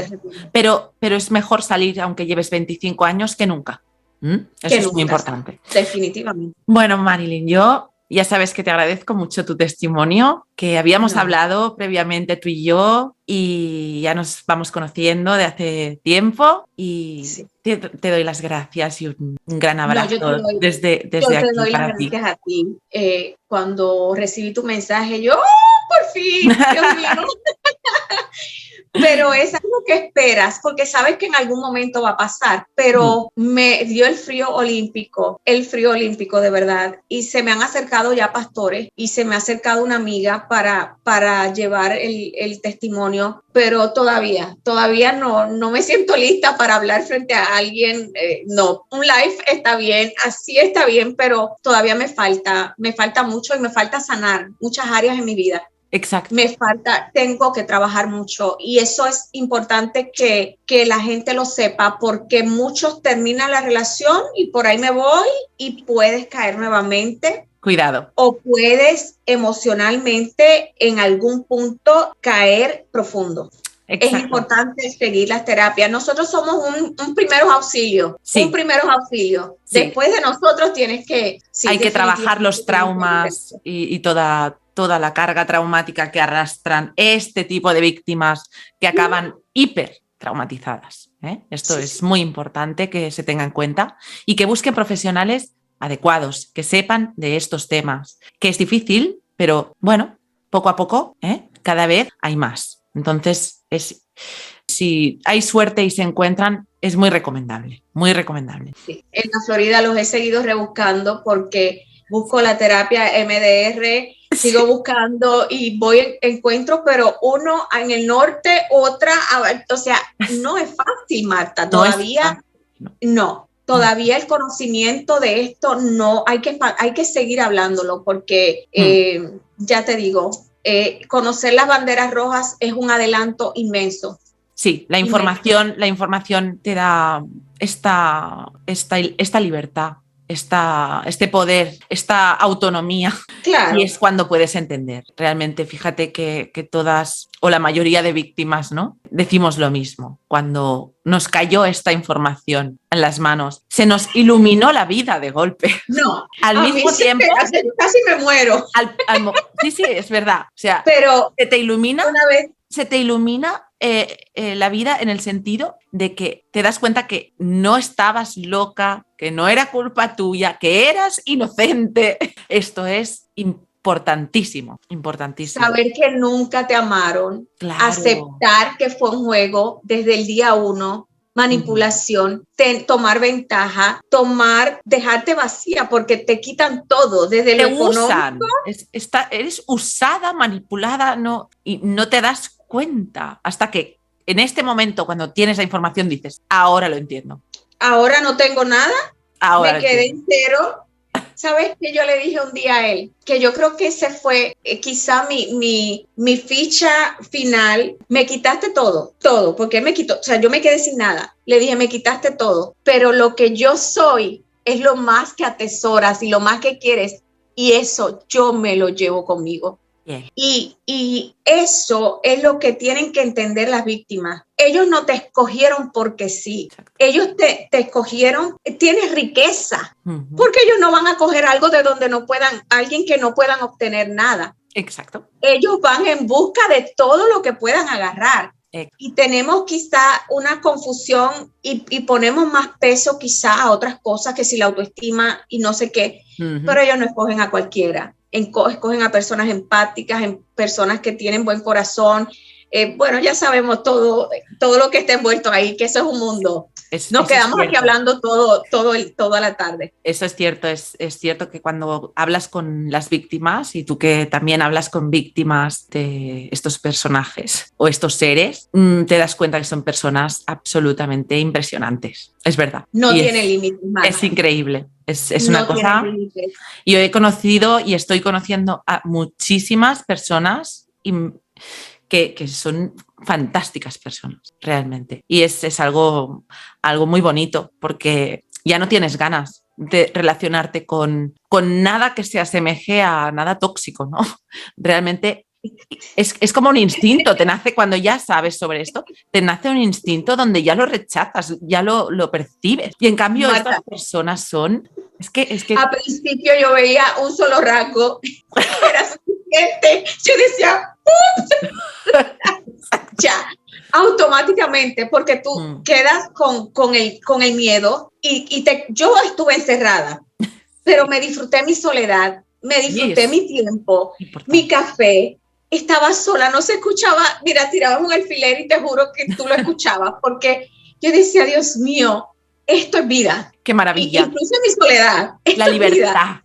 Pero es mejor salir aunque lleves 25 años que nunca. Eso es muy importante. Definitivamente. Bueno, Marilyn, yo ya sabes que te agradezco mucho tu testimonio, que habíamos hablado previamente tú y yo y ya nos vamos conociendo de hace tiempo y te doy las gracias y un gran abrazo desde aquí para ti. Yo te doy las gracias a ti. Cuando recibí tu mensaje, yo, por fin, Dios mío. Pero es algo que esperas, porque sabes que en algún momento va a pasar, pero me dio el frío olímpico de verdad, y se me han acercado ya pastores y se me ha acercado una amiga para llevar el testimonio, pero todavía no me siento lista para hablar frente a alguien. No, un live está bien, así está bien, pero todavía me falta mucho y me falta sanar muchas áreas en mi vida. Exacto. Tengo que trabajar mucho y eso es importante que la gente lo sepa, porque muchos terminan la relación y por ahí me voy y puedes caer nuevamente. Cuidado. O puedes emocionalmente en algún punto caer profundo. Exacto. Es importante seguir las terapias. Nosotros somos un primeros auxilios. Sí. Un primeros auxilios. Sí. Después de nosotros tienes que... hay que trabajar los traumas y toda toda la carga traumática que arrastran este tipo de víctimas que acaban hiper traumatizadas. Esto es muy importante que se tenga en cuenta y que busquen profesionales adecuados, que sepan de estos temas, que es difícil, pero bueno, poco a poco, cada vez hay más. Entonces, si hay suerte y se encuentran, es muy recomendable, muy recomendable. Sí. En la Florida los he seguido rebuscando porque busco la terapia MDR, sigo buscando y encuentro, pero uno en el norte, otra, o sea, no es fácil, Marta, todavía no. Todavía el conocimiento de esto no, hay que seguir hablándolo porque ya te digo, conocer las banderas rojas es un adelanto inmenso. Sí, la información te da esta libertad, este poder, esta autonomía. Claro. Y es cuando puedes entender. Realmente, fíjate que todas o la mayoría de víctimas, ¿no? Decimos lo mismo. Cuando nos cayó esta información en las manos, se nos iluminó la vida de golpe. No, al mismo tiempo. Casi me muero. Sí, es verdad. O sea, pero se te ilumina. Una vez se te ilumina la vida en el sentido de que te das cuenta que no estabas loca, que no era culpa tuya, que eras inocente. Esto es importantísimo, importantísimo. Saber que nunca te amaron, claro. Aceptar que fue un juego desde el día 1, manipulación, tomar ventaja, dejarte vacía porque te quitan todo, desde lo económico. Eres usada, manipulada, y no te das cuenta hasta que en este momento, cuando tienes la información, dices, ahora lo entiendo. Ahora no tengo nada, ahora me quedé entero. ¿Sabes qué yo le dije un día a él? Que yo creo que ese fue quizá mi ficha final. Me quitaste todo, porque me quitó, o sea, yo me quedé sin nada. Le dije, me quitaste todo, pero lo que yo soy es lo más que atesoras y lo más que quieres, y eso yo me lo llevo conmigo. Yeah. Y eso es lo que tienen que entender las víctimas. Ellos no te escogieron porque sí. Exacto. Ellos te escogieron, tienes riqueza, porque ellos no van a coger algo de donde alguien que no puedan obtener nada. Exacto. Ellos van en busca de todo lo que puedan agarrar. Y tenemos quizá una confusión y ponemos más peso quizá a otras cosas, que si la autoestima y no sé qué, pero ellos no escogen a cualquiera. Escogen a personas empáticas, personas que tienen buen corazón. Bueno, ya sabemos todo lo que está envuelto ahí, que eso es un mundo. Nos quedamos aquí hablando toda la tarde. Eso es cierto, es cierto que cuando hablas con las víctimas, y tú que también hablas con víctimas de estos personajes o estos seres, te das cuenta que son personas absolutamente impresionantes. Es verdad. No tiene límites. Es increíble. Es una cosa. Yo he conocido y estoy conociendo a muchísimas personas que son fantásticas personas, realmente. Y es algo muy bonito, porque ya no tienes ganas de relacionarte con nada que se asemeje a nada tóxico, ¿no? Realmente es como un instinto, te nace cuando ya sabes sobre esto, te nace un instinto donde ya lo rechazas, ya lo percibes. Y en cambio, Marta, estas personas son... Es que a principio yo veía un solo rasgo, era suficiente. Yo decía, ya, automáticamente, porque tú quedas con el miedo yo estuve encerrada, pero me disfruté mi soledad, me disfruté mi tiempo, mi café, estaba sola, no se escuchaba, mira, tiraban un alfiler y te juro que tú lo escuchabas, porque yo decía, Dios mío, esto es vida. Qué maravilla. Incluso en mi soledad. La libertad.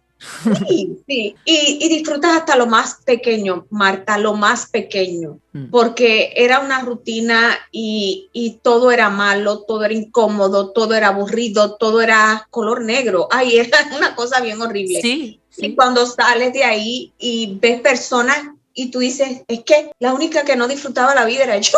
Sí, sí. Y disfrutas hasta lo más pequeño, Marta, lo más pequeño, porque era una rutina y todo era malo, todo era incómodo, todo era aburrido, todo era color negro. Ay, era una cosa bien horrible. Sí, sí. Y cuando sales de ahí y ves personas y tú dices, es que la única que no disfrutaba la vida era yo.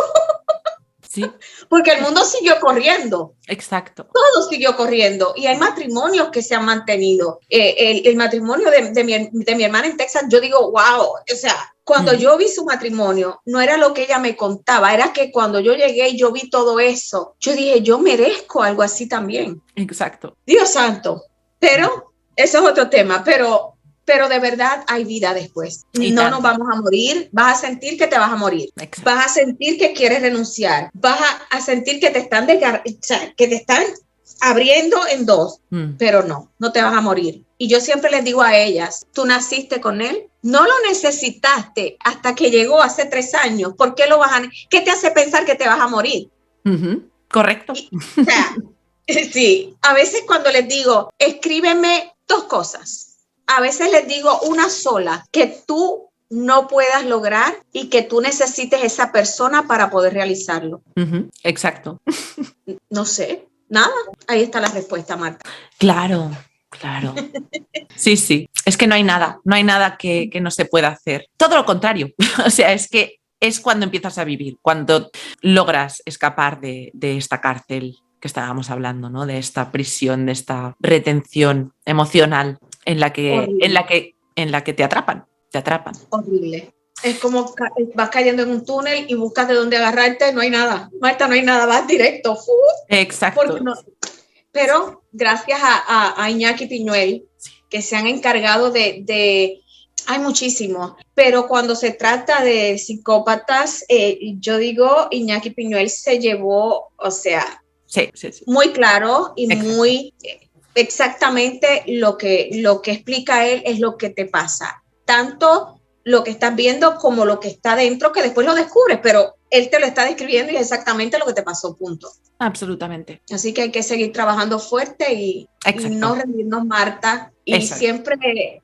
Sí. Porque el mundo siguió corriendo. Exacto. Todo siguió corriendo y hay matrimonios que se han mantenido. El matrimonio de mi hermana en Texas, yo digo, wow, o sea, cuando yo vi su matrimonio, no era lo que ella me contaba, era que cuando yo llegué y yo vi todo eso, yo dije, yo merezco algo así también. Exacto. Dios santo. Pero eso es otro tema, pero pero de verdad hay vida después. No nos vamos a morir, vas a sentir que te vas a morir. Exacto. Vas a sentir que quieres renunciar, vas a sentir que te están abriendo en dos, pero no te vas a morir. Y yo siempre les digo a ellas, tú naciste con él, no lo necesitaste hasta que llegó hace 3 años. ¿Por qué qué te hace pensar que te vas a morir? Correcto. O sea, sí, a veces cuando les digo, escríbeme 2 cosas, a veces les digo una sola, que tú no puedas lograr y que tú necesites esa persona para poder realizarlo. Exacto. No sé, nada. Ahí está la respuesta, Marta. Claro. Sí. Es que no hay nada que no se pueda hacer. Todo lo contrario. O sea, es que es cuando empiezas a vivir, cuando logras escapar de esta cárcel que estábamos hablando, ¿no? De esta prisión, de esta retención emocional en la que te atrapan. Horrible. Es como vas cayendo en un túnel y buscas de dónde agarrarte, no hay nada. Marta, no hay nada, vas directo. Exacto. Pero gracias a Iñaki Piñuel, que se han encargado de hay muchísimos, pero cuando se trata de psicópatas, yo digo, Iñaki Piñuel se llevó, o sea, sí. muy claro y muy exactamente lo que explica él es lo que te pasa. Tanto lo que estás viendo como lo que está dentro, que después lo descubres, pero él te lo está describiendo y es exactamente lo que te pasó, punto. Absolutamente. Así que hay que seguir trabajando fuerte y no rendirnos, Marta. Y Exacto. siempre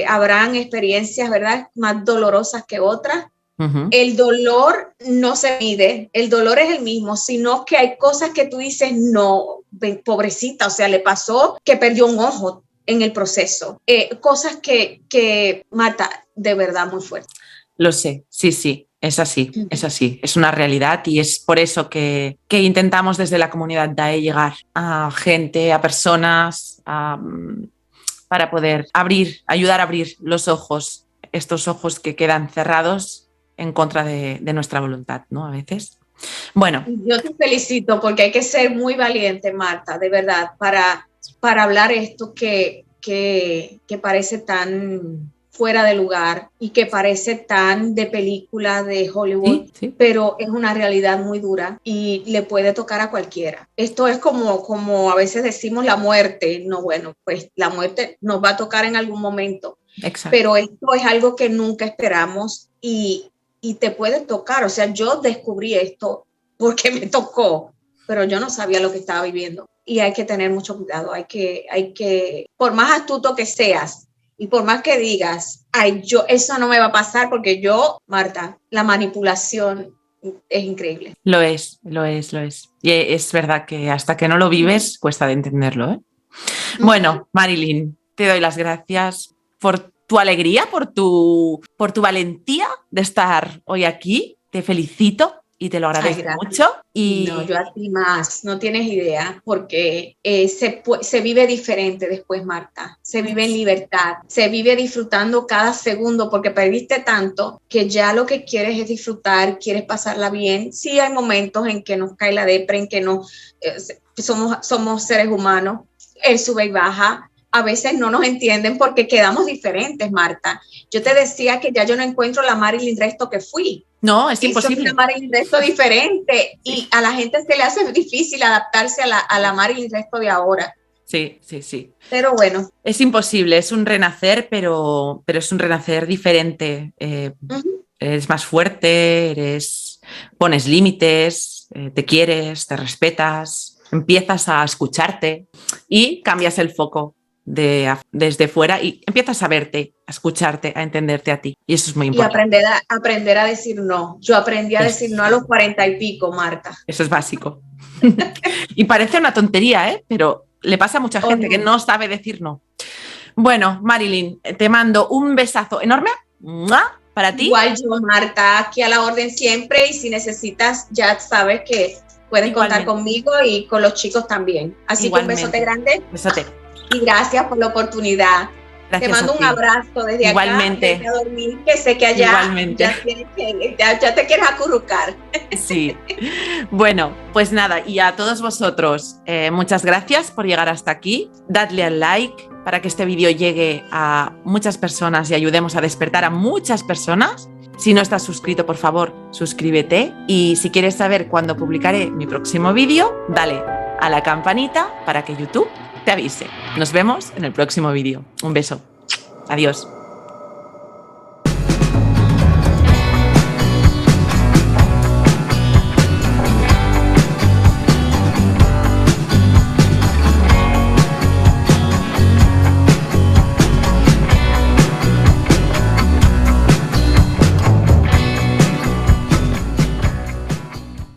habrán experiencias, ¿verdad?, más dolorosas que otras. Uh-huh. El dolor no se mide, el dolor es el mismo, sino que hay cosas que tú dices, no, pobrecita, o sea, le pasó que perdió un ojo en el proceso. Cosas que Marta, de verdad, muy fuerte. Lo sé, sí, es así, es una realidad y es por eso que intentamos desde la comunidad DAE llegar a gente, a personas, para poder ayudar a abrir los ojos, estos ojos que quedan cerrados en contra de nuestra voluntad, ¿no? A veces. Bueno. Yo te felicito porque hay que ser muy valiente, Marta, de verdad, para hablar esto que parece tan fuera de lugar y que parece tan de película de Hollywood, sí. Pero es una realidad muy dura y le puede tocar a cualquiera. Esto es como a veces decimos la muerte. No, bueno, pues la muerte nos va a tocar en algún momento. Exacto. Pero esto es algo que nunca esperamos y te puede tocar. O sea, yo descubrí esto porque me tocó, pero yo no sabía lo que estaba viviendo. Y hay que tener mucho cuidado, hay que, por más astuto que seas y por más que digas, eso no me va a pasar porque Marta, la manipulación es increíble. Lo es. Y es verdad que hasta que no lo vives, cuesta de entenderlo, ¿eh? Bueno, Marilyn, te doy las gracias por tu alegría, por tu valentía de estar hoy aquí. Te felicito. Y te lo agradezco mucho. Y no, yo a ti más, no tienes idea, porque se vive diferente después, Marta. Se vive en libertad, se vive disfrutando cada segundo, porque perdiste tanto que ya lo que quieres es disfrutar, quieres pasarla bien. Sí hay momentos en que nos cae la depre, en que somos seres humanos, él sube y baja. A veces no nos entienden porque quedamos diferentes, Marta. Yo te decía que ya yo no encuentro la Marilyn Resto que fui. No, es imposible. Soy una Marilyn Resto diferente y a la gente se le hace difícil adaptarse a la Marilyn Resto de ahora. Sí. Pero bueno. Es imposible, es un renacer, pero es un renacer diferente. Eres más fuerte, pones límites, te quieres, te respetas, empiezas a escucharte y cambias el foco desde fuera y empiezas a verte, a escucharte, a entenderte a ti. Y eso es muy importante. Y aprender a decir no. Yo aprendí a decir no a los 40 y pico, Marta. Eso es básico. Y parece una tontería, ¿eh? Pero le pasa a mucha gente que no sabe decir no. Bueno, Marilyn, te mando un besazo enorme para ti. Igual yo, Marta, aquí a la orden siempre y si necesitas, ya sabes que puedes contar conmigo y con los chicos también. Así Igualmente. Que un besote grande. Besote. Y gracias por la oportunidad. Gracias. Te mando un abrazo desde Igualmente. Acá, desde a dormir, que sé que allá ya te quieres acurrucar. Sí. Bueno, pues nada, y a todos vosotros, muchas gracias por llegar hasta aquí. Dadle al like para que este vídeo llegue a muchas personas y ayudemos a despertar a muchas personas. Si no estás suscrito, por favor, suscríbete. Y si quieres saber cuándo publicaré mi próximo vídeo, dale a la campanita para que YouTube te avise. Nos vemos en el próximo vídeo. Un beso. Adiós.